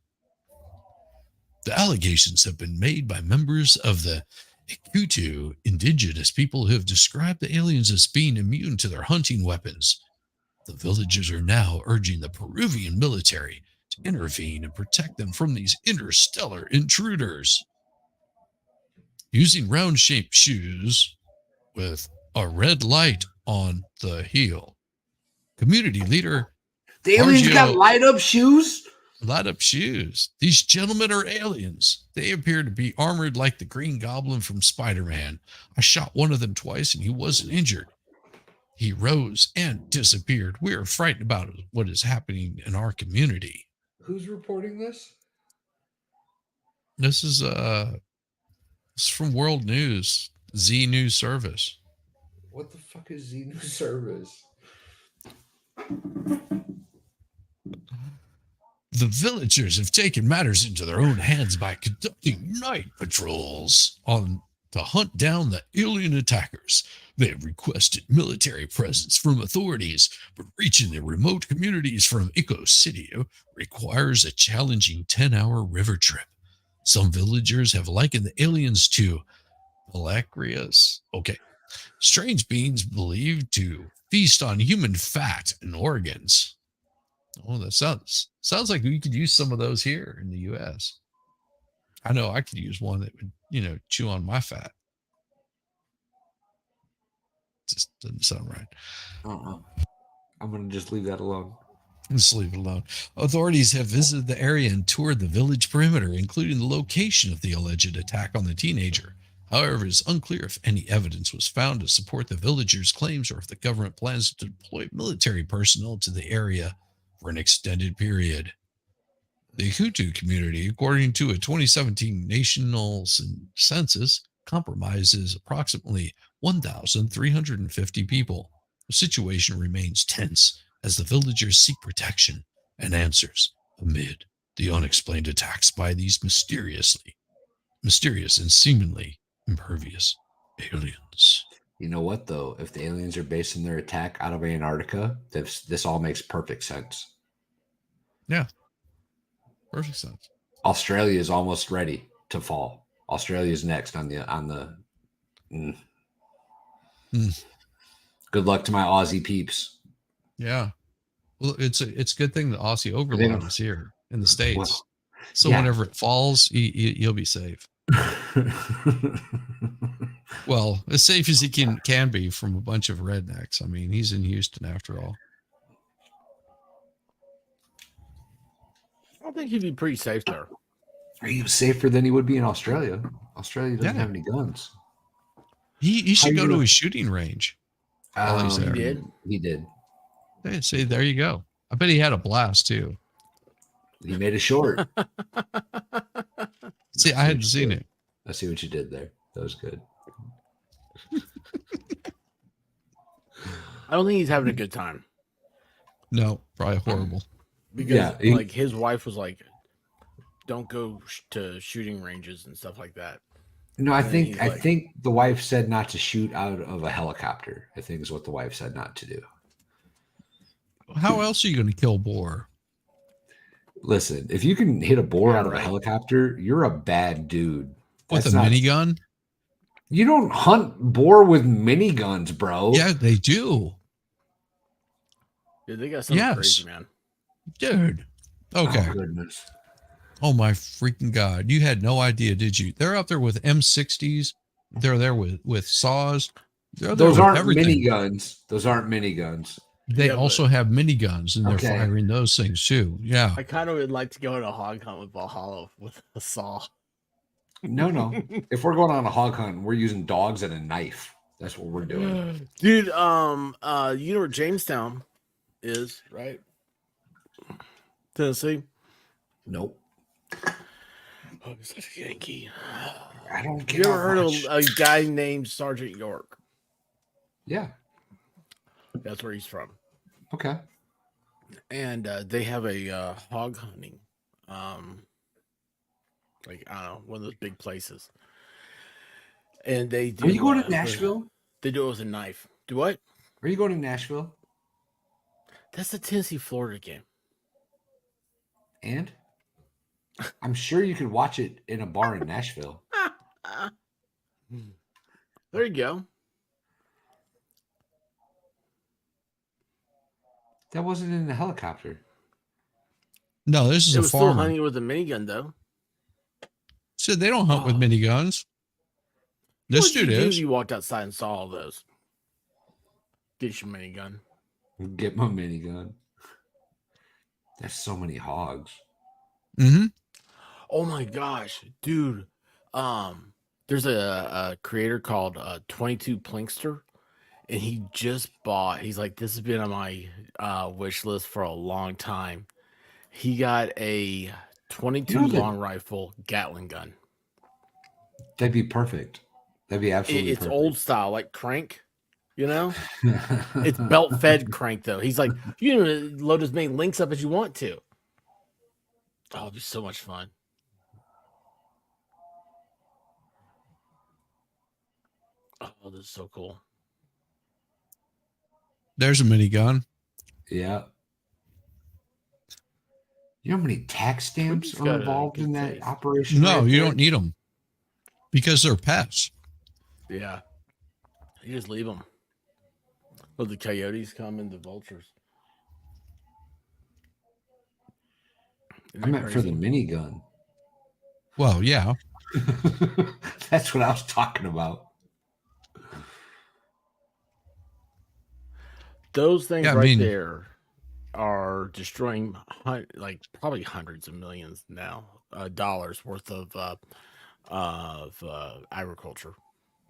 The allegations have been made by members of the Ikutu indigenous people who have described the aliens as being immune to their hunting weapons. The villagers are now urging the Peruvian military to intervene and protect them from these interstellar intruders. Using round-shaped shoes with a red light on the heel, community leader The aliens got Argio- light up shoes. light up shoes. These gentlemen are aliens. They appear to be armored like the Green Goblin from Spider-Man. I shot one of them twice and he wasn't injured. He rose and disappeared. We are frightened about what is happening in our community. Who's reporting this? This is from World News, Z News Service. What the fuck is Xenu service? The villagers have taken matters into their own hands by conducting night patrols to hunt down the alien attackers. They have requested military presence from authorities, but reaching the remote communities from Ico City requires a challenging 10-hour river trip. Some villagers have likened the aliens to Pelacrias. Okay. Strange beings believed to feast on human fat and organs. Oh, that sounds like we could use some of those here in the U.S. I know I could use one that would, chew on my fat. Just doesn't sound right. I'm gonna just leave that alone. Let's leave it alone. Authorities have visited the area and toured the village perimeter, including the location of the alleged attack on the teenager. However, it is unclear if any evidence was found to support the villagers' claims or if the government plans to deploy military personnel to the area for an extended period. The Hutu community, according to a 2017 national census, comprises approximately 1,350 people. The situation remains tense as the villagers seek protection and answers amid the unexplained attacks by these mysterious and seemingly impervious aliens. You know what, though? If the aliens are basing their attack out of Antarctica, this all makes perfect sense. Yeah. Perfect sense. Australia is almost ready to fall. Australia is next on the. Good luck to my Aussie peeps. Yeah. Well, it's a good thing the Aussie overlord is here in the States. Well, so whenever it falls, you'll be safe. Well, as safe as he can be from a bunch of rednecks. I mean, he's in Houston after all. I think he'd be pretty safe there. He was safer than he would be in Australia. Australia doesn't have any guns. He should go to a shooting range. While he's there. He did. Hey, see, there you go. I bet he had a blast too. He made a short. See, I hadn't seen it. I see what you did there. That was good. I don't think he's having a good time. No, probably horrible. Because like his wife was like, "Don't go to shooting ranges and stuff like that." No, I think the wife said not to shoot out of a helicopter. I think is what the wife said not to do. How else are you going to kill boar? Listen, if you can hit a boar out of a helicopter, you're a bad dude. With a minigun? You don't hunt boar with miniguns, bro. Yeah, they do. Dude, they got something crazy, man. Dude. Okay. Oh, goodness. Oh, my freaking God. You had no idea, did you? They're out there with M60s. They're there with saws. Those aren't miniguns. Those aren't miniguns. They also have miniguns, and they're firing those things, too. Yeah. I kind of would like to go on a hog hunt with Valhalla with a saw. No. If we're going on a hog hunt, we're using dogs and a knife. That's what we're doing. Dude, you know where Jamestown is, right? Tennessee? Nope. Oh, he's such a Yankee. I don't get. You ever heard of a guy named Sergeant York? Yeah. That's where he's from. Okay. And they have a hog hunting, like I don't know, one of those big places. And they do. Are you going to Nashville? They do it with a knife. Do what? Are you going to Nashville? That's the Tennessee-Florida game. And I'm sure you could watch it in a bar in Nashville. There you go. That wasn't in the helicopter. No, this is a farmer. Still hunting with a minigun, though. So they don't hunt with miniguns. This dude is. You walked outside and saw all those. Get your minigun. Get my minigun. There's so many hogs. Mm-hmm. Oh my gosh, dude. There's a creator called 22 Plinkster, and he just bought. He's like, this has been on my wish list for a long time. He got a 22 long rifle Gatling gun. That'd be perfect. That'd be absolutely It's perfect. old style, like crank, you know? It's belt fed crank, though. He's like, you can load as many links up as you want to. Oh, it'd be so much fun. Oh, this is so cool. There's a minigun. Yeah. You know how many tax stamps are involved in that operation? No, you don't need them because they're pets. Yeah. You just leave them. Let the coyotes come and the vultures. I meant for the minigun. Well, yeah. That's what I was talking about. Those things there are destroying like probably hundreds of millions now dollars worth of agriculture.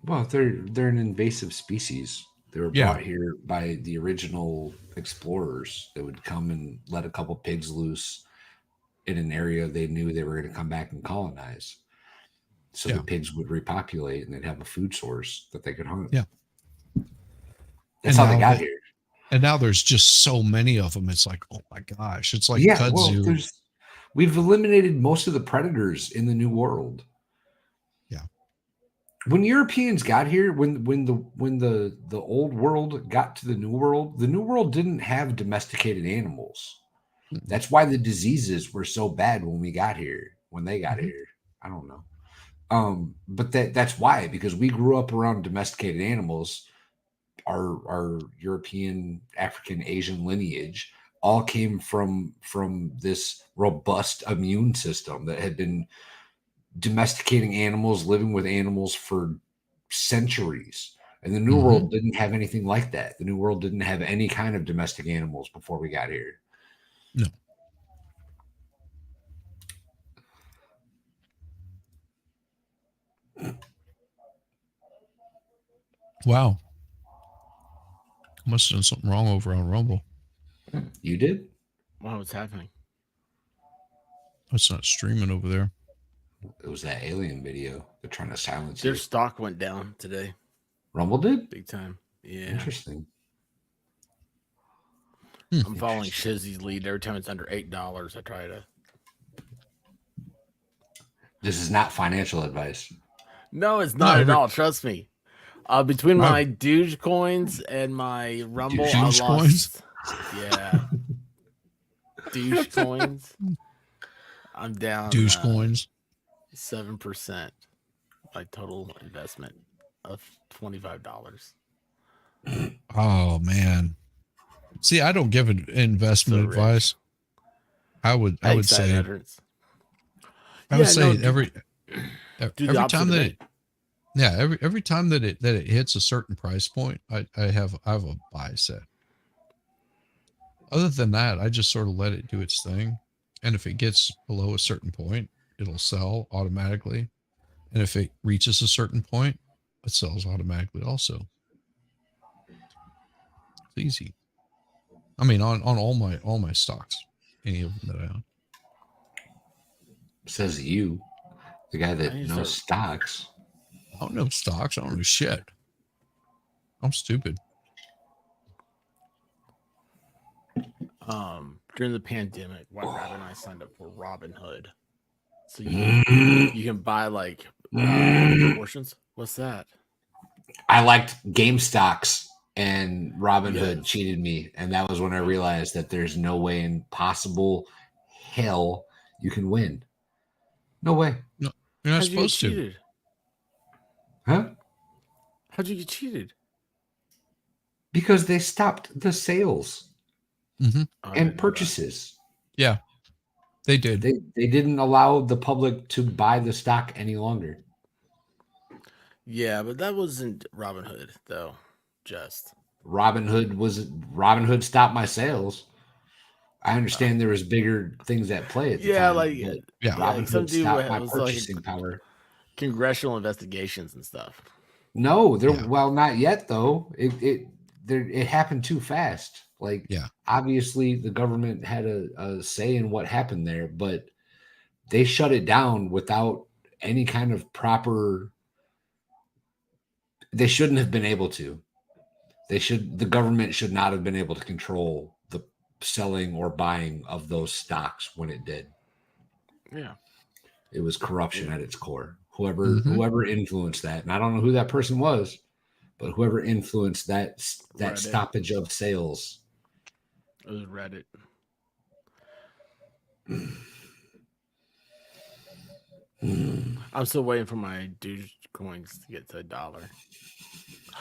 Well, they're an invasive species. They were brought here by the original explorers that would come and let a couple pigs loose in an area they knew they were going to come back and colonize. So the pigs would repopulate and they'd have a food source that they could hunt. Yeah. That's how they got here. And now there's just so many of them. It's like, oh my gosh. It's like kudzu. We've eliminated most of the predators in the New World. Yeah. When Europeans got here, when the old world got to the New World didn't have domesticated animals. That's why the diseases were so bad when we got here. When they got here, I don't know. But that's why, because we grew up around domesticated animals. Our European, African, Asian lineage all came from this robust immune system that had been domesticating animals, living with animals for centuries. And the New World didn't have anything like that. The New World didn't have any kind of domestic animals before we got here. No. Wow. Must have done something wrong over on Rumble. You did? Wow, what's happening? It's not streaming over there. It was that alien video. They're trying to silence Their you. stock went down today, Rumble did? big time. Yeah, Interesting. I'm following Shizzy's lead. Every time it's under $8, I try to. This is not financial advice. No, it's not at every- all. Trust me. Between Wow. my Doge coins and my Rumble, I Doge lost. coins? Yeah, Doge coins. I'm down. Douche coins. 7%. My total investment of $25. Oh man. See, I don't give investment So rich. advice. I would Thanks, say Edwards. I would Yeah, say no, every do the opposite time of that me. it, yeah, every time that it hits a certain price point, I have a buy set. Other than that, I just sort of let it do its thing. And if it gets below a certain point, it'll sell automatically. And if it reaches a certain point, it sells automatically also. It's easy. I mean, on all my stocks, any of them that I own. Says you, the guy that I need to knows stocks. I don't know stocks. I don't know shit. I'm stupid. During the pandemic, White Rabbit and I signed up for Robinhood, so you can buy like portions. What's that? I liked game stocks, and Robinhood Yes. cheated me, and that was when I realized that there's no way in possible hell you can win. No way. You're not How'd you get supposed to. cheated? Huh? How'd you get cheated? Because they stopped the sales Oh, I didn't and know that. purchases. Yeah, they did. They didn't allow the public to buy the stock any longer. Yeah, but that wasn't Robinhood though. Just Robinhood stopped my sales. I understand there was bigger things at play at the yeah, time. like but Yeah. like some Robinhood dude stopped my was like purchasing power. congressional investigations and stuff. No, Yeah. well, not yet though. It happened too fast. Like, Yeah. obviously the government had a say in what happened there, but they shut it down without any kind of proper. They shouldn't have been able to. The government should not have been able to control the selling or buying of those stocks when it did. Yeah. It was corruption at its core. Whoever Mhm. whoever influenced that, and I don't know who that person was, but whoever influenced that Reddit. stoppage of sales. It was Reddit. I'm still waiting for my Doge coins to get to $1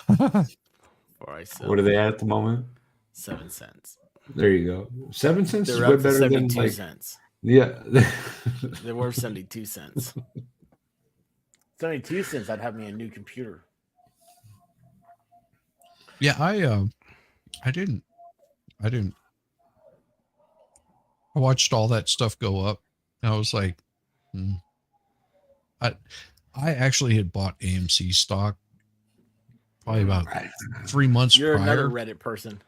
before I sell. What are they at the moment? 7 cents. There you go. 7 cents is They're way up to better than 72 like cents. yeah. They were 72 cents. 72 cents, I'd have me a new computer. Yeah, I didn't. I watched all that stuff go up, and I was like, I actually had bought AMC stock probably about 3 months You're prior. another Reddit person.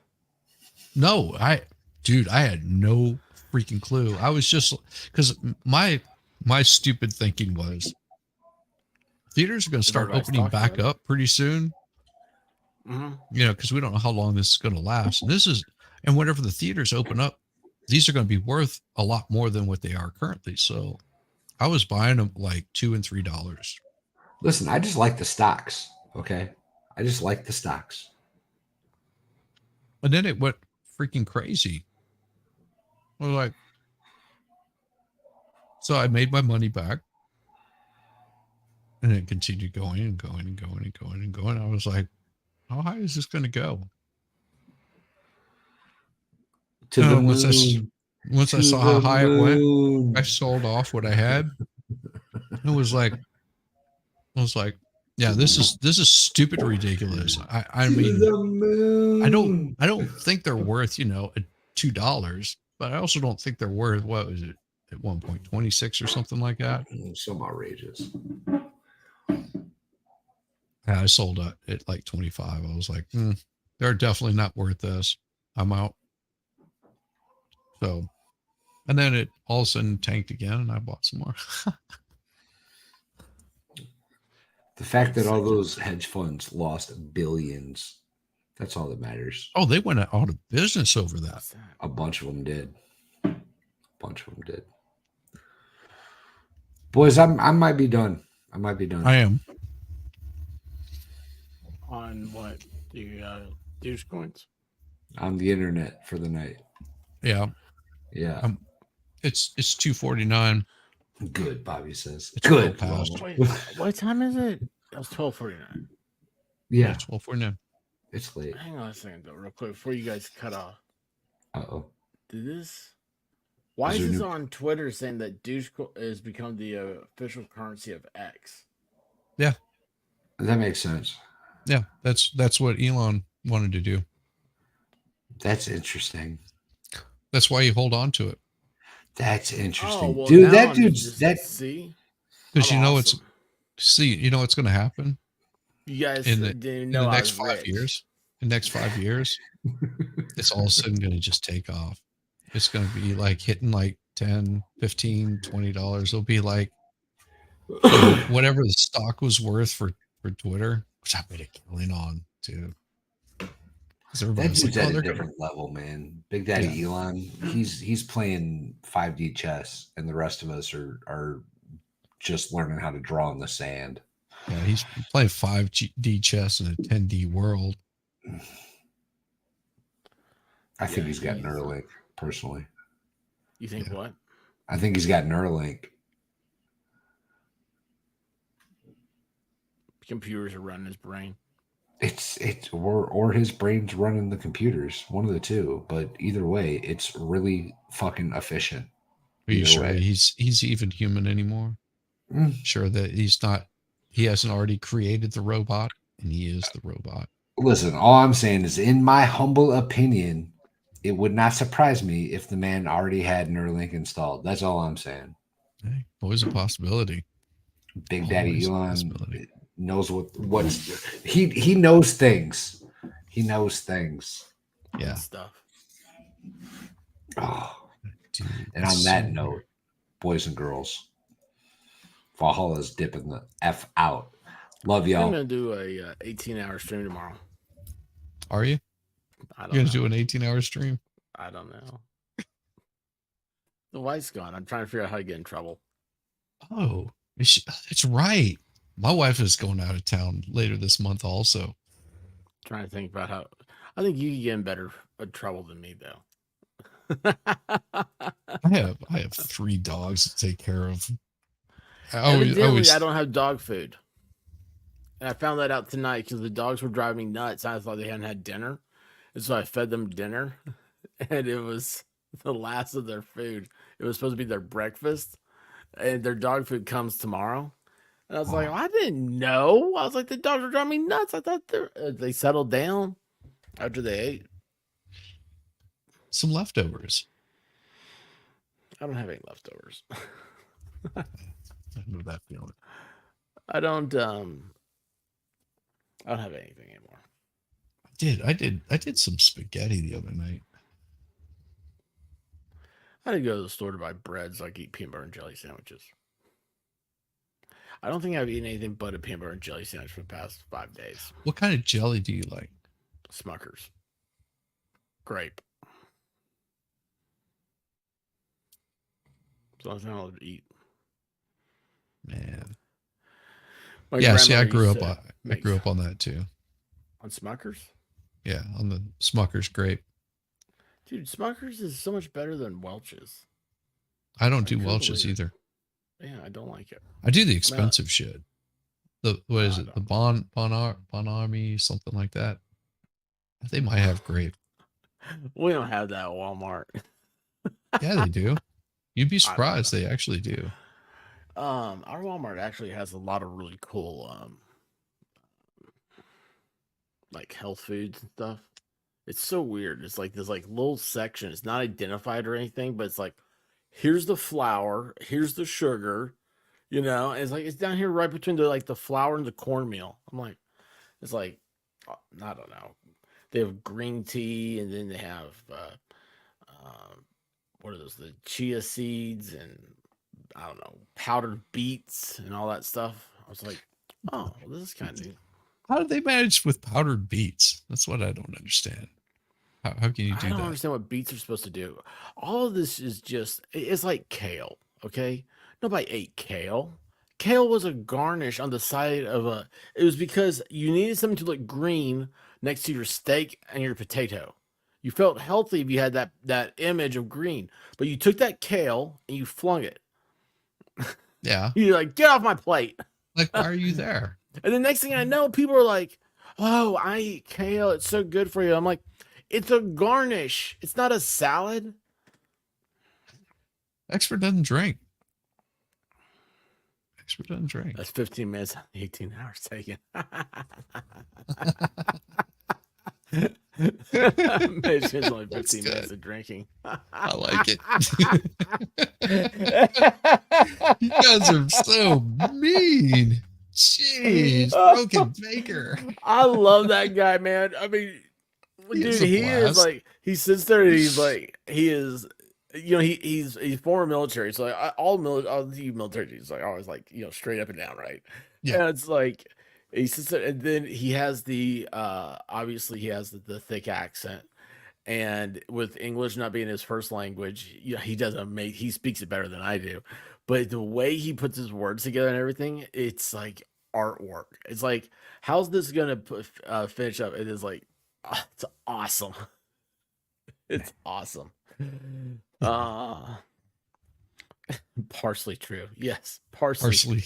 No, I had no freaking clue. I was just because my stupid thinking was theaters are going to start everybody's opening talking back about it. up pretty soon. Mm-hmm. You know, because we don't know how long this is going to last. And whenever the theaters open up, these are going to be worth a lot more than what they are currently. So I was buying them like $2 and $3. Listen, I just like the stocks. Okay, I just like the stocks. And then it went freaking crazy. I was like, so I made my money back. And it continued going and going and going and going and going. I was like, how high is this going to go? To the Once moon. once I To saw how the high it went, moon. I sold off what I had. It was like, I was like, yeah, this is stupid ridiculous. I To mean, the moon. I don't think they're worth, $2, but I also don't think they're worth, what was it, at 1.26 or something like that. So outrageous. Yeah, I sold at like 25. I was like, they're definitely not worth this. I'm out. So, and then it all of a sudden tanked again, and I bought some more. The fact that all those hedge funds lost billions, that's all that matters. Oh, they went out of business over that. What's that? A bunch of them did. Boys, I might be done. I am. On what? The douche coins? On the internet for the night. Yeah. Yeah. It's 2:49. Good, Bobby says. It's Good. well past. Wait, what time is it? That was 12:49. Yeah, It's 12:49. it's late. Hang on a second, though, real quick, before you guys cut off. Uh-oh. Did this? Why Is is there this new- on Twitter saying that douche has become the official currency of X? Yeah. That makes sense. Yeah. That's what Elon wanted to do. That's interesting. That's why you hold on to it. That's interesting. well, Dude, now that I'm dude's just- that see, Because I'm you know awesome. what's going to happen You guys in the didn't know in the I next was 5 rich. years. The next 5 years, it's all of a sudden going to just take off. It's going to be like hitting like 10, 15, $20. It'll be like whatever the stock was worth for Twitter, which I made a killing on too. Because that everybody's dude's like, at oh, a they're gonna, different level, man. Big Daddy Elon, he's playing 5D chess, and the rest of us are just learning how to draw in the sand. yeah, he's playing 5D chess in a 10D world. I think Yeah, he's got he's- Neuralink, personally. You think Yeah. what? I think he's got Neuralink. Computers are running his brain. It's or his brain's running the computers, one of the two. But either way, it's really fucking efficient. Are you Either sure way. that he's even human anymore? Mm. Sure that he hasn't already created the robot and he is the robot. Listen, all I'm saying is, in my humble opinion, it would not surprise me if the man already had Neuralink installed. That's all I'm saying. Hey, always a possibility. Big Daddy Always a Elon possibility. knows what's he knows things. He knows things. Yeah. Stuff. Oh, Dude, and on it's that so note, weird. boys and girls, Valhalla's dipping the F out. Love I'm y'all. gonna do a 18-hour stream tomorrow. Are you? I You're don't gonna know. do an 18-hour stream? I don't know. The wife's gone. I'm trying to figure out how to get in trouble. Oh, it's right. My wife is going out of town later this month also. Trying to think about how. I think you can get in better trouble than me, though. I have 3 dogs to take care of. Evidently, I don't have dog food. And I found that out tonight because the dogs were driving me nuts. I thought they hadn't had dinner. And so I fed them dinner. And it was the last of their food. It was supposed to be their breakfast. And their dog food comes tomorrow. And I was like, I didn't know. I was like, the dogs were driving me nuts. I thought they settled down after they ate. Some leftovers. I don't have any leftovers. I know that feeling. I don't have anything anymore. I did some spaghetti the other night. I didn't go to the store to buy bread so I could eat peanut butter and jelly sandwiches. I don't think I've eaten anything but a peanut butter and jelly sandwich for the past 5 days. What kind of jelly do you like? Smuckers. Grape. the only thing I love to eat. Man. My Yeah, see, I grandmother grew used up to on I make- grew up on that too. on Smuckers. Yeah, on the Smucker's grape. Dude, Smuckers is so much better than Welch's. I don't I do couldn't Welch's believe it. either. Yeah, I don't like it. I do the expensive shit. The what is I it? The Bon Army, something like that. They might have grape. We don't have that at Walmart. Yeah, they do. You'd be I don't surprised know. they actually do. Our Walmart actually has a lot of really cool like health foods and stuff. It's so weird. It's like this like little section. It's not identified or anything, but it's like here's the flour, here's the sugar, and it's like it's down here right between the flour and the cornmeal. I'm like, it's like I don't know. They have green tea, and then they have what are those? The chia seeds and I don't know, powdered beets and all that stuff. I was like, oh, well, this is kind of neat. How did they manage with powdered beets? That's what I don't understand. How can you do I don't that? understand what beets are supposed to do. All of this is just, it's like kale, okay? Nobody ate kale. Kale was a garnish on the side of it was because you needed something to look green next to your steak and your potato. You felt healthy if you had that image of green, but you took that kale and you flung it. Yeah. You're like, get off my plate. Like, why are you there? And the next thing I know, people are like, oh, I eat kale. It's so good for you. I'm like, it's a garnish. It's not a salad. Expert doesn't drink. Expert doesn't drink. That's 15 minutes, 18 hours taken. It's only 15 minutes of drinking. I like it. You guys are so mean. Jeez, Broken Baker. I love that guy, man. I mean, He is dude, a he is blast. like, he sits there and he's like, he is, he's former military. So like, all the military dudes like always like, straight up and down, right? Yeah. And it's like, he sits there and then he has obviously he has the thick accent. And with English not being his first language, he doesn't he speaks it better than I do. But the way he puts his words together and everything, it's like artwork. It's like, how's this gonna finish up? It is like, it's awesome. It's awesome. Partially true. Yes, Parsley.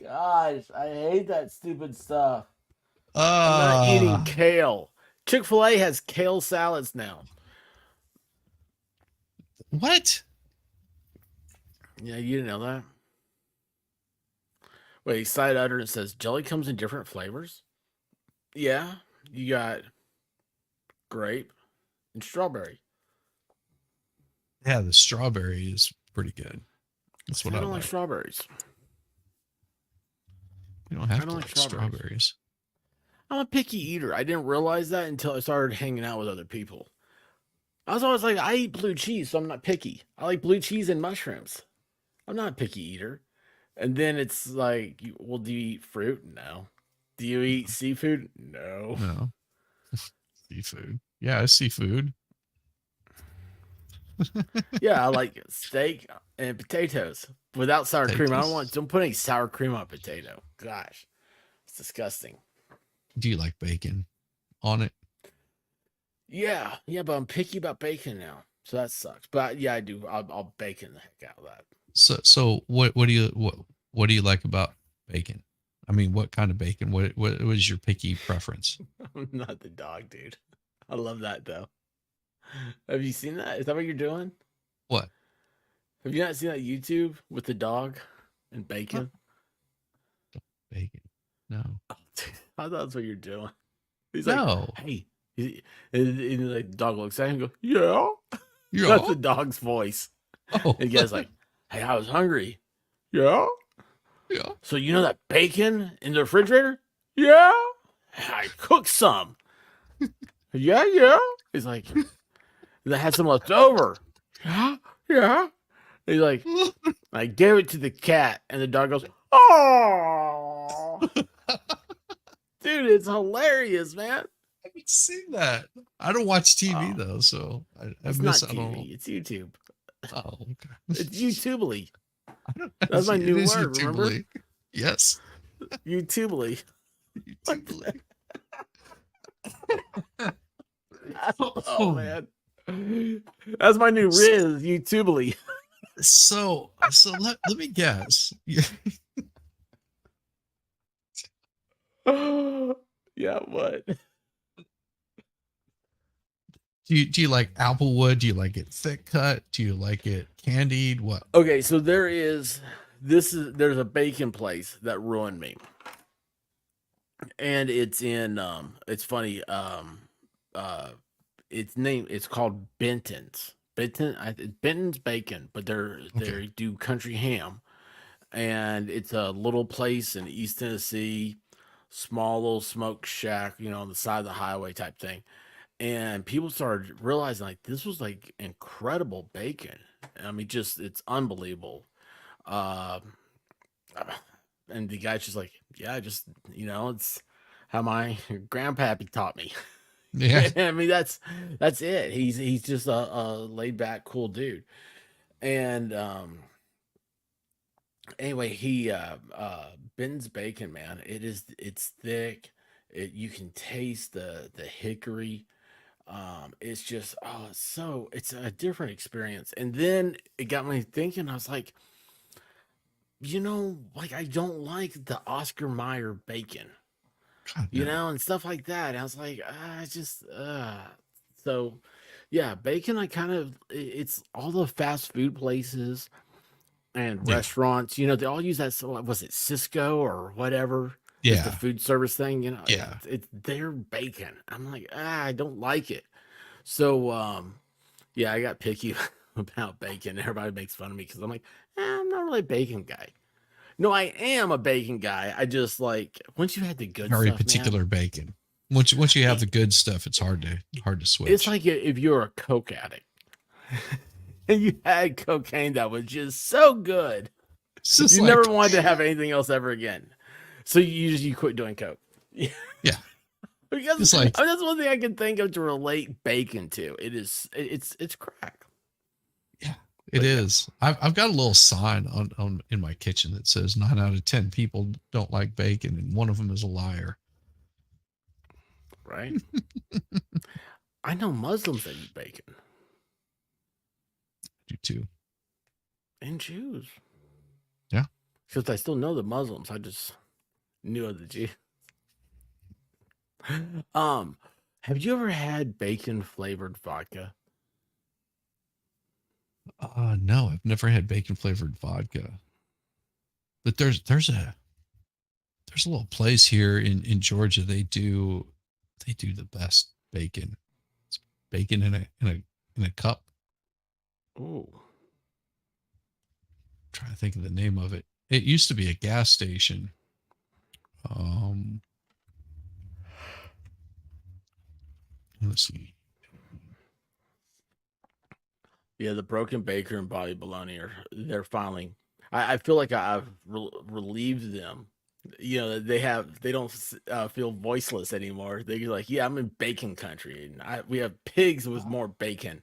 Gosh, I hate that stupid stuff. I'm not eating kale. Chick-fil-A has kale salads now. What? Yeah, you didn't know that? Wait, side utterance says jelly comes in different flavors. Yeah, you got grape and strawberry. Yeah, the strawberry is pretty good. That's what I I don't like like. strawberries. You don't have I to don't like like strawberries. strawberries. I'm a picky eater. I didn't realize that until I started hanging out with other people. I was always like, I eat blue cheese, so I'm not picky. I like blue cheese and mushrooms. I'm not a picky eater. And then it's like, well, do you eat fruit? No. Do you eat seafood? No. No. Seafood. Yeah, seafood. Yeah, I like steak and potatoes without sour cream. Potatoes. Don't put any sour cream on a potato. Gosh, it's disgusting. Do you like bacon on it? Yeah, but I'm picky about bacon now, so that sucks. But yeah, I do. I'll bacon the heck out of that. So what do you like about bacon? I mean, what kind of bacon? What is your picky preference? I'm not the dog, dude. I love that though. Have you seen that? Is that what you're doing? What? Have you not seen that YouTube with the dog and bacon? Bacon? No. I thought that's what you're doing. He's No. like, hey. And the dog looks at him and goes, yeah. Yeah. That's the dog's voice. Oh. And the guy's like, hey, I was hungry. Yeah. Yeah. So you know that bacon in the refrigerator? Yeah. I cooked some. Yeah. He's like, I had some left over. Yeah. He's like, I gave it to the cat, and the dog goes, oh. Dude, it's hilarious, man. I haven't seen that. I don't watch TV Oh. though, so I It's miss not out on. TV, it's YouTube. Oh, okay. It's YouTubely. I don't, That's my it new is word, remember? YouTubely. Yes. YouTubely. YouTubely. Oh man. That's my new Riz, YouTubely. So let me guess. Yeah, what? Do you like applewood? Do you like it thick cut? Do you like it candied? What? Okay, so there's a bacon place that ruined me. And it's in it's funny, it's called Benton's. Benton's Bacon, but they do country ham. And it's a little place in East Tennessee, small little smoke shack, on the side of the highway type thing. And people started realizing like this was like incredible bacon. I mean, just it's unbelievable. Um, and the guy's just like, yeah, just it's how my grandpappy taught me. Yeah. I mean, that's it. He's just a laid back, cool dude. And anyway, he Ben's bacon, man. It's thick. You can taste the hickory. It's just it's a different experience. And then it got me thinking. I was like, like I don't like the Oscar Mayer bacon, God, no. and stuff like that. And I was like, so yeah, bacon. I kind of it's all the fast food places and Yeah. restaurants. They all use that. So was it Cisco or whatever? It's the Yeah. food service thing. Yeah. It's their bacon. I'm like, I don't like it. So yeah, I got picky about bacon. Everybody makes fun of me because I'm like, I'm not really a bacon guy. No, I am a bacon guy. I just like once you had the good Very stuff, particular man, bacon. Once you have the good stuff, it's hard to switch. it's like if you're a coke addict and you had cocaine that was just so good, It's just you like, never wanted to have anything else ever again. So you quit doing coke. yeah. Because It's like, that's one thing I can think of to relate bacon to. It's crack. yeah, it But yeah. is. I've got a little sign on in my kitchen that says 9 out of 10 people don't like bacon, and one of them is a liar. Right? I know Muslims that eat bacon I do too. and Jews. Yeah. Because I still know the Muslims. I just knew of the Jews. Have you ever had bacon flavored vodka? No, I've never had bacon flavored vodka. But there's a little place here in Georgia. They do the best bacon. It's bacon in a cup. Oh, I'm trying to think of the name of it. It used to be a gas station. Let's see. yeah, the Broken Baker and Body Bologna they're finally. I feel like I've relieved them. They don't feel voiceless anymore. They're like, yeah, I'm in bacon country, and we have pigs with more bacon.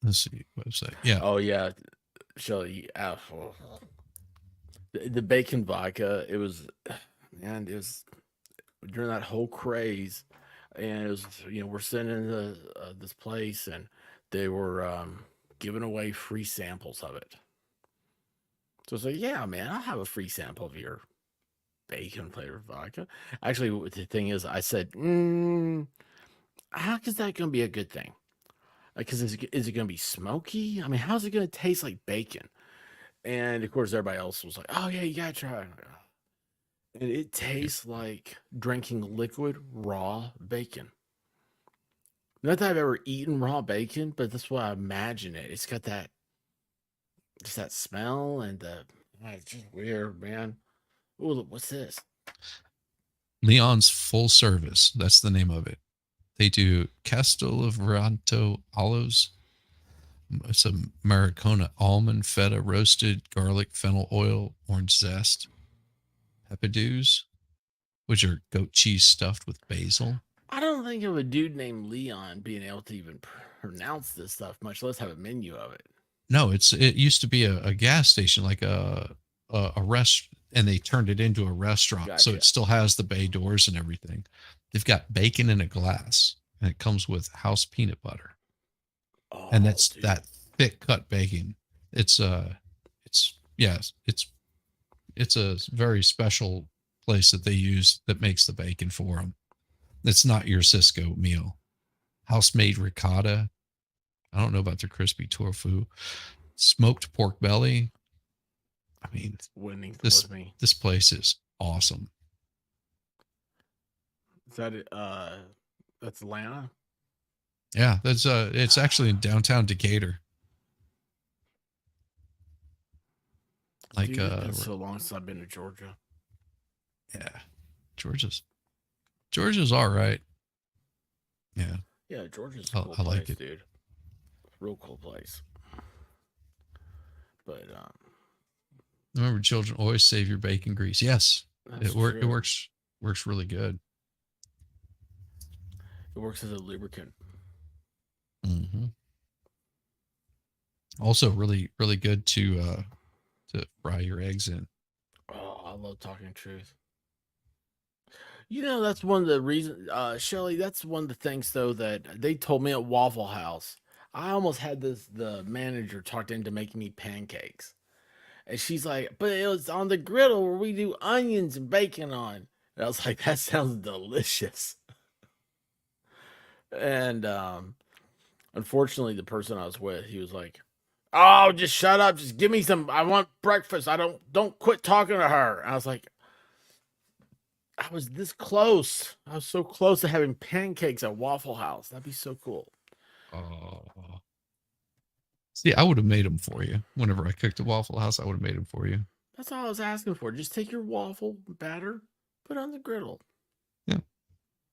Let's see website. Yeah. Oh yeah, Shelly. The bacon vodka. It was, man. It was during that whole craze, and it was we're sitting in this place, and they were giving away free samples of it. So it's like, yeah, man, I'll have a free sample of your bacon flavored vodka. Actually, the thing is, I said, how is that going to be a good thing? Because is it going to be smoky? I mean, how's it going to taste like bacon? And of course, everybody else was like, oh, yeah, you got to try it. And it tastes like drinking liquid raw bacon. Not that I've ever eaten raw bacon, but that's what I imagine it. It's got that, just that smell and it's just weird, man. Oh, what's this? Leon's Full Service. That's the name of it. They do Castelverano olives. It's a Maricona almond, feta, roasted garlic, fennel oil, orange zest, peppadews, which are goat cheese stuffed with basil. I don't think of a dude named Leon being able to even pronounce this stuff, much less have a menu of it. No, it used to be a gas station, like a rest, and they turned it into a restaurant. So Gotcha. it still has the bay doors and everything. They've got bacon in a glass, and it comes with house peanut butter, Oh, and that's dude. that thick cut bacon. It's yes, it's a very special place that they use that makes the bacon for them. It's not your Cisco meal. House made ricotta. I don't know about their crispy tofu. Smoked pork belly. I mean, Winning this with me. this place is awesome. Is that it? That's Atlanta. Yeah, that's it's actually in downtown Decatur. Like Dude, it's been so long since I've been to Georgia. yeah. Georgia's all right. Yeah. Yeah, Georgia's a I cool like place, it. dude. Real cool place. But Remember, children always save your bacon grease. Yes, that's it true. works really good. It works as a lubricant. Mm-hmm. Also, really good to fry your eggs in. Oh, I love talking truth. You know, that's one of the reasons, Shelly, that's one of the things, though, that they told me at Waffle House. I almost had the manager talked into making me pancakes. And she's like, but it was on the griddle where we do onions and bacon on. And I was like, that sounds delicious. And unfortunately, the person I was with, he was like, oh, just shut up. Just give me some. I want breakfast. Don't quit talking to her. And I was like, I was this close. I was so close to having pancakes at Waffle House. That'd be so cool. Oh, see, I would have made them for you. Whenever I cooked at Waffle House, I would have made them for you. That's all I was asking for. Just take your waffle batter, put it on the griddle. Yeah.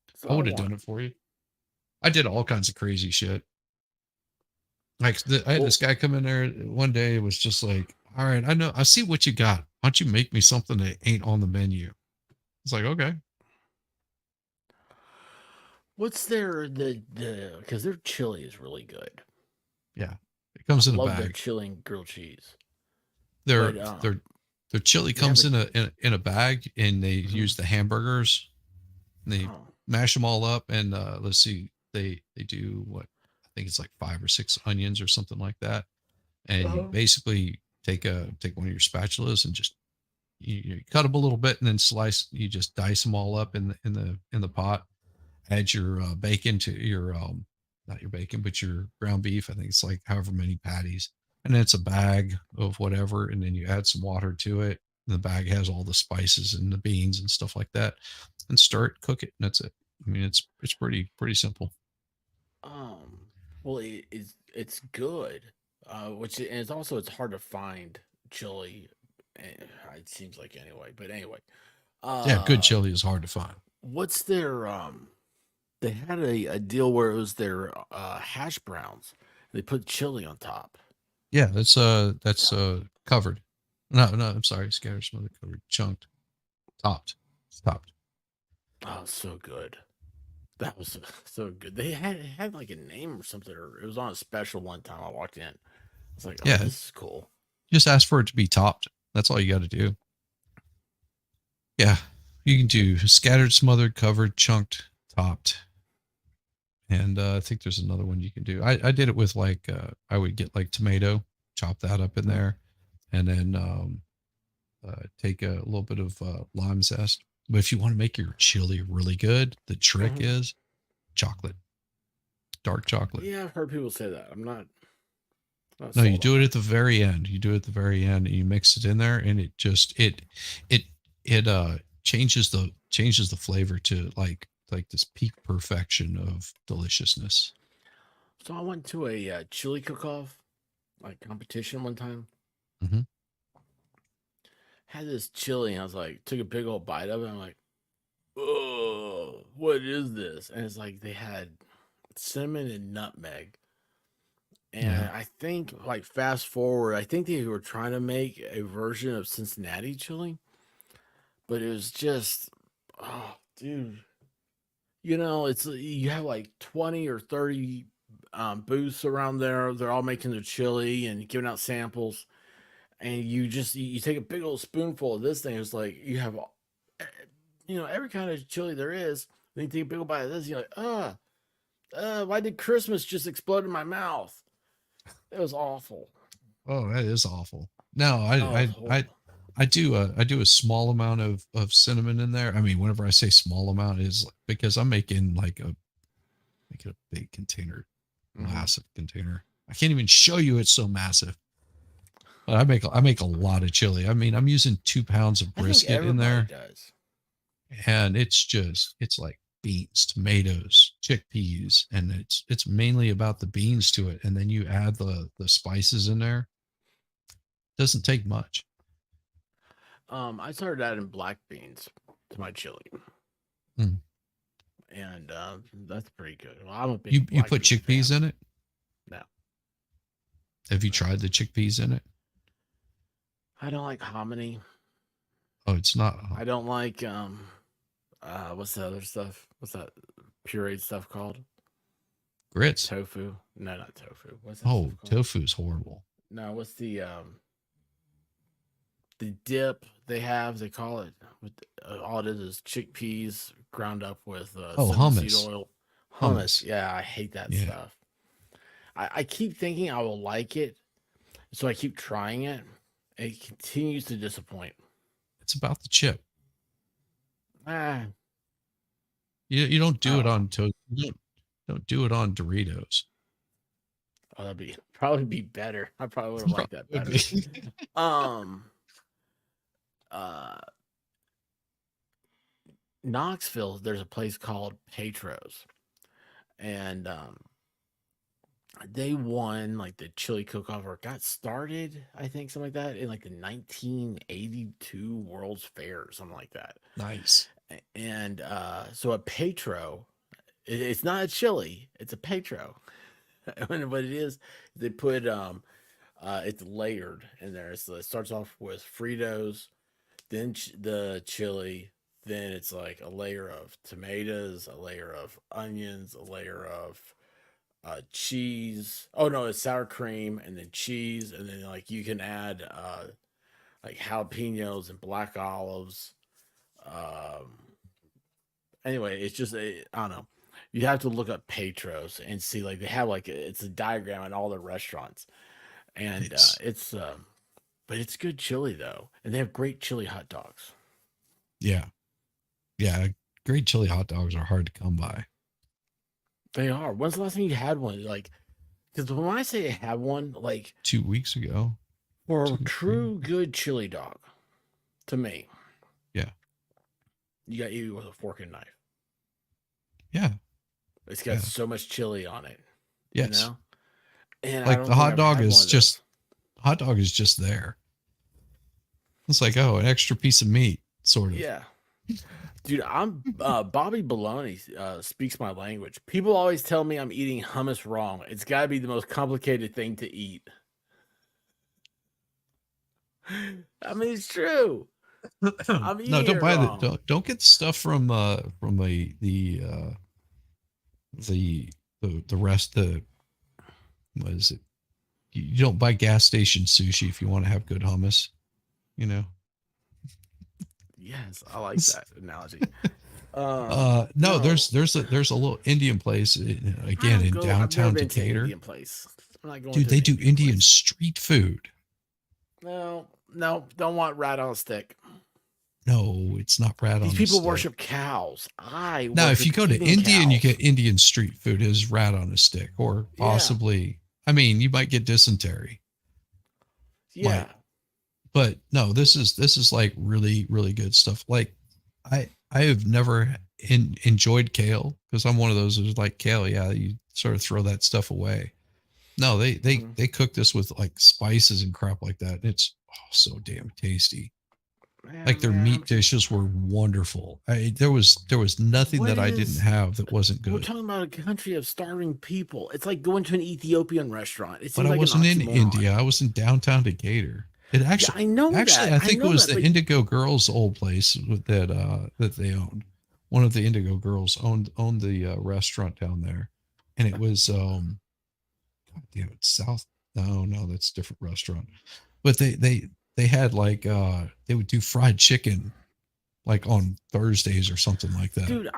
That's I all would have done want. it for you. I did all kinds of crazy shit. Like I had this guy come in there one day. It was just like, all right, I know, I see what you got. Why don't you make me something that ain't on the menu? It's like, okay. What's their because their chili is really good. Yeah, it comes I in a love their bag. chili and grilled cheese. Their But their chili they have comes in a bag, and they use the hamburgers. And they oh, mash them all up, and let's see, they do what, I think it's like 5 or 6 onions or something like that, and you basically take one of your spatulas and just you cut them a little bit, and then you just dice them all up in the pot. Add your bacon to your not your bacon, but your ground beef. I think it's like however many patties, and then it's a bag of whatever, and then you add some water to it. And the bag has all the spices and the beans and stuff like that, and stir it, cook it, and that's it. I mean, it's pretty simple. well, it's good. Which and it's also it's hard to find chili. It seems like anyway. But anyway, Yeah, good chili is hard to find. what's their They had a deal where it was their hash browns. They put chili on top. Yeah, that's covered. No, I'm sorry, scattered, smothered, covered, chunked, topped. It's topped. Oh, so good. That was so good. They had like a name or something, or it was on a special one time I walked in. I was like, oh, Yeah, this is cool. just ask for it to be topped. That's all you got to do. Yeah, you can do scattered, smothered, covered, chunked, topped. And I think there's another one you can do. I did it with like I would get like tomato, chop that up in there, and then take a little bit of lime zest. But if you want to make your chili really good, the trick is chocolate, dark chocolate. Yeah, I've heard people say that. I'm not No, you sold do on it at the very end. You do it at the very end, and you mix it in there, and it just it changes the flavor to like this peak perfection of deliciousness. So I went to a chili cook-off like competition one time. Mhm. Had this chili, and I was like, took a big old bite of it. I'm like, oh, what is this? And it's like they had cinnamon and nutmeg. And Yeah. I think, like, fast forward, I think they were trying to make a version of Cincinnati chili, but it was just, oh, dude, You know, it's you have like 20 or 30 booths around there. They're all making their chili and giving out samples. And you take a big old spoonful of this thing. It's like you have, every kind of chili there is. Then you take a big old bite of this. You're like, why did Christmas just explode in my mouth? It was awful. Oh, that is awful. No, Horrible. I do a small amount of cinnamon in there. I mean, whenever I say small amount is because I'm making a big container, massive container. I can't even show you, it's so massive. But I make a lot of chili. I mean, I'm using 2 pounds of I think brisket in everybody there, does. and it's like beans, tomatoes, chickpeas, and it's mainly about the beans to it. And then you add the spices in there. Doesn't take much. I started adding black beans to my chili. Mm. And that's pretty good. Well, I'm a big You black put bean chickpeas fan. in it? No. Have you tried the chickpeas in it? I don't like hominy. Oh, it's not. I don't like what's the other stuff? What's that pureed stuff called? Grits. Tofu. No, not tofu. What's that Oh, stuff called? tofu's horrible. No, what's the dip they have? They call it with all it is chickpeas ground up with cinnamon seed hummus. oil. Hummus. Yeah, I hate that Yeah. stuff. I keep thinking I will like it, so I keep trying it. It continues to disappoint. It's about the chip. Ah, You don't do it Oh. on toast. You don't do it on Doritos. oh, that'd be probably be better. I probably would have liked that better. Knoxville, there's a place called Petros, and they won like the chili cook-off, or got started, I think, something like that, in like the 1982 World's Fair or something like that. Nice. And so a Petro, it's not a chili, it's a Petro. And what it is, they put it's layered in there. So it starts off with Fritos, then the chili, then it's like a layer of tomatoes, a layer of onions, a layer of cheese. Oh no, it's sour cream and then cheese, and then like you can add like jalapenos and black olives. Anyway, it's just I don't know. You have to look up Petros and see, like, they have like it's a diagram in all their restaurants, and Nice. but it's good chili though, and they have great chili hot dogs. Yeah. Yeah. Great chili hot dogs are hard to come by. They are. When's the last time you had one? Like, because when I say I have one, like 2 weeks ago. for a 2 3. true good chili dog, to me, Yeah. you got to eat it with a fork and knife. Yeah. It's got Yeah. so much chili on it. Yes. You know? And I Like don't the think hot I've dog had is one of just those. hot dog is just there. It's like, oh, an extra piece of meat, sort of. Yeah. Dude, I'm Bobby Baloney speaks my language. People always tell me I'm eating hummus wrong. It's got to be the most complicated thing to eat. I mean, it's true. I'm eating No, don't it buy wrong. don't get the stuff from the rest what is it? You don't buy gas station sushi if you want to have good hummus, you know. Yes, I like that analogy. No, no. there's a little Indian place again I in don't go- I've never downtown been to an Decatur. Indian place. I'm not going Dude, to they an do Indian place. street food. No, don't want rat on a stick. No, it's not rat on These a people stick. worship cows. Now, if you worship go to eating Indian, you cows. get Indian street food is rat on a stick, or Yeah. possibly. I mean, you might get dysentery, Yeah. but no, this is like really really good stuff. Like I have never enjoyed kale because I'm one of those who's like kale. Yeah, you sort of throw that stuff away. No, they cook this with like spices and crap like that. And it's so damn tasty. Like their meat dishes were wonderful. There was nothing that I didn't have that wasn't We're good. talking about a country of starving people. It's like going to an Ethiopian restaurant. It But seems I like wasn't an in oxymoron. India. I was in downtown Decatur. It actually, I know actually, that. I think know it was that, the but Indigo Girls old place that they owned one of the Indigo girls owned the restaurant down there, and it was God damn it, South. No, that's a different restaurant. But they had like they would do fried chicken like on Thursdays or something like that. Dude,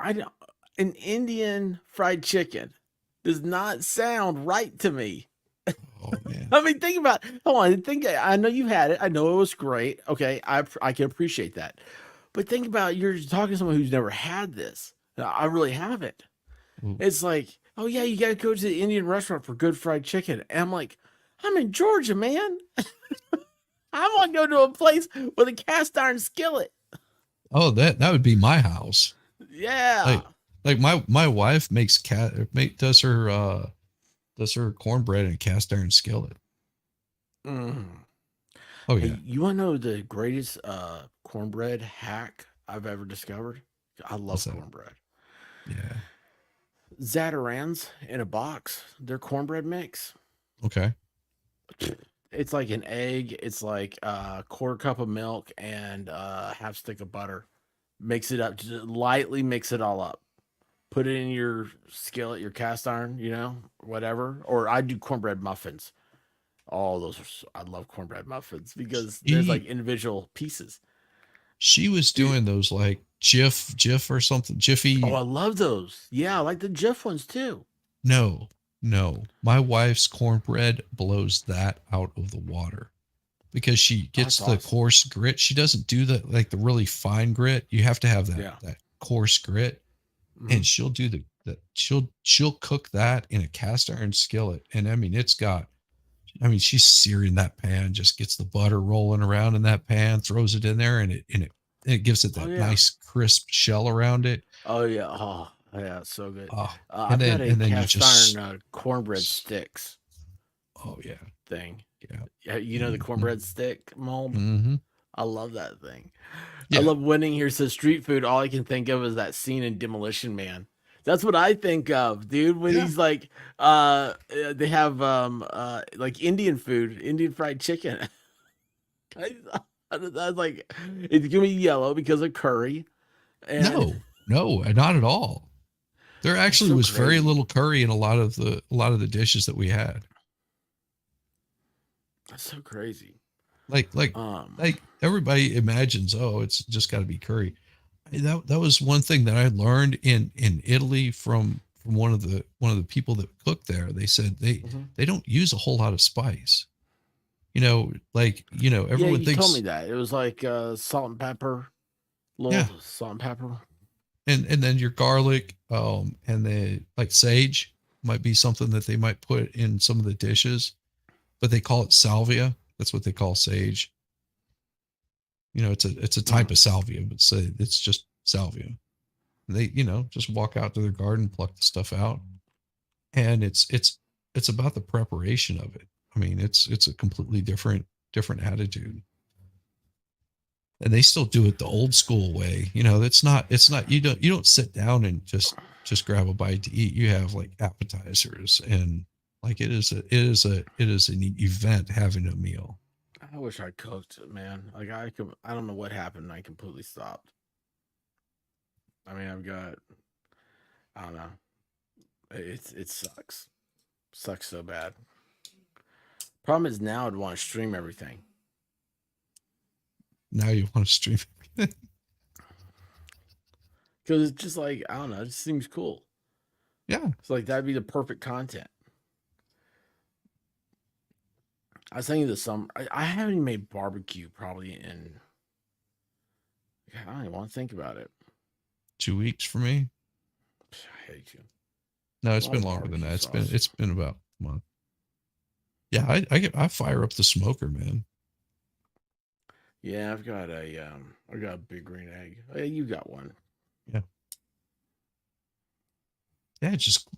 an Indian fried chicken does not sound right to me. Oh man. I mean, think about. Hold on, I know you had it. I know it was great. Okay, I can appreciate that. But think about, you're talking to someone who's never had this. I really haven't. Ooh. It's like, oh yeah, you got to go to the Indian restaurant for good fried chicken. And I'm like, I'm in Georgia, man. I want to go to a place with a cast iron skillet. Oh, that would be my house. Yeah. Like my wife does her cornbread in a cast iron skillet. Mm. Oh Hey, yeah. you want to know the greatest cornbread hack I've ever discovered? I love What's that? cornbread. Yeah. Zatarans in a box. They're cornbread mix. Okay. It's like an egg. It's like a quarter cup of milk and a half stick of butter. Mix it up. Just lightly mix it all up. Put it in your skillet, your cast iron, whatever. Or I do cornbread muffins. All those I love cornbread muffins because there's like individual pieces. She was doing those like Jif or something. Jiffy. Oh, I love those. Yeah, I like the Jif ones too. No. My wife's cornbread blows that out of the water because she gets That's the awesome. coarse grit. She doesn't do the really fine grit. You have to have that coarse grit. Mhm. And she'll do she'll cook that in a cast iron skillet. And I mean, she's searing that pan, just gets the butter rolling around in that pan, throws it in there, and it gives it that nice crisp shell around it. Oh yeah. Oh yeah, it's so good. Oh, I've got a and then you cast just iron cornbread sticks oh yeah. thing. Yeah. You know the cornbread stick mold? Mm-hmm. I love that thing. Yeah. I love winning here. Says street food. All I can think of is that scene in Demolition Man. That's what I think of, dude. When he's like, they have like Indian food, Indian fried chicken. I was like, it's gonna be yellow because of curry. And No, not at all. There actually so was very crazy. little curry in a lot of the dishes that we had. That's so crazy. Like everybody imagines, oh, it's just got to be curry. That was one thing that I learned in Italy from one of the people that cooked there. They said they don't use a whole lot of spice. Everyone you thinks. told me that it was like salt and pepper, salt and pepper, and then your garlic, and the like sage might be something that they might put in some of the dishes, but they call it salvia. That's what they call sage. It's a type of salvia, but it's just salvia. They just walk out to their garden, pluck the stuff out, and it's about the preparation of it. I mean, it's a completely different attitude, and they still do it the old school way. It's not you don't sit down and just grab a bite to eat. You have like appetizers, and like it is an event having a meal. I wish I cooked, man. Like I don't know what happened. I completely stopped. I mean, I don't know. It sucks. Sucks so bad. Problem is now I'd want to stream everything. Now you want to stream everything. Because it's just like, I don't know, it just seems cool. Yeah. It's like that'd be the perfect content. I was thinking this summer. I haven't even made barbecue probably in. I don't even want to think about it. 2 weeks for me. I hate you. No, it's been longer than that. It's been about a month. Yeah, I fire up the smoker, man. Yeah, I've got a big green egg. Hey, you got one. Yeah, just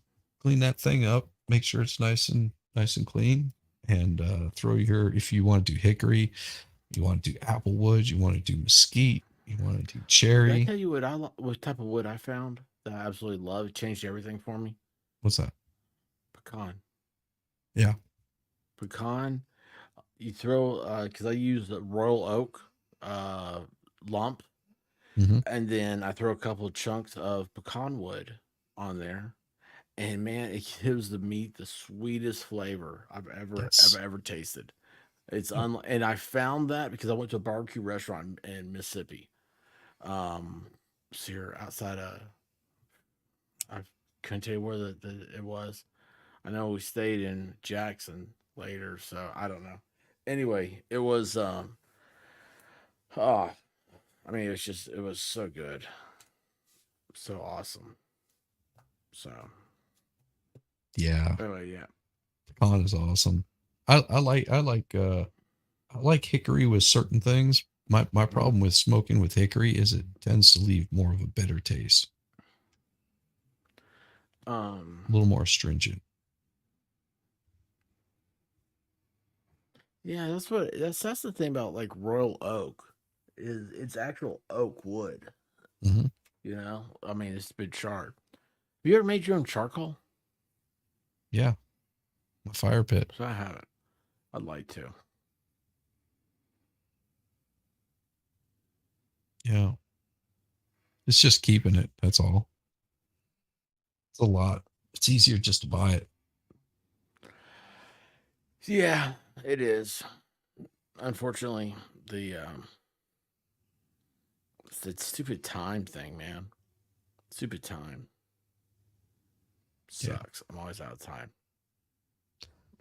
clean that thing up. Make sure it's nice and clean. And throw if you want to do hickory, you want to do applewood, you want to do mesquite, you want to do cherry. Did I tell you what type of wood I found that I absolutely love? It changed everything for me. What's that? Pecan. Yeah. Pecan. You throw because I use the royal oak lump. Mhm. and then I throw a couple of chunks of pecan wood on there, and man, it gives the meat the sweetest flavor I've Yes. ever tasted. It's Yep. and I found that because I went to a barbecue restaurant in Mississippi. It's here outside of, I couldn't tell you where it was. I know we stayed in Jackson later, so I don't know. Anyway, it was oh, I mean, it was so good, so awesome. So Yeah. anyway, yeah. Pecan is awesome. I like hickory with certain things. My problem with smoking with hickory is it tends to leave more of a bitter taste, a little more stringent. Yeah, that's the thing about like Royal Oak, is it's actual oak wood. Hmm. You know, I mean, it's been charred. Have you ever made your own charcoal? Yeah, a fire pit. So I haven't. I'd like to. Yeah, it's just keeping it. That's all. It's a lot. It's easier just to buy it. Yeah, it is. Unfortunately, it's that stupid time thing, man. Stupid time Yeah. sucks. I'm always out of time.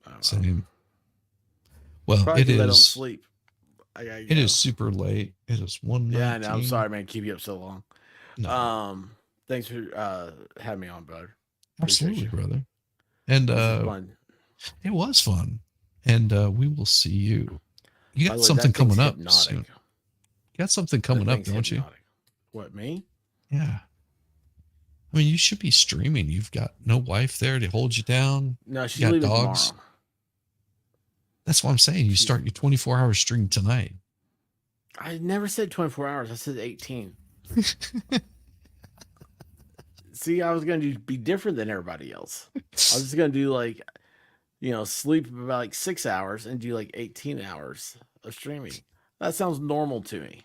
I don't know. Same. Well, Probably it because I don't is. sleep. I gotta It go. is super late. It is 1:19. Yeah, I know. I'm sorry, man. Keep you up so long. No, Thanks for having me on, bud. absolutely, you. brother. And This is fun. it was fun. And we will see you. You By got the way, something that thing's coming up hypnotic. soon. You got something That coming up, thing's don't you? hypnotic. What, me? Yeah. I mean, you should be streaming. You've got no wife there to hold you down. No, You she's got leaving dogs. tomorrow. That's what I'm saying. You start your 24-hour stream tonight. I never said 24 hours. I said 18. See, I was going to be different than everybody else. I was just going to do like, sleep about like 6 hours and do like 18 hours of streaming. That sounds normal to me.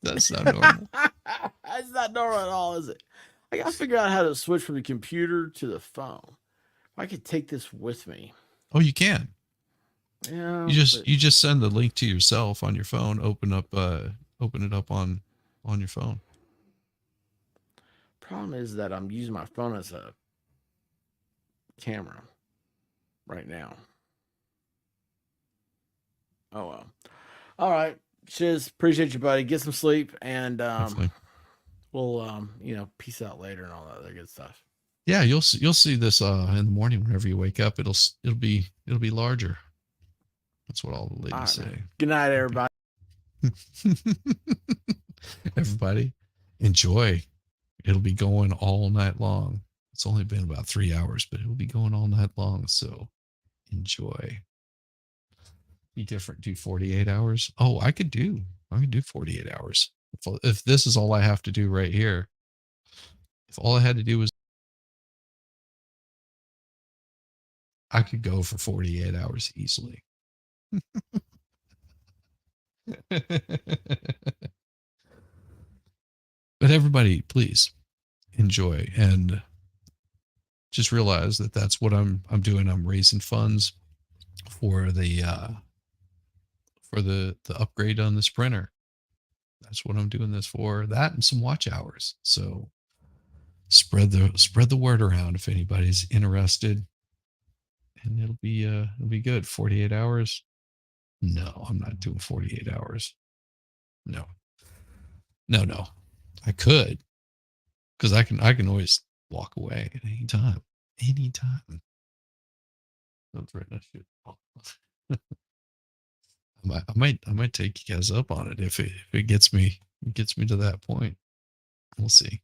That's not normal. That's not normal at all, is it? I got to figure out how to switch from the computer to the phone. If I could take this with me. Oh, you can. Yeah. You just send the link to yourself on your phone. Open it up on your phone. Problem is that I'm using my phone as a camera right now. Oh well. All right. Shiz, appreciate you, buddy. Get some sleep, and Definitely. we'll peace out later and all that other good stuff. Yeah, you'll see this in the morning whenever you wake up. It'll be larger. That's what all the ladies All right, say. man. Good night, everybody. Everybody, enjoy. It'll be going all night long. It's only been about 3 hours, but it'll be going all night long. So enjoy. Be different. Do 48 hours. Oh, I could do 48 hours. If this is all I have to do right here, if all I had to do was, I could go for 48 hours easily. But everybody, please enjoy and just realize that that's what I'm doing. I'm raising funds for the upgrade on this printer. That's what I'm doing this for. That and some watch hours. So spread the word around if anybody's interested, and it'll be good. 48 hours. No, I'm not doing 48 hours. No. I could, because I can always walk away at any time. Anytime. That's right. I should. I might take you guys up on it if it gets me to that point. We'll see.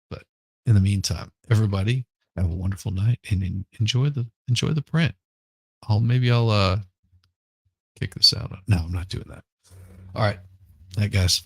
But in the meantime, everybody have a wonderful night and enjoy the print. I'll kick this out. No, I'm not doing that. All right. Night, guys.